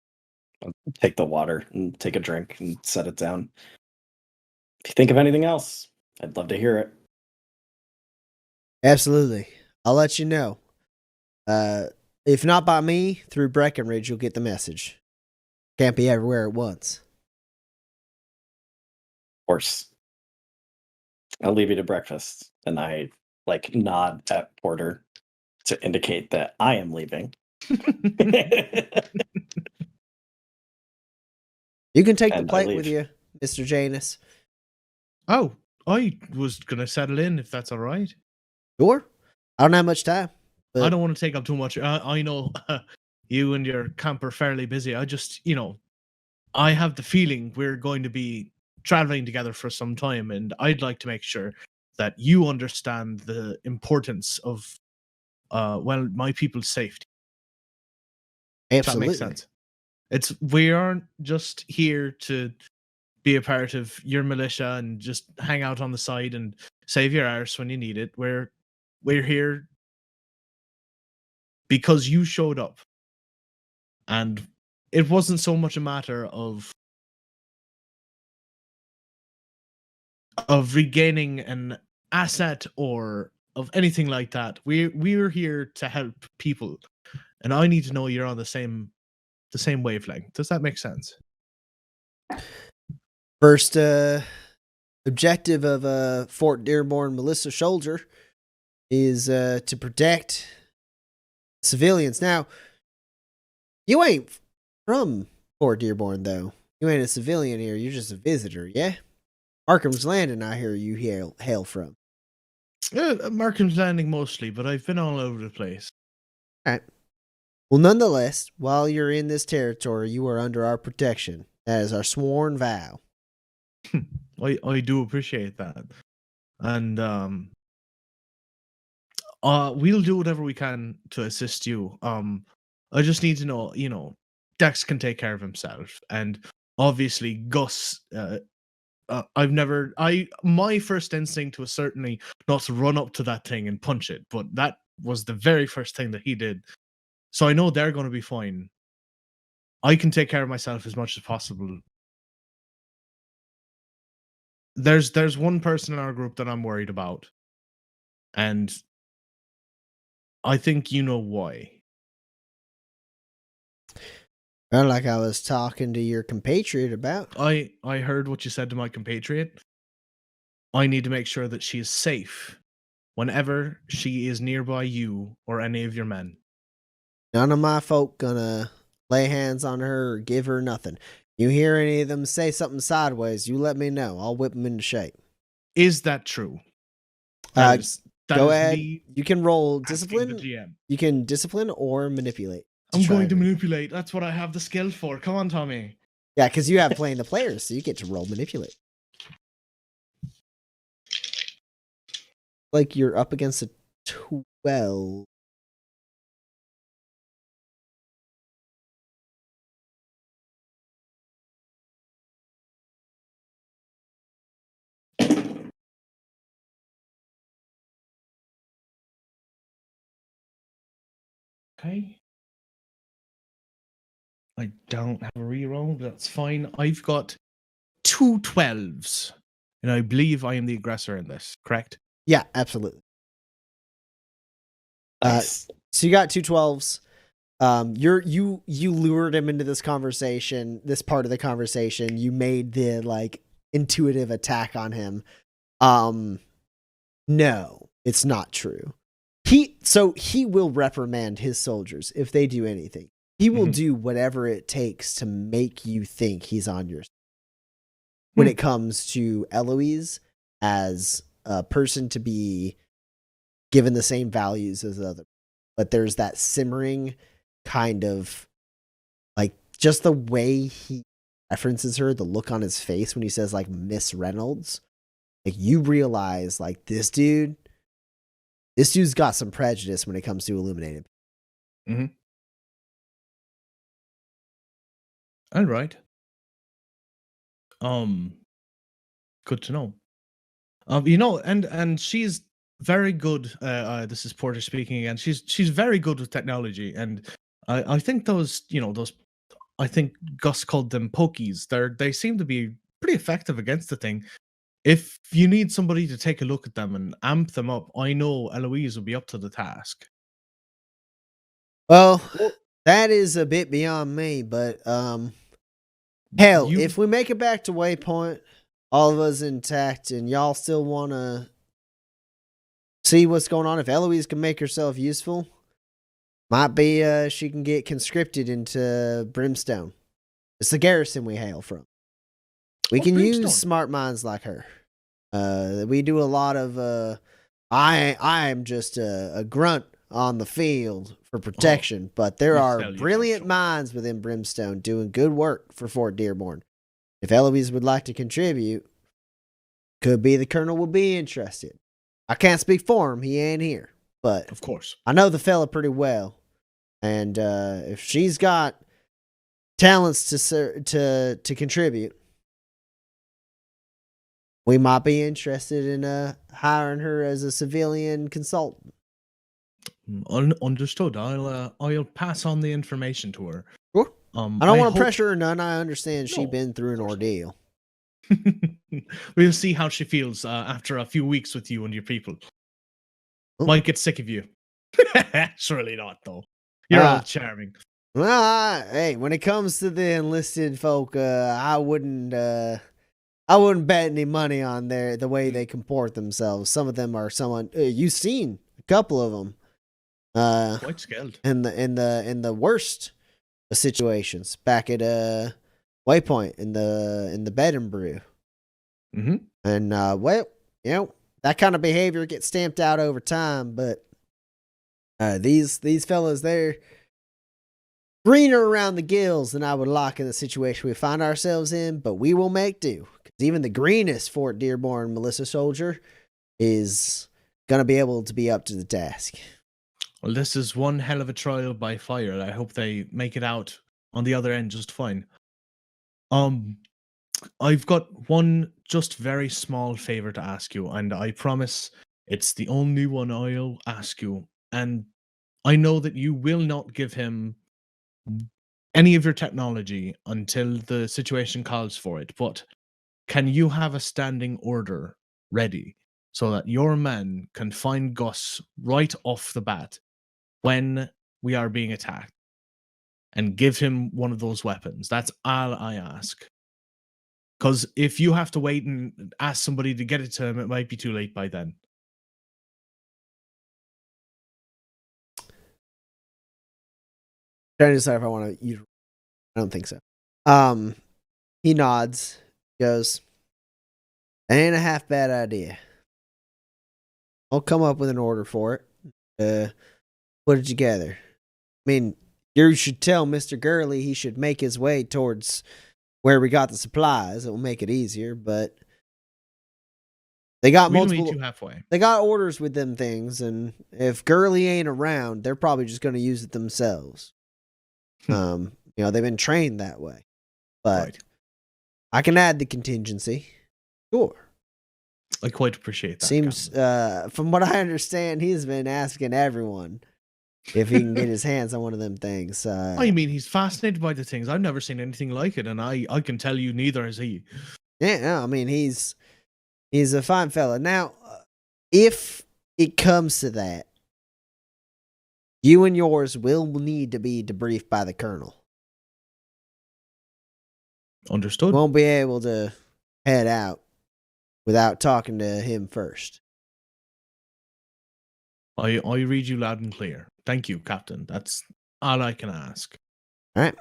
I'll take the water and take a drink and set it down. If you think of anything else, I'd love to hear it. Absolutely. I'll let you know. If not by me, through Breckenridge, you'll get the message. Can't be everywhere at once. Of course. I'll leave you to breakfast. And I nod at Porter to indicate that I am leaving. You can take the And I plate leave. with you, Mr. Janus. Oh, I was gonna settle in if that's all right. Sure. I don't have much time. I don't want to take up too much. I know you and your camp are fairly busy. I just, I have the feeling we're going to be traveling together for some time, and I'd like to make sure that you understand the importance of, my people's safety. If that Absolutely. makes sense. We aren't just here to be a part of your militia and just hang out on the side and save your arse when you need it. We're here because you showed up. And it wasn't so much a matter of regaining an asset or of anything like that. We're here to help people. And I need to know you're on the same wavelength. Does that make sense? First objective of Fort Dearborn militia soldier is to protect civilians. Now, you ain't from Fort Dearborn, though. You ain't a civilian here. You're just a visitor, yeah? Markham's Landing, I hear you hail from. Markham's Landing mostly, but I've been all over the place. All right. Well, nonetheless, while you're in this territory, you are under our protection. That is our sworn vow. I do appreciate that, and we'll do whatever we can to assist you. I just need to know, Dex can take care of himself, and obviously Gus. My first instinct was certainly not to run up to that thing and punch it, but that was the very first thing that he did. So I know they're going to be fine. I can take care of myself as much as possible. There's one person in our group that I'm worried about, and I think you know why. Well, like I was talking to your compatriot about. I heard what you said to my compatriot. I need to make sure that she is safe whenever she is nearby you or any of your men. None of my folk gonna lay hands on her or give her nothing. You hear any of them say something sideways, you let me know. I'll whip them into shape. Is that true? Go is ahead. me You can roll asking discipline. the GM. You can discipline or manipulate. I'm try going to and- manipulate. That's what I have the skill for. Come on, Tommy. Yeah, because you have playing the players, so you get to roll manipulate. Like you're up against a 12. Okay. I don't have a reroll, but that's fine. I've got 2 12s, and I believe I am the aggressor in this, correct? Yeah, absolutely. Nice. So you got 2 12s. You lured him into this conversation, this part of the conversation. You made the like intuitive attack on him. No, it's not true. He will reprimand his soldiers if they do anything. He will do whatever it takes to make you think he's on your side. When it comes to Eloise as a person to be given the same values as other, but there's that simmering kind of like just the way he references her, the look on his face when he says like Miss Reynolds, like you realize like this dude's got some prejudice when it comes to illuminated. All right. Good to know. And she's very good. This is Porter speaking again. She's very good with technology, and I think those. I think Gus called them pokies. They seem to be pretty effective against the thing. If you need somebody to take a look at them and amp them up, I know Eloise will be up to the task. Well, that is a bit beyond me, but hell, if we make it back to Waypoint, all of us intact, and y'all still want to see what's going on, if Eloise can make herself useful, might be she can get conscripted into Brimstone. It's the garrison we hail from. We can Brimstone? use smart minds like her. We do a lot of. I am just a grunt on the field for protection, but there You are sell brilliant yourself. minds within Brimstone doing good work for Fort Dearborn. If Eloise would like to contribute, could be the colonel will be interested. I can't speak for him; he ain't here, but Of course. I know the fella pretty well, and if she's got talents to contribute, we might be interested in hiring her as a civilian consultant. Understood. I'll pass on the information to her. Sure. I don't want to hope- pressure her none. I understand she's No, been through an of course not. ordeal. We'll see how she feels after a few weeks with you and your people. Oh. Might get sick of you. Surely not, though. You're all charming. Well, hey, when it comes to the enlisted folk, I wouldn't bet any money on the way they comport themselves. Some of them are someone you've seen a couple of them. Quite skilled. In the worst of situations, back at Waypoint in the bed and brew. Mm-hmm. And well, that kind of behavior gets stamped out over time, but these fellas, they're greener around the gills than I would like in the situation we find ourselves in, but we will make do. Because even the greenest Fort Dearborn militia soldier is going to be able to be up to the task. Well, this is one hell of a trial by fire. I hope they make it out on the other end just fine. I've got one just very small favor to ask you, and I promise it's the only one I'll ask you. And I know that you will not give him any of your technology until the situation calls for it, but can you have a standing order ready so that your men can find Gus right off the bat when we are being attacked and give him one of those weapons? That's all I ask. Because if you have to wait and ask somebody to get it to him, it might be too late by then. Trying to decide if I want to use. I don't think so. He nods, goes, "That ain't a half bad idea. I'll come up with an order for it. Put it together. I mean, you should tell Mr. Gurley he should make his way towards where we got the supplies. It will make it easier, but they got We'll multiple. meet you halfway. They got orders with them things, and if Gurley ain't around, they're probably just going to use it themselves. They've been trained that way. But Right. I can add the contingency. Sure. I quite appreciate that. Seems, from what I understand, he's been asking everyone if he can get his hands on one of them things. I mean, he's fascinated by the things. I've never seen anything like it, and I can tell you neither has he. Yeah, no, I mean, he's a fine fella. Now, if it comes to that, you and yours will need to be debriefed by the colonel. Understood. Won't be able to head out without talking to him first. I read you loud and clear. Thank you, Captain. That's all I can ask. All right.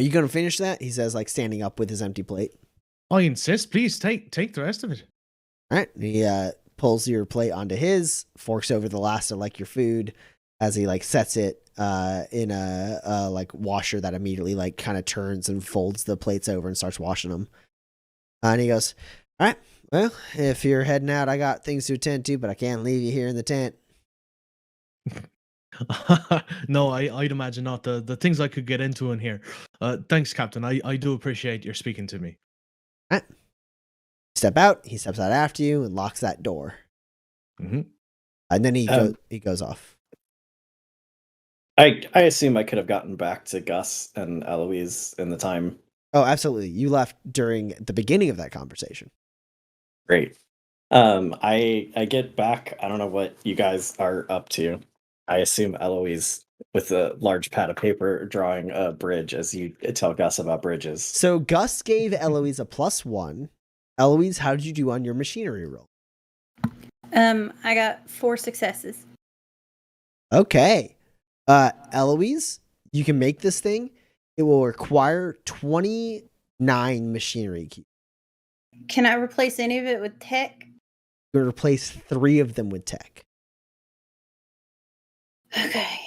You gonna finish that? He says, like standing up with his empty plate. I insist. Please take the rest of it. All right. He pulls your plate onto his, forks over the last of like your food as he like sets it in a like washer that immediately like kind of turns and folds the plates over and starts washing them. And he goes, "All right. Well, if you're heading out, I got things to attend to, but I can't leave you here in the tent." No, I'd imagine not. The things I could get into in here. Thanks, Captain. I do appreciate your speaking to me. All right. Step out. He steps out after you and locks that door. Mm-hmm. And then he goes off. I assume I could have gotten back to Gus and Eloise in the time. Oh, absolutely. You left during the beginning of that conversation. Great. I get back. I don't know what you guys are up to. I assume Eloise with a large pad of paper drawing a bridge as you tell Gus about bridges. So Gus gave Eloise a +1. Eloise, how did you do on your machinery roll? I got 4 successes. Okay. Eloise, you can make this thing. It will require 29 machinery keys. Can I replace any of it with tech? You'll replace 3 of them with tech. Okay.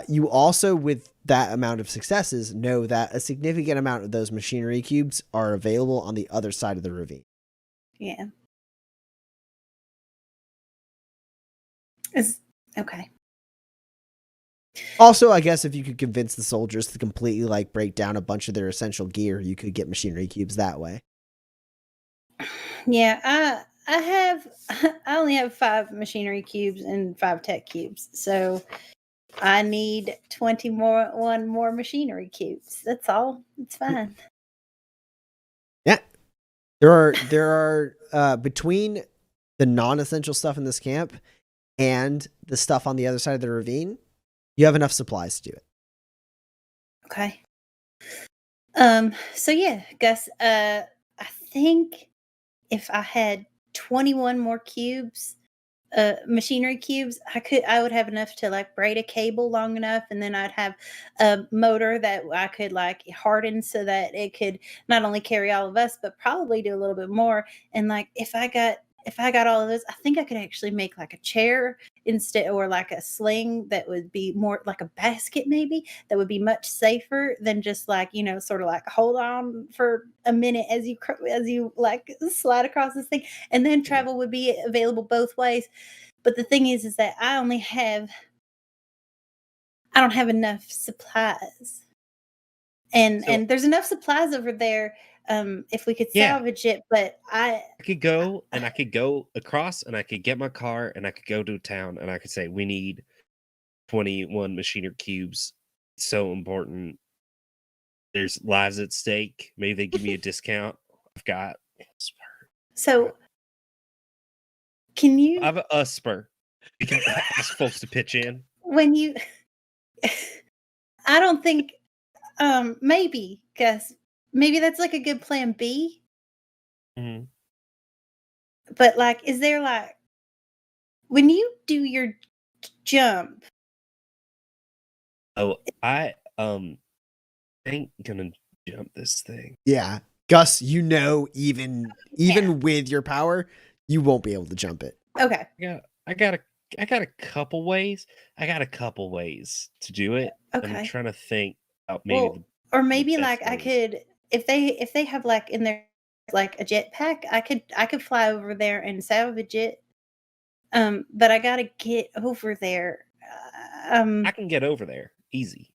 You also, with that amount of successes, know that a significant amount of those machinery cubes are available on the other side of the ravine. Yeah. Okay. Also, I guess if you could convince the soldiers to completely like break down a bunch of their essential gear, you could get machinery cubes that way. Yeah, I only have 5 machinery cubes and 5 tech cubes, so I need 21 more machinery cubes. That's all. It's fine. Yeah, there are between the non-essential stuff in this camp and the stuff on the other side of the ravine, you have enough supplies to do it. Okay. So yeah, Gus, I think if I had 21 more cubes, machinery cubes, I would have enough to like braid a cable long enough, and then I'd have a motor that I could like harden so that it could not only carry all of us, but probably do a little bit more. And like if I got if I got all of those, I think I could actually make like a chair instead, or like a sling that would be more like a basket, maybe that would be much safer than just like, sort of like hold on for a minute as you like slide across this thing, and then travel would be available both ways. But the thing is that I don't have enough supplies, and there's enough supplies over there. If we could Yeah. salvage it, but I could go and I could go across and I could get my car and I could go to town and I could say, we need 21 machinery cubes. It's so important. There's lives at stake. Maybe they give me a discount. I've got so can you I have a spur. You can ask folks to pitch in. when you I don't think maybe Gus, maybe that's like a good plan B. Mhm. But like, is there like when you do your jump? Oh, I ain't gonna jump this thing. Yeah. Gus, even with your power, you won't be able to jump it. Okay. I got a couple ways. I got a couple ways to do it. I'm Okay. trying to think about maybe Well, or maybe best like I ways. could, if they have like in their like a jetpack, I could fly over there and salvage it. But I gotta get over there. I can get over there easy.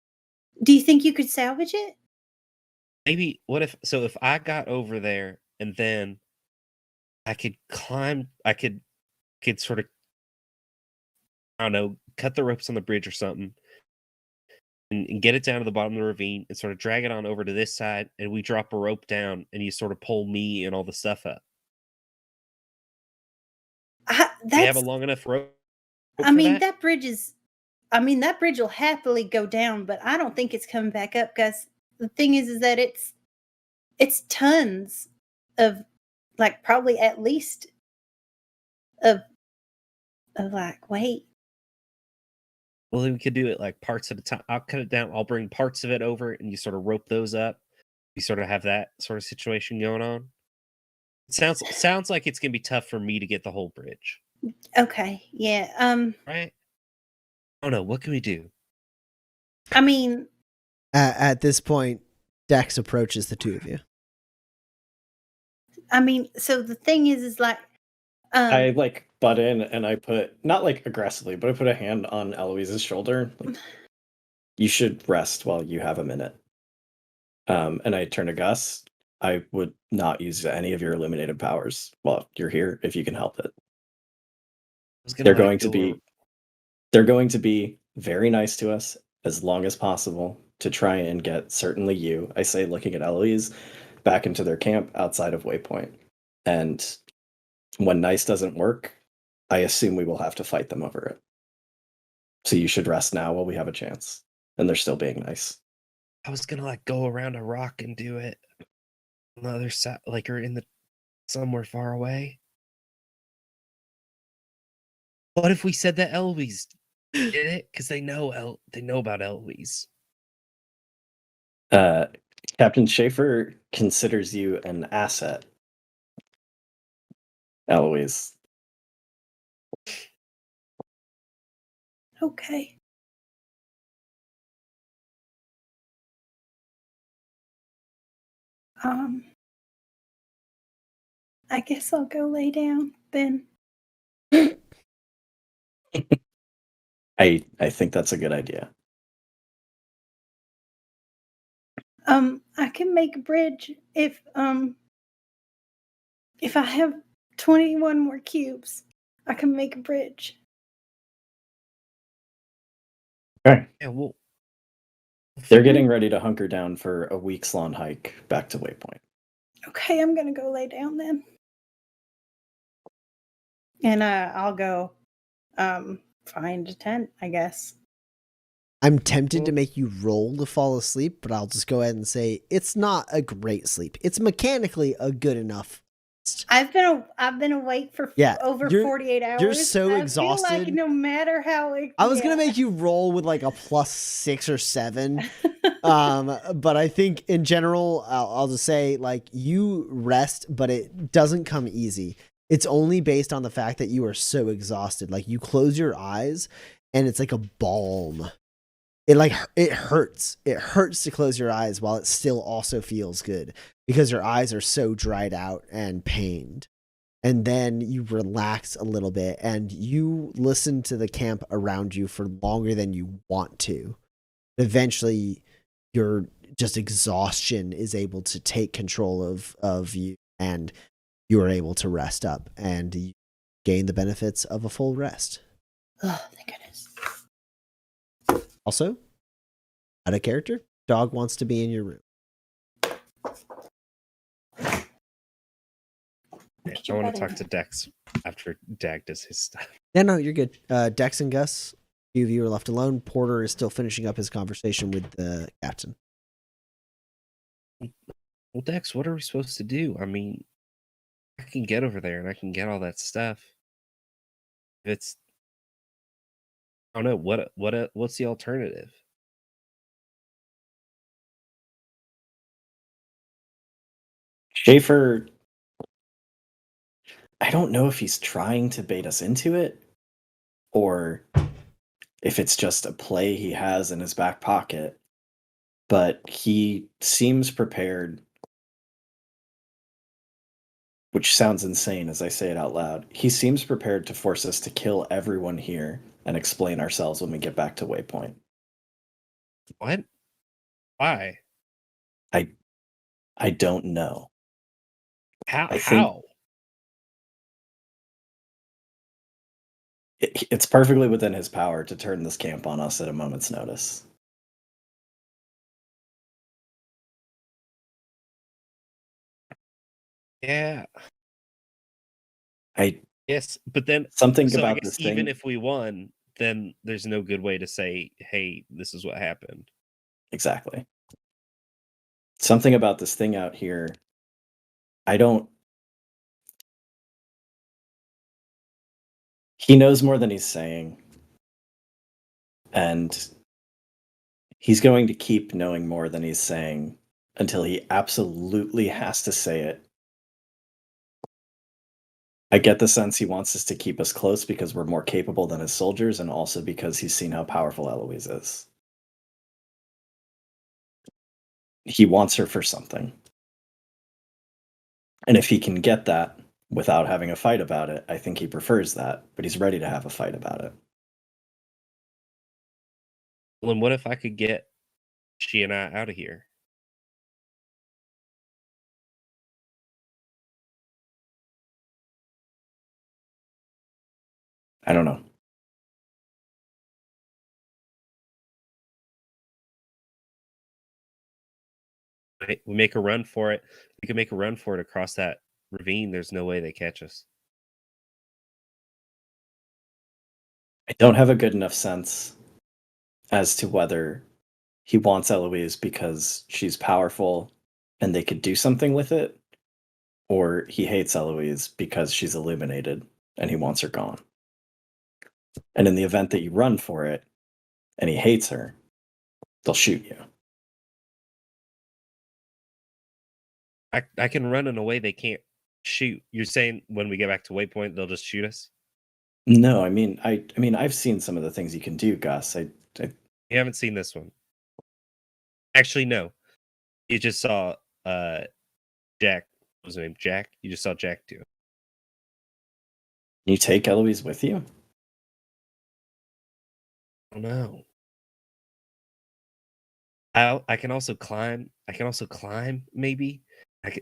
Do you think you could salvage it? Maybe if I got over there and then I could climb, I could sort of, I don't know, cut the ropes on the bridge or something and get it down to the bottom of the ravine and sort of drag it on over to this side, and we drop a rope down and you sort of pull me and all the stuff up. We have a long enough rope. I mean, that bridge will happily go down, but I don't think it's coming back up, Gus. The thing is that it's tons of, like, probably at least of like weight. Well, then we could do it like parts at a time. I'll cut it down. I'll bring parts of it over, and you sort of rope those up. You sort of have that sort of situation going on. It sounds like it's gonna be tough for me to get the whole bridge. Okay, yeah. Right? Oh no, what can we do? I mean, At this point, Dex approaches the two of you. so the thing is like, I like butt in and I put, not like aggressively, but I put a hand on Eloise's shoulder. Like, you should rest while you have a minute. And I turn to Gus. I would not use any of your illuminated powers while you're here if you can help it. They're going to be very nice to us as long as possible to try and get certainly you, I say looking at Eloise, back into their camp outside of Waypoint. And when nice doesn't work, I assume we will have to fight them over it. So you should rest now while we have a chance. And they're still being nice. I was gonna like go around a rock and do it on the other side, like or in the somewhere far away. What if we said that Eloise did it? Because they know about Eloise. Captain Schaefer considers you an asset, Eloise. okay. I guess I'll go lay down then. I think that's a good idea. I can make a bridge if I have 21 more cubes. I can make a bridge. Okay. Yeah, well, They're getting ready to hunker down for a week's-long hike back to Waypoint. Okay, I'm gonna go lay down then. And I'll go find a tent, I guess. I'm tempted to make you roll to fall asleep, but I'll just go ahead and say it's not a great sleep. It's mechanically a good enough. I've been awake for over 48 hours. You're so exhausted. I feel like no matter how I was gonna make you roll with like a +6 or 7, but I think in general, I'll just say like you rest, but it doesn't come easy. It's only based on the fact that you are so exhausted. Like, you close your eyes and it's like a balm. It hurts. It hurts to close your eyes while it still also feels good because your eyes are so dried out and pained. And then you relax a little bit and you listen to the camp around you for longer than you want to. Eventually, your just exhaustion is able to take control of you, and you are able to rest up and you gain the benefits of a full rest. Oh, thank goodness. Also, out of character, dog wants to be in your room. I want to talk to Dex after Dag does his stuff. No, you're good. Dex and Gus, few of you are left alone. Porter is still finishing up his conversation with the captain. Well, Dex, what are we supposed to do? I mean, I can get over there and I can get all that stuff. It's, I don't know, what's the alternative? Schaefer, I don't know if he's trying to bait us into it or if it's just a play he has in his back pocket, but he seems prepared, which sounds insane as I say it out loud. He seems prepared to force us to kill everyone here and explain ourselves when we get back to Waypoint. What? Why? I don't know. How? I think- How? It's perfectly within his power to turn this camp on us at a moment's notice. Yeah. I Yes, but then something so I about guess this even thing. if we won, then there's no good way to say, "Hey, this is what happened." Exactly. Something about this thing out here. I don't. He knows more than he's saying. And he's going to keep knowing more than he's saying until he absolutely has to say it. I get the sense he wants us to keep us close because we're more capable than his soldiers, and also because he's seen how powerful Eloise is. He wants her for something. And if he can get that without having a fight about it, I think he prefers that, but he's ready to have a fight about it. Well, then what if I could get she and I out of here? I don't know. Right? We make a run for it. We can make a run for it across that ravine. There's no way they catch us. I don't have a good enough sense as to whether he wants Eloise because she's powerful and they could do something with it, or he hates Eloise because she's illuminated and he wants her gone. And in the event that you run for it and he hates her, they'll shoot you. I can run in a way they can't shoot. You're saying when we get back to Waypoint, they'll just shoot us? No, I mean, I've seen some of the things you can do, Gus. You haven't seen this one. Actually, no. You just saw Jack. What was his name? Jack? You just saw Jack do it. You take Eloise with you? I don't know. I can also climb. I can also climb, maybe.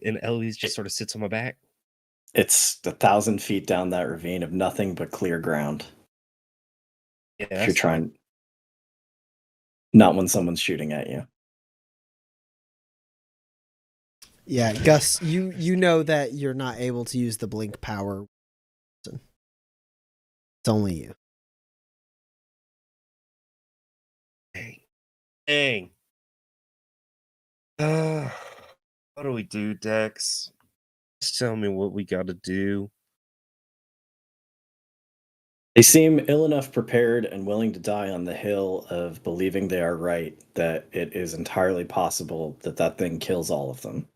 And Eloise just sort of sits on my back. It's 1,000 feet down that ravine of nothing but clear ground. Yeah, If you're trying, not when someone's shooting at you. Yeah, Gus, you know that you're not able to use the blink power. It's only you. Dang. What do we do, Dex? Just tell me what we got to do. They seem ill enough prepared and willing to die on the hill of believing they are right that it is entirely possible that that thing kills all of them.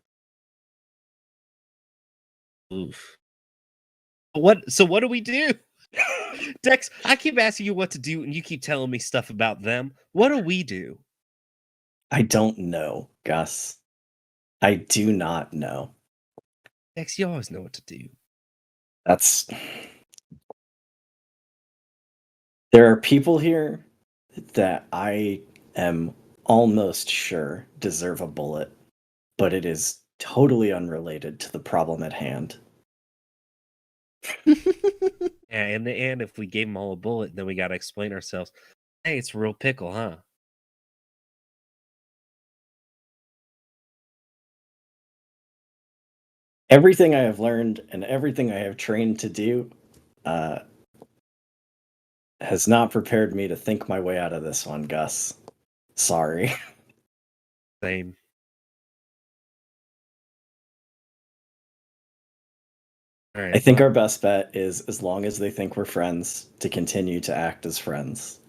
Oof. So what do we do? Dex, I keep asking you what to do, and you keep telling me stuff about them. What do we do? I don't know, Gus. I do not know. Dex, you always know what to do. There are people here that I am almost sure deserve a bullet, but it is totally unrelated to the problem at hand. Yeah, in the end, if we gave them all a bullet, then we got to explain ourselves. Hey, it's a real pickle, huh? Everything I have learned and everything I have trained to do has not prepared me to think my way out of this one, Gus. Sorry. Same. All right, I think our best bet is, as long as they think we're friends, to continue to act as friends.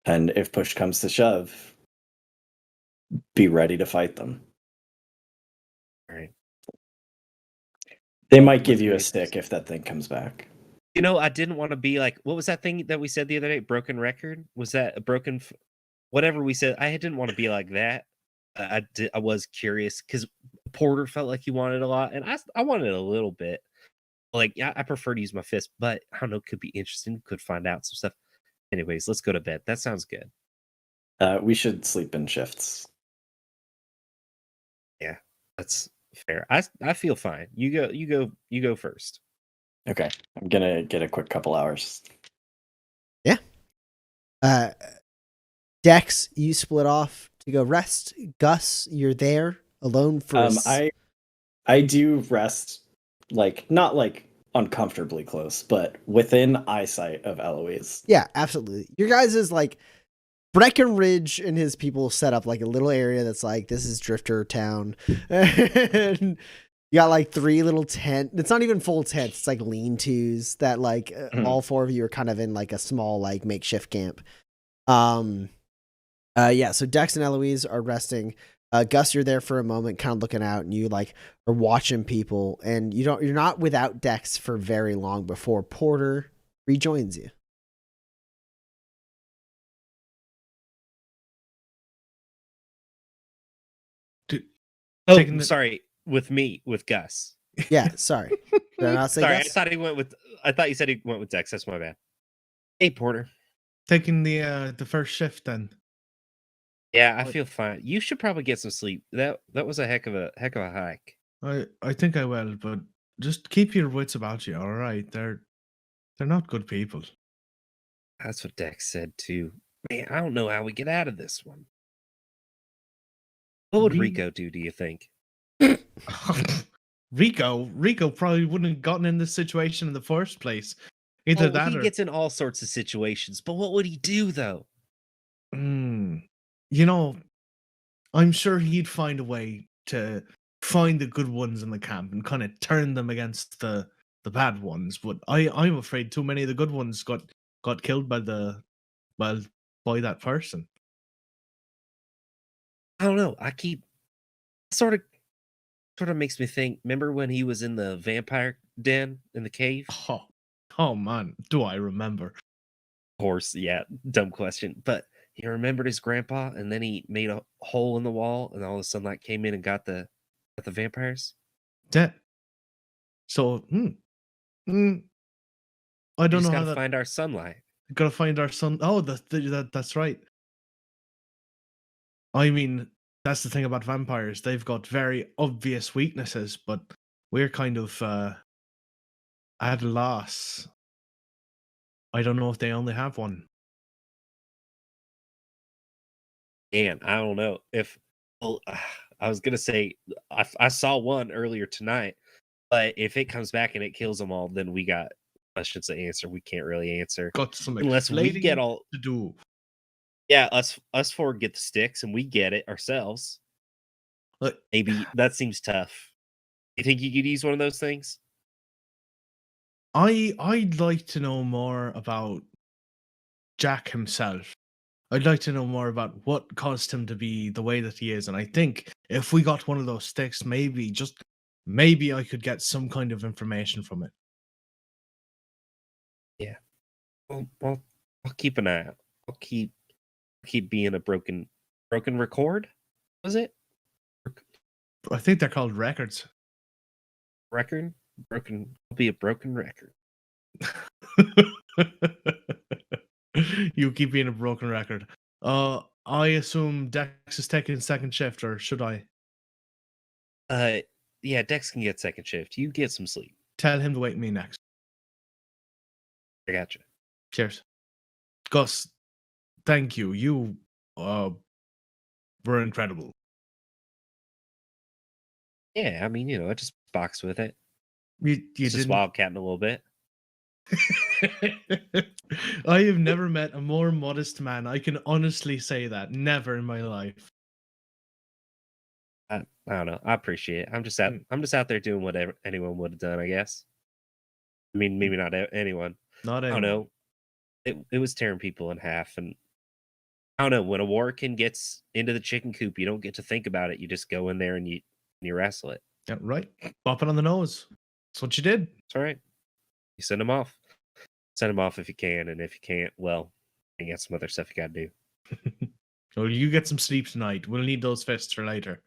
And if push comes to shove, be ready to fight them. all right. They might give you a stick if that thing comes back. You know, I didn't want to be like, what was that thing that we said the other day? Broken record? Was that a broken, whatever we said? I didn't want to be like that. I was curious because Porter felt like he wanted a lot, and I wanted a little bit. Like, yeah, I prefer to use my fist, but I don't know, could be interesting. Could find out some stuff. Anyways, let's go to bed. That sounds good. We should sleep in shifts. Yeah, that's fair. I feel fine. You go first. Okay, I'm gonna get a quick couple hours. Yeah. Dex, you split off to go rest. Gus, you're there alone for. I do rest, like not like uncomfortably close, but within eyesight of Eloise. Yeah, absolutely. Your guys is like Breckenridge and his people set up like a little area that's like, this is Drifter Town. And you got like 3 little tents. It's not even full tents. It's like lean-tos that like all 4 of you are kind of in like a small like makeshift camp. Yeah, so Dex and Eloise are resting. Gus, you're there for a moment, kind of looking out, and you like are watching people, and you're not without Dex for very long before Porter rejoins you. Oh, sorry, with me, with Gus. Yeah, sorry. Did I not say sorry, Gus? I thought you said he went with Dex. That's my bad. Hey, Porter. Taking the first shift then. Yeah, I feel fine. You should probably get some sleep. That was a heck of a hike. I think I will, but just keep your wits about you, all right? They're not good people. That's what Dex said too. Man, I don't know how we get out of this one. What would Rico do you think? Rico probably wouldn't have gotten in this situation in the first place. Either that he or gets in all sorts of situations, but what would he do though? You know, I'm sure he'd find a way to find the good ones in the camp and kind of turn them against the bad ones. But I'm afraid too many of the good ones got killed by by that person. I don't know. I keep sort of makes me think. Remember when he was in the vampire den in the cave? Oh man, do I remember? Of course, yeah. Dumb question, but he remembered his grandpa, and then he made a hole in the wall, and all the sunlight came in and got the vampires. So, I don't know how to find our sunlight. Gotta find our sun. Oh, that's right. I mean, that's the thing about vampires. They've got very obvious weaknesses, but we're kind of at a loss. I don't know if they only have one. And I don't know if I was gonna say I saw one earlier tonight, but if it comes back and it kills them all, then we got questions to answer. We can't really answer Got some unless we get all to do. Yeah, us 4 get the sticks and we get it ourselves. Look, maybe that seems tough. You think you could use one of those things? I'd like to know more about Jack himself. I'd like to know more about what caused him to be the way that he is. And I think if we got one of those sticks, maybe I could get some kind of information from it. Well, I'll keep an eye out. I'll keep being a broken record. Was it I think they're called records. record? Broken. I'll be a broken record. You keep being a broken record. I assume Dex is taking second shift, or should I Yeah, Dex can get second shift. You get some sleep. tell him to wake me next? I gotcha. Cheers. Gus, thank you. You were incredible. Yeah, I mean, I just box with it. You Just didn't. wildcatting a little bit. I have never met a more modest man. I can honestly say that. Never in my life. I don't know. I appreciate it. I'm just out there doing whatever anyone would have done, I guess. I mean, maybe not anyone. Not I don't anyone. know. It was tearing people in half, and I don't know. When a warkin gets into the chicken coop, you don't get to think about it. You just go in there and you wrestle it. Yeah, right. Bop it on the nose. That's what you did. It's all right. You send them off. Send them off if you can, and if you can't, well, you got some other stuff you got to do. Well, you get some sleep tonight. We'll need those fists for later.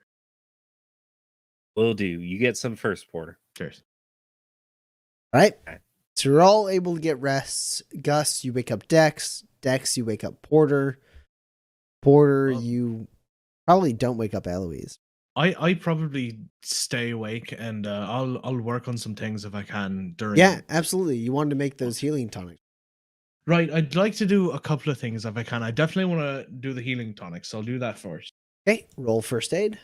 Will do. You get some first, Porter. Cheers. All right. So you're all able to get rests. Gus, you wake up Dex. Dex, you wake up Porter. Porter, Well- you probably don't wake up Eloise. I probably stay awake, and I'll work on some things if I can during. Yeah, absolutely. You wanted to make those healing tonics. Right. I'd like to do a couple of things if I can. I definitely want to do the healing tonics, so I'll do that first. Okay, roll first aid.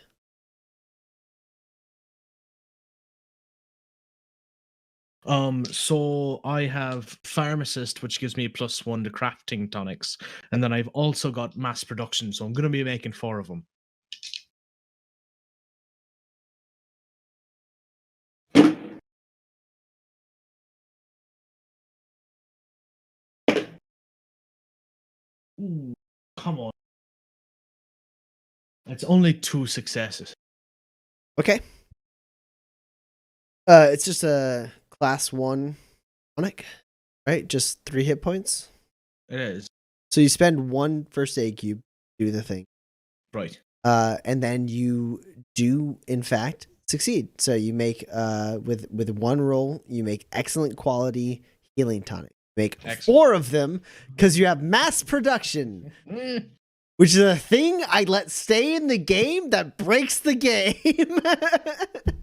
So I have pharmacist, which gives me +1 to crafting tonics, and then I've also got mass production, so I'm going to be making 4 of them. Ooh, come on. It's only 2 successes. Okay. It's just a class 1 tonic, right? Just 3 hit points. It is. So you spend 1 first aid cube, do the thing. Right. And then you do, in fact, succeed. So you make, with 1 roll, you make excellent quality healing tonic. Make Excellent. 4 of them because you have mass production, which is a thing I let stay in the game that breaks the game.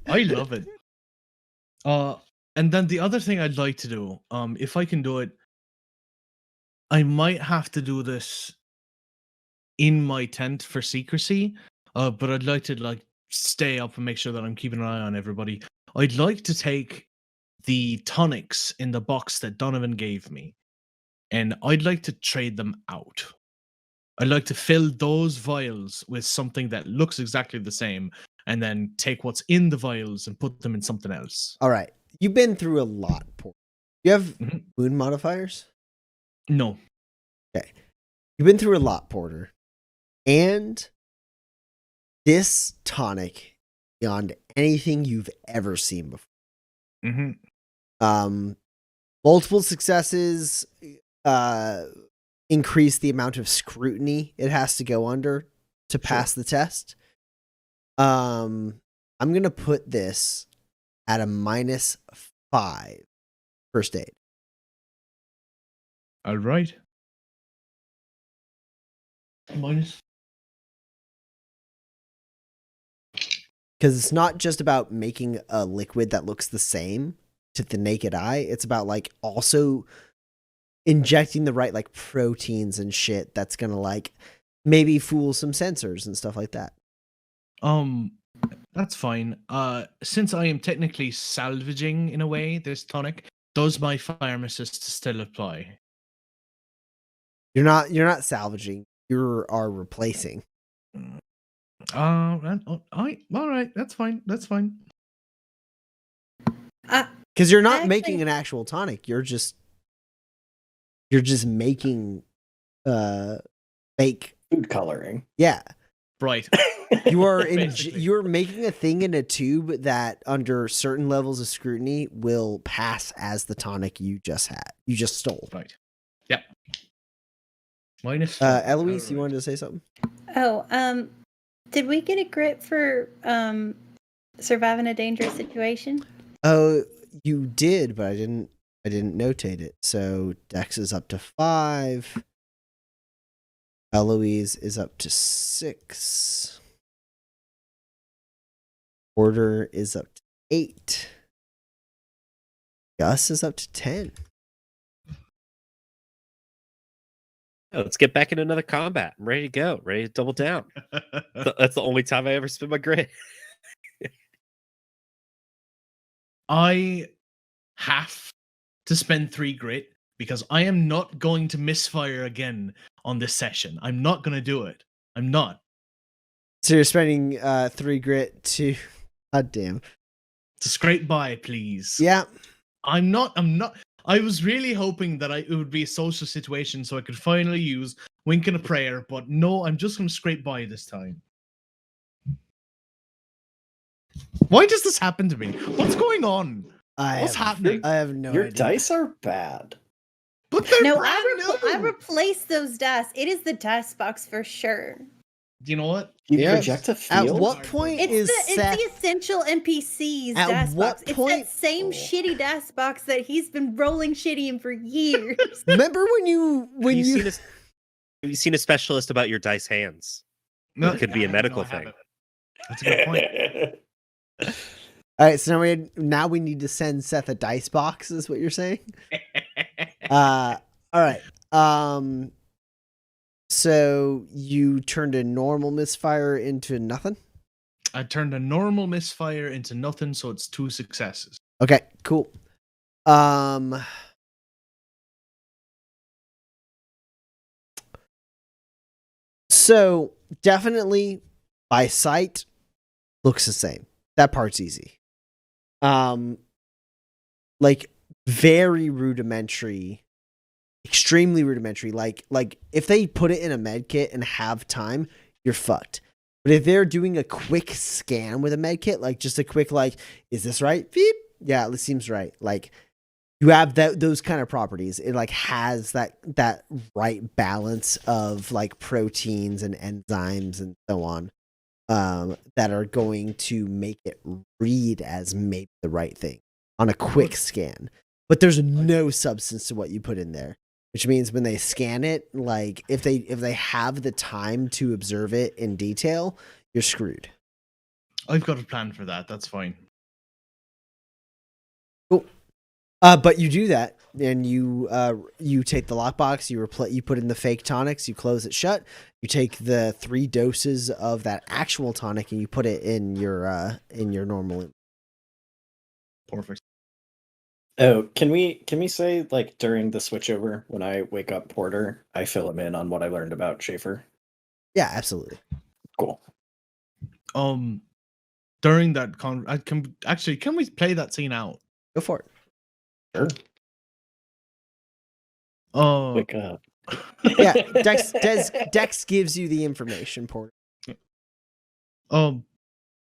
I love it. And then the other thing I'd like to do, if I can do it, I might have to do this in my tent for secrecy. But I'd like to stay up and make sure that I'm keeping an eye on everybody. I'd like to take the tonics in the box that Donovan gave me, and I'd like to trade them out. I'd like to fill those vials with something that looks exactly the same, and then take what's in the vials and put them in something else. All right. You've been through a lot, Porter. You have Mhm. wound modifiers? No. You've been through a lot, Porter. And this tonic beyond anything you've ever seen before. Mm-hmm. Multiple successes increase the amount of scrutiny it has to go under to pass the test. I'm gonna put this at a -5 first aid. All right. Minus. Because it's not just about making a liquid that looks the same to the naked eye. It's about also injecting the right proteins and shit that's gonna maybe fool some sensors and stuff like that. That's fine. Since I am technically salvaging in a way this tonic, does my pharmacist still apply? You're not salvaging. You are replacing. All right. That's fine. That's fine. Because you're not Actually- making an actual tonic. You're just making fake. Food coloring. Yeah. Right. You're making a thing in a tube that, under certain levels of scrutiny, will pass as the tonic you just stole. Right. Yep. -5. Eloise, you wanted to say something? Oh, did we get a grit for surviving a dangerous situation? Oh, you did, but I didn't notate it. So Dex is up to 5. Eloise is up to 6. Porter is up to 8. Gus is up to 10. Oh, let's get back into another combat. I'm ready to go. Ready to double down. That's the only time I ever spend my grit. I have to spend 3 grit because I am not going to misfire again on this session. I'm not going to do it. I'm not. So you're spending 3 grit to... God damn. To scrape by, please. Yeah. I'm not. I was really hoping that it would be a social situation so I could finally use Wink and a Prayer, but no, I'm just going to scrape by this time. Why does this happen to me? What's going on? What's happening? I have no Your idea. dice are bad. But they're No, brand I new. replaced those dice. It is the dice box for sure. You know what? You Yes. project a At field? what point It's is the Seth... essential NPCs At dice what box. point- It's that same Oh. shitty dice box that he's been rolling shitty in for years. Remember when you... Have you seen a specialist about your dice hands? No, It could be a I medical know I thing. haven't. That's a good point. All right, so now we need to send Seth a dice box, is what you're saying? All right. So you turned a normal misfire into nothing? I turned a normal misfire into nothing, so it's 2 successes. Okay, cool. So definitely by sight looks the same. That part's easy. Like very rudimentary, extremely rudimentary. Like if they put it in a med kit and have time, you're fucked. But if they're doing a quick scan with a med kit, like just a quick is this right? Beep. Yeah, this seems right. Like you have those kind of properties. It like has that right balance of like proteins and enzymes and so on, that are going to make it read as maybe the right thing on a quick scan. But there's no substance to what you put in there, which means when they scan it, like if they have the time to observe it in detail, you're screwed. I've got a plan for that. That's fine. Cool. But you do that, and you take the lockbox, you put in the fake tonics, you close it shut, you take the 3 doses of that actual tonic, and you put it in your normal. Perfect. Oh, can we say like during the switchover when I wake up Porter, I fill him in on what I learned about Schaefer? Yeah, absolutely. Cool. During that can we play that scene out? Go for it. Sure. Oh, Wake up. Yeah, Dex gives you the information, Porter.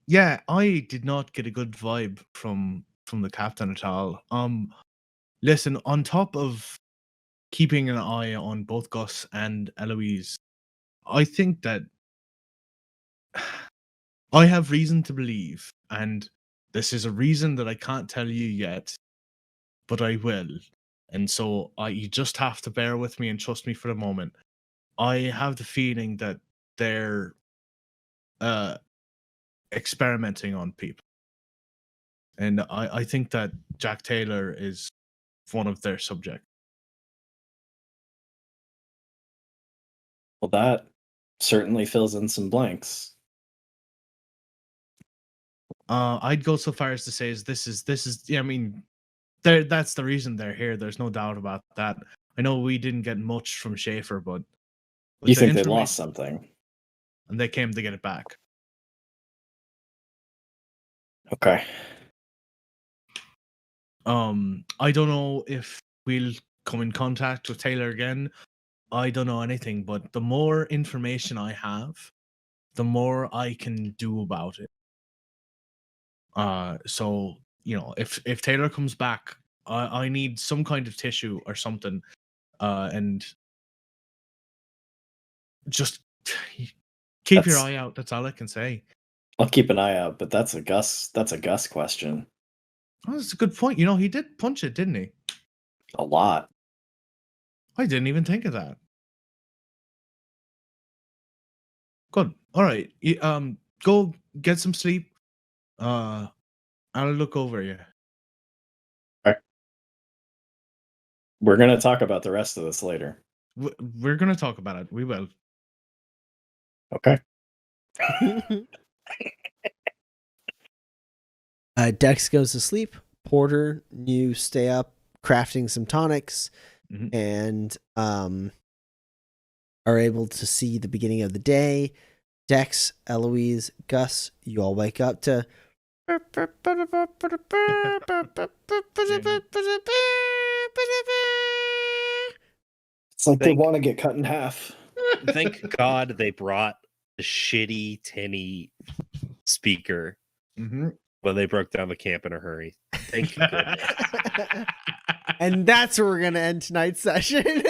yeah, I did not get a good vibe from the captain at all. Listen, on top of keeping an eye on both Gus and Eloise, I think that I have reason to believe, and this is a reason that I can't tell you yet, but I will. And so you just have to bear with me and trust me for a moment. I have the feeling that they're experimenting on people. And I think that Jack Taylor is one of their subjects. Well, that certainly fills in some blanks. I'd go so far as to say this is yeah, I mean, that's the reason they're here. There's no doubt about that. I know we didn't get much from Schaefer, but with You the think they information- lost something? and they came to get it back. Okay. I don't know if we'll come in contact with Taylor again. I don't know anything, but the more information I have, the more I can do about it. So if Taylor comes back, I need some kind of tissue or something, and just keep your eye out. That's all I can say. I'll keep an eye out, but that's a Gus question. Oh, that's a good point. He did punch it, didn't he? A lot. I didn't even think of that. Good. All right. Go get some sleep. I'll look over you. All right. We're gonna talk about the rest of this later. We're gonna talk about it. We will. Okay. Dex goes to sleep. Porter, you stay up crafting some tonics, and are able to see the beginning of the day. Dex, Eloise, Gus, you all wake up to. It's like they want to get cut in half. Thank God they brought the shitty tinny speaker when they broke down the camp in a hurry. Thank goodness. And that's where we're gonna end tonight's session.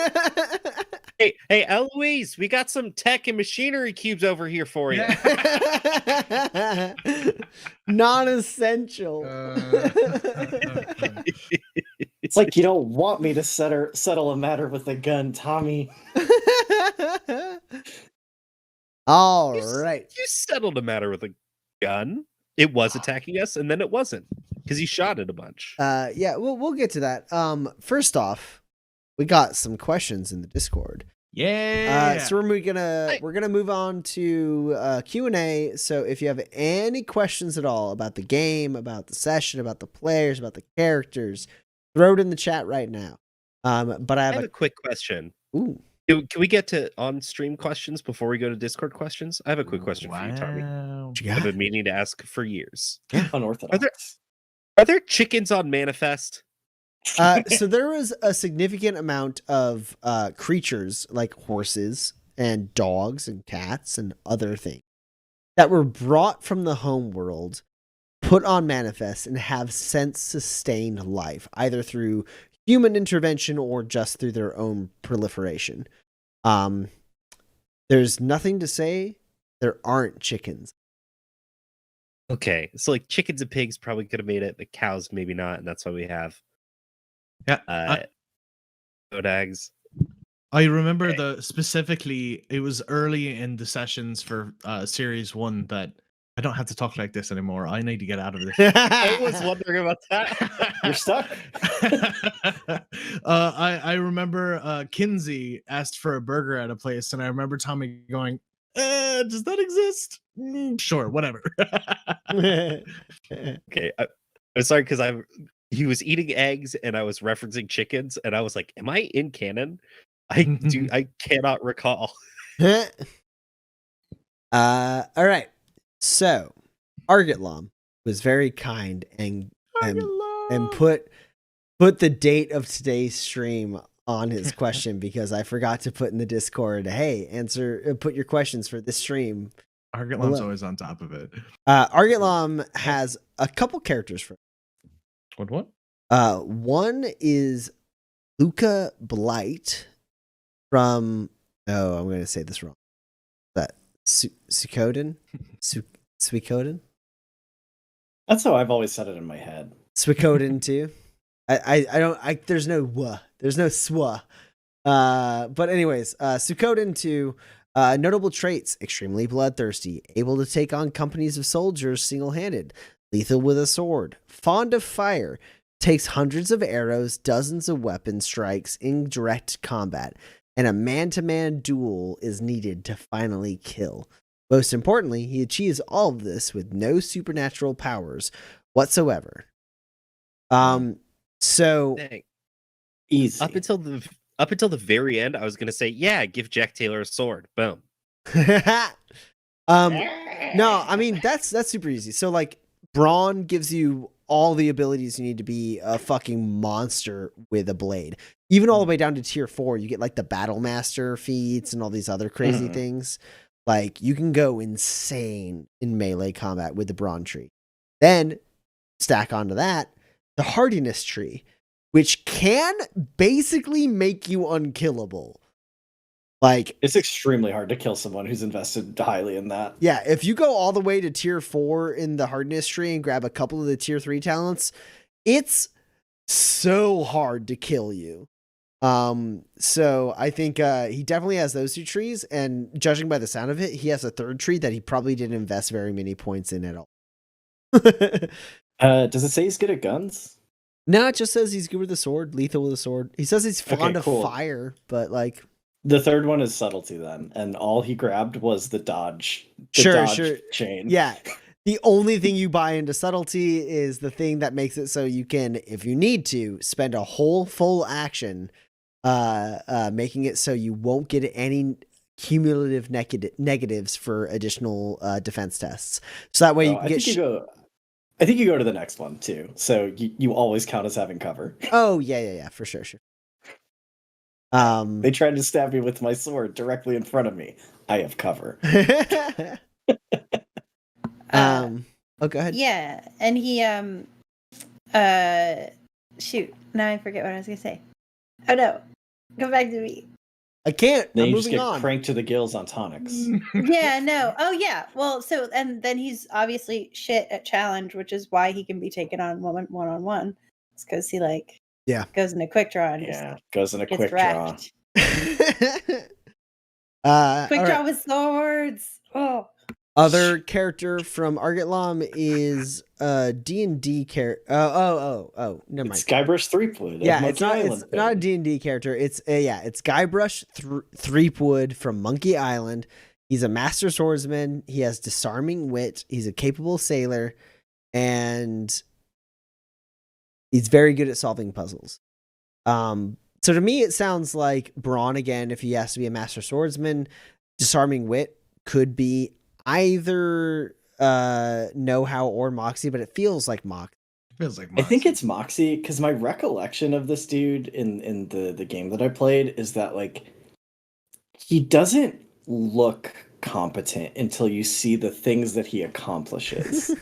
Hey, Eloise, we got some tech and machinery cubes over here for you. Non-essential. It's like you don't want me to settle a matter with a gun, Tommy. All right. You settled a matter with a gun. It was attacking us, and then it wasn't because you shot it a bunch. Yeah, we'll get to that. First off, we got some questions in the Discord. Yeah. So we're gonna move on to Q&A. So if you have any questions at all about the game, about the session, about the players, about the characters, throw it in the chat right now. But I have a quick question. Ooh. Can we get to on-stream questions before we go to Discord questions? I have a quick question for you, Tommy. I've been meaning to ask for years. Unorthodox. Are there chickens on Manifest? So there was a significant amount of creatures like horses and dogs and cats and other things that were brought from the home world, put on Manifest, and have since sustained life, either through human intervention or just through their own proliferation. There's nothing to say there aren't chickens. Okay, so like chickens and pigs probably could have made it, but cows maybe not, and that's why we have Odags. I remember specifically it was early in the sessions for series 1 that I don't have to talk like this anymore. I need to get out of this. I was wondering about that. You're stuck. I remember Kinsey asked for a burger at a place, and I remember Tommy going, does that exist? Sure, whatever. Okay, I'm sorry because he was eating eggs and I was referencing chickens, and I was like, "Am I in canon?" I cannot recall. All right. So, Argotlam was very kind and put the date of today's stream on his question because I forgot to put in the Discord, hey, put your questions for this stream. Argotlam's always on top of it. Argotlam has a couple characters for What? one is Luca Blight from I'm going to say this wrong. That Suikoden? Suikoden? That's how I've always said it in my head. Suikoden too. There's no swa. But anyways, Suikoden 2, notable traits: extremely bloodthirsty, able to take on companies of soldiers single-handed, lethal with a sword, fond of fire, takes hundreds of arrows, dozens of weapon strikes in direct combat, and a man-to-man duel is needed to finally kill. Most importantly, he achieves all of this with no supernatural powers whatsoever. So Dang. Easy. Up until the very end, I was gonna say, yeah, give Jack Taylor a sword. Boom. no, I mean that's super easy. So like Brawn gives you all the abilities you need to be a fucking monster with a blade. Even all the way down to tier 4, you get like the Battle Master feats and all these other crazy things. Like, you can go insane in melee combat with the Brawn tree. Then, stack onto that, the Hardiness tree, which can basically make you unkillable. Like, it's extremely hard to kill someone who's invested highly in that. yeah, if you go all the way to tier 4 in the Hardiness tree and grab a couple of the tier 3 talents, it's so hard to kill you. So I think he definitely has those 2 trees, and judging by the sound of it, he has a 3rd tree that he probably didn't invest very many points in at all. Does it say he's good at guns? No, it just says he's good with the sword, lethal with the sword. He says he's fond of fire, but like, the 3rd one is subtlety then, and all he grabbed was the dodge. Sure. Chain. Yeah. The only thing you buy into subtlety is the thing that makes it so you can, if you need to, spend a whole full action making it so you won't get any cumulative negatives for additional defense tests. So that way you can get... I think you go to the next one too. So you always count as having cover. Oh, yeah, for sure. They tried to stab me with my sword directly in front of me. I have cover. Oh, go ahead. Yeah, and he shoot, now I forget what I was gonna say. Oh no, come back to me. I can't. Then I'm you just moving get on. cranked to the gills on tonics. Yeah, no. Oh yeah. Well, so and then he's obviously shit at challenge, which is why he can be taken on one-on-one. It's because he goes into quick draw and goes in a quick draw. Quick draw with swords. Oh. Other character from Argotlam is D&D character. Oh, never mind. It's Guybrush Threepwood. Yeah, it's not a D&D character. It's Guybrush Threepwood from Monkey Island. He's a master swordsman. He has disarming wit. He's a capable sailor, and he's very good at solving puzzles. So to me, it sounds like Braun again. If he has to be a master swordsman, disarming wit could be either know-how or Moxie, but it feels like Moxie. I think it's Moxie, because my recollection of this dude in the game that I played is that like he doesn't look competent until you see the things that he accomplishes.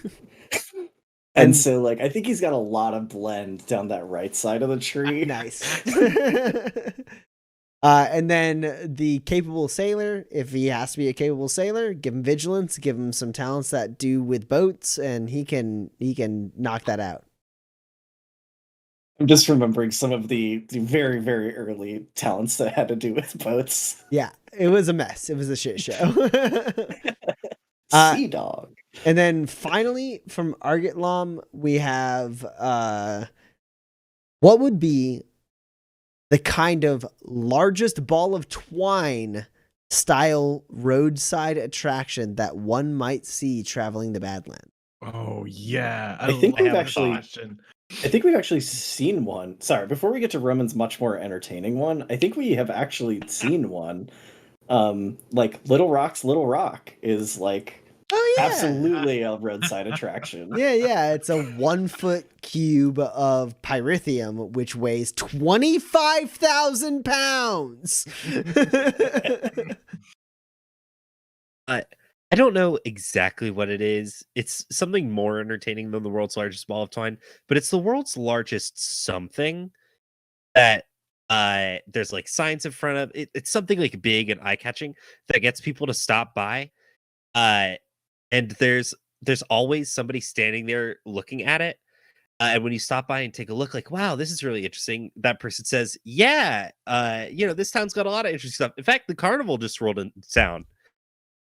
And so like I think he's got a lot of blend down that right side of the tree. Nice. And then the capable sailor, if he has to be a capable sailor, give him vigilance, give him some talents that do with boats, and he can knock that out. I'm just remembering some of the very, very early talents that had to do with boats. Yeah, it was a mess. It was a shit show. Sea Dog. And then finally, from Argotlam, we have what would be the kind of largest ball of twine style roadside attraction that one might see traveling the Badlands. Oh yeah, I think we've actually seen one. Sorry, before we get to Roman's much more entertaining one, I think we have actually seen one. Like Little Rock is like absolutely a roadside attraction. Yeah, it's a 1 foot cube of pyrithium, which weighs 25,000 pounds. I don't know exactly what it is. It's something more entertaining than the world's largest ball of twine, but it's the world's largest something that there's like signs in front of it. It's something like big and eye-catching that gets people to stop by. And there's always somebody standing there looking at it. And when you stop by and take a look, like, wow, this is really interesting, that person says, yeah, this town's got a lot of interesting stuff. In fact, the carnival just rolled in town.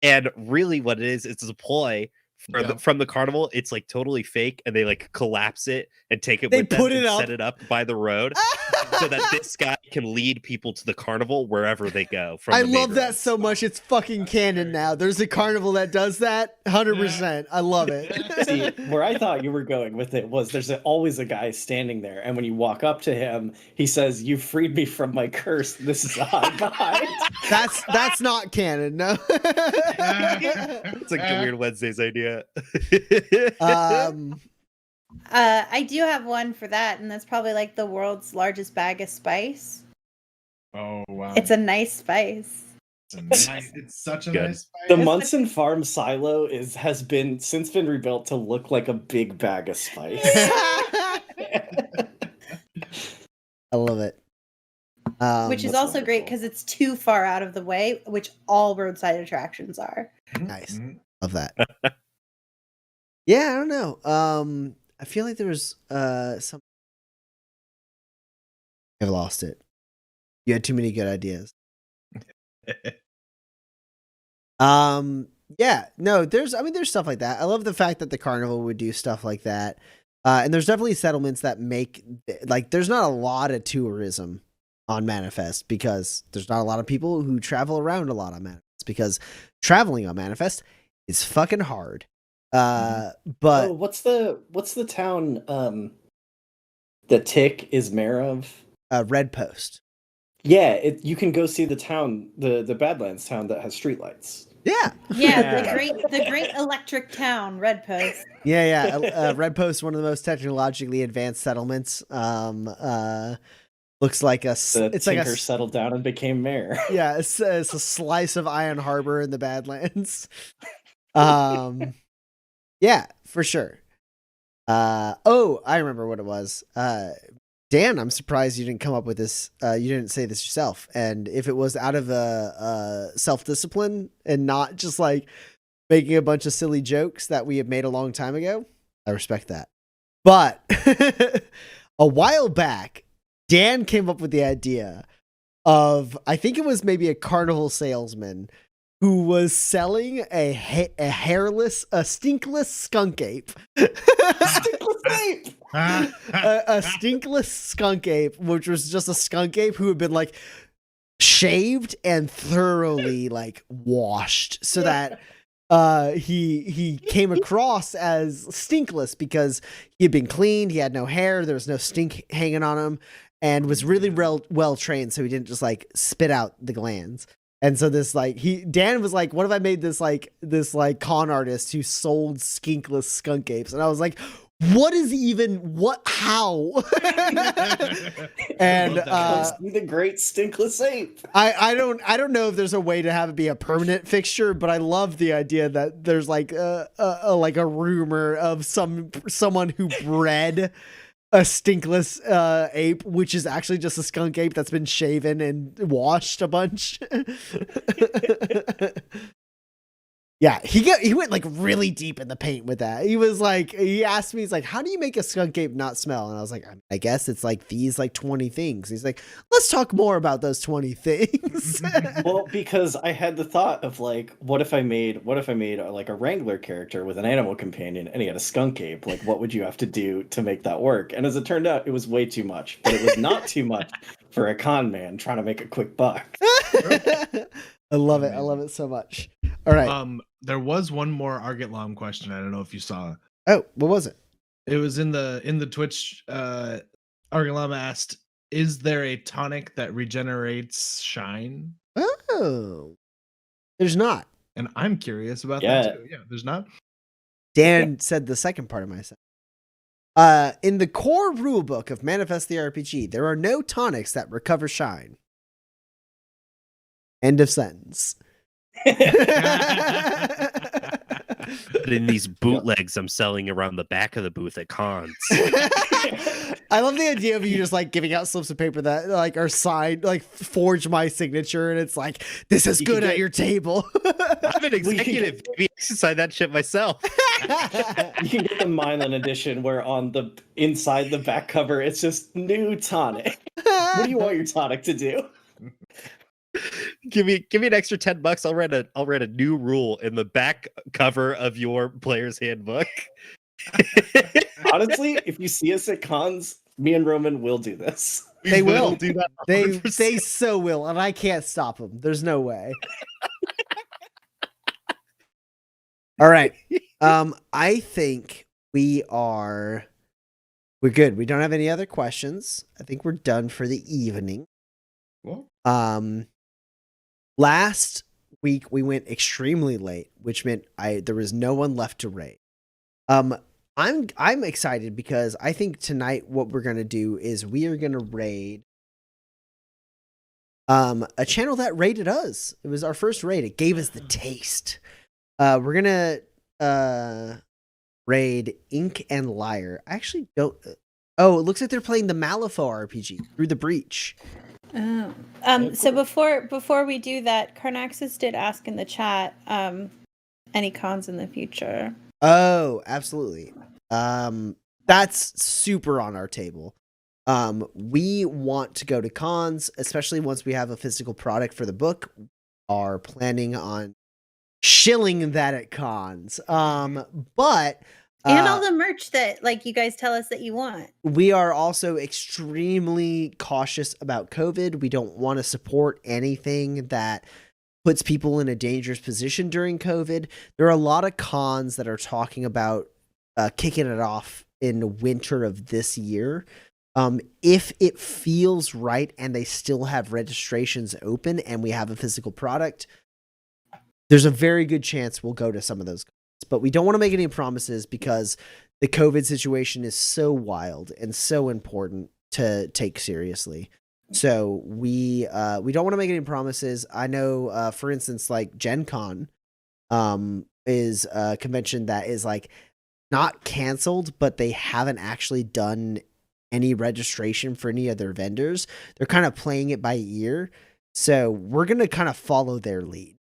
And really what it is, it's a ploy from the carnival. It's like totally fake, and they like collapse it and take it with them and set it up by the road so that this guy can lead people to the carnival wherever they go. I love that so much. It's fucking canon now. There's a carnival that does that 100%. I love it. See, where I thought you were going with it was there's always a guy standing there, and when you walk up to him, he says, "You freed me from my curse. This is high behind." That's not canon, no. It's like the Weird Wednesdays idea. I do have one for that, and that's probably like the world's largest bag of spice. Oh wow! It's a nice spice. It's such a Good. nice spice. The Munson Farm silo has been rebuilt to look like a big bag of spice. I love it. Which is that's also great wonderful. because it's too far out of the way, which all roadside attractions are. Nice. Love that. Yeah, I don't know. I feel like there was some. I've lost it. You had too many good ideas. Yeah, no, there's stuff like that. I love the fact that the carnival would do stuff like that. And there's definitely settlements that make, like, there's not a lot of tourism on Manifest because there's not a lot of people who travel around a lot on Manifest because traveling on Manifest is fucking hard. But Oh, what's the town that Tick is mayor of? Red Post. Yeah, you can go see the town, the Badlands town that has streetlights. Yeah. Yeah, the great electric town, Red Post. Yeah. Red Post, one of the most technologically advanced settlements. Looks like it's like Tinker settled down and became mayor. Yeah, it's a slice of Iron Harbor in the Badlands. Yeah, for sure. Oh, I remember what it was. Dan, I'm surprised you didn't come up with this. You didn't say this yourself. And if it was out of a self-discipline and not just like making a bunch of silly jokes that we had made a long time ago, I respect that. But a while back, Dan came up with the idea of, I think it was maybe a carnival salesman who was selling a stinkless skunk ape. a stinkless skunk ape, which was just a skunk ape who had been like shaved and thoroughly like washed so that he came across as stinkless because he had been cleaned, he had no hair, there was no stink hanging on him, and was really well trained, so he didn't just like spit out the glands. And so this like Dan was like, what if I made this con artist who sold skinkless skunk apes? And I was like, how? And the great stinkless ape. I don't know if there's a way to have it be a permanent fixture, but I love the idea that there's like a rumor of someone who bred a stinkless ape, which is actually just a skunk ape that's been shaven and washed a bunch. Yeah, he went like really deep in the paint with that. He asked me, he's like, how do you make a skunk ape not smell? And I was like, I guess it's like these like 20 things. He's like, let's talk more about those 20 things. Well, because I had the thought of like, what if I made like a Wrangler character with an animal companion and he had a skunk ape? Like, what would you have to do to make that work? And as it turned out, it was way too much, but it was not too much for a con man trying to make a quick buck. I love it. I love it so much. All right. There was one more Argit-Lam question. I don't know if you saw. Oh, what was it? It was in the Twitch. Argit-Lam asked, "Is there a tonic that regenerates shine?" Oh, there's not. And I'm curious about that too. Yeah, there's not. Dan said the second part of my sentence. In the core rulebook of Manifest the RPG, there are no tonics that recover shine. End of sentence. But in these bootlegs I'm selling around the back of the booth at cons. I love the idea of you just like giving out slips of paper that like are signed, like forge my signature, and it's like, this is good at your table. I'm an executive. Maybe I should sign that shit myself. You can get the Milan edition where on the inside the back cover it's just new tonic. What do you want your tonic to do? Give me an extra $10. I'll write a new rule in the back cover of your player's handbook. Honestly, if you see us at cons, me and Roman will do this. They will do that. They so will, and I can't stop them. There's no way. All right. I think we're good. We don't have any other questions. I think we're done for the evening. Well, last week we went extremely late, which meant there was no one left to raid. I'm excited because I think tonight what we're gonna do is we are gonna raid a channel that rated us. It was our first raid. It gave us the taste. We're gonna raid Ink and Liar. I actually don't. Oh, it looks like they're playing the Malifaux RPG, Through the Breach. Oh. So before we do that, Carnaxis did ask in the chat, any cons in the future. Oh, absolutely. That's super on our table. We want to go to cons, especially once we have a physical product for the book. Are planning on shilling that at cons. But And all the merch that like you guys tell us that you want. we are also extremely cautious about COVID. We don't want to support anything that puts people in a dangerous position during COVID. There are a lot of cons that are talking about kicking it off in the winter of this year. If it feels right and they still have registrations open and we have a physical product, there's a very good chance we'll go to some of those cons. But we don't want to make any promises because the COVID situation is so wild and so important to take seriously. So we don't want to make any promises. I know, for instance, like Gen Con is a convention that is like not canceled, but they haven't actually done any registration for any of their vendors. They're kind of playing it by ear. So we're going to kind of follow their lead.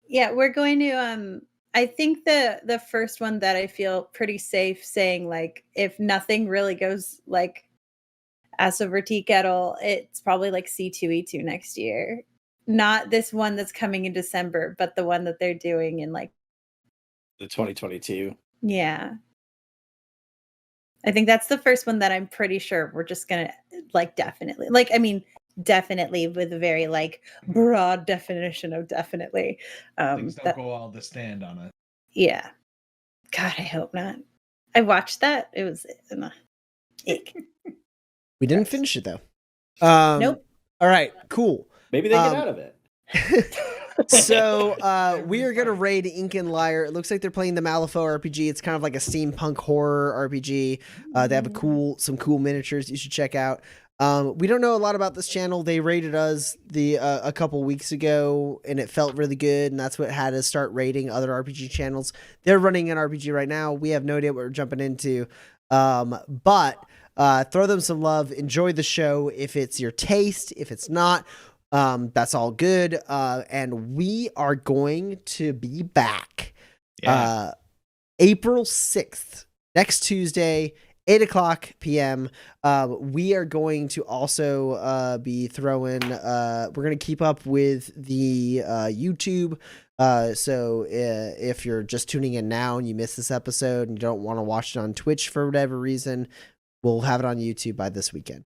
Yeah, we're going to I think the first one that I feel pretty safe saying, like, if nothing really goes like ass over tea kettle, it's probably like C2E2 next year. Not this one that's coming in December, but the one that they're doing in like The 2022. yeah. I think that's the first one that I'm pretty sure we're just gonna like definitely. Like, I mean, definitely with a very like broad definition of definitely. Things don't go all the stand on it. Yeah. God, I hope not. I watched that. It was ick. We didn't finish it though. Nope. All right, cool. Maybe they get out of it. So we are gonna raid Ink and Liar. It looks like they're playing the Malifaux RPG. It's kind of like a steampunk horror RPG. They have some cool miniatures you should check out. We don't know a lot about this channel. They rated us a couple weeks ago, and it felt really good, and that's what had us start rating other RPG channels. They're running an RPG right now. We have no idea what we're jumping into, but throw them some love. Enjoy the show if it's your taste. If it's not, that's all good. And we are going to be back April 6th, next Tuesday, 8:00 p.m. We are going to also be throwing, we're going to keep up with the YouTube. So if you're just tuning in now and you missed this episode and you don't want to watch it on Twitch for whatever reason, we'll have it on YouTube by this weekend.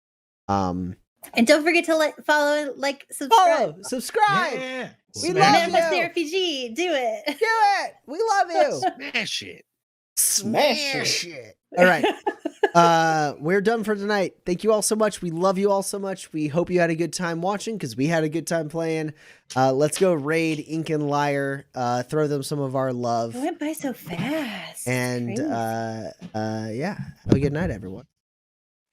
And don't forget to follow, like, subscribe. Subscribe. Yeah. We love Manifest you. RPG, do it. Do it. We love you. Smash it. Smash it. All right. We're done for tonight. Thank you all so much. We love you all so much. We hope you had a good time watching because we had a good time playing. Let's go raid Ink and Liar. Throw them some of our love. It went by so fast. And Crazy. yeah, have a good night, everyone.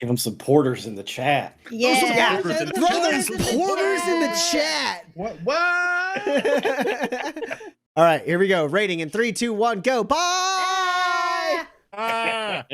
Give them some porters in the chat. Yeah. Throw them some porters in the chat. What? All right, here we go. Rating in 3, 2, 1, go. Bye. Ah!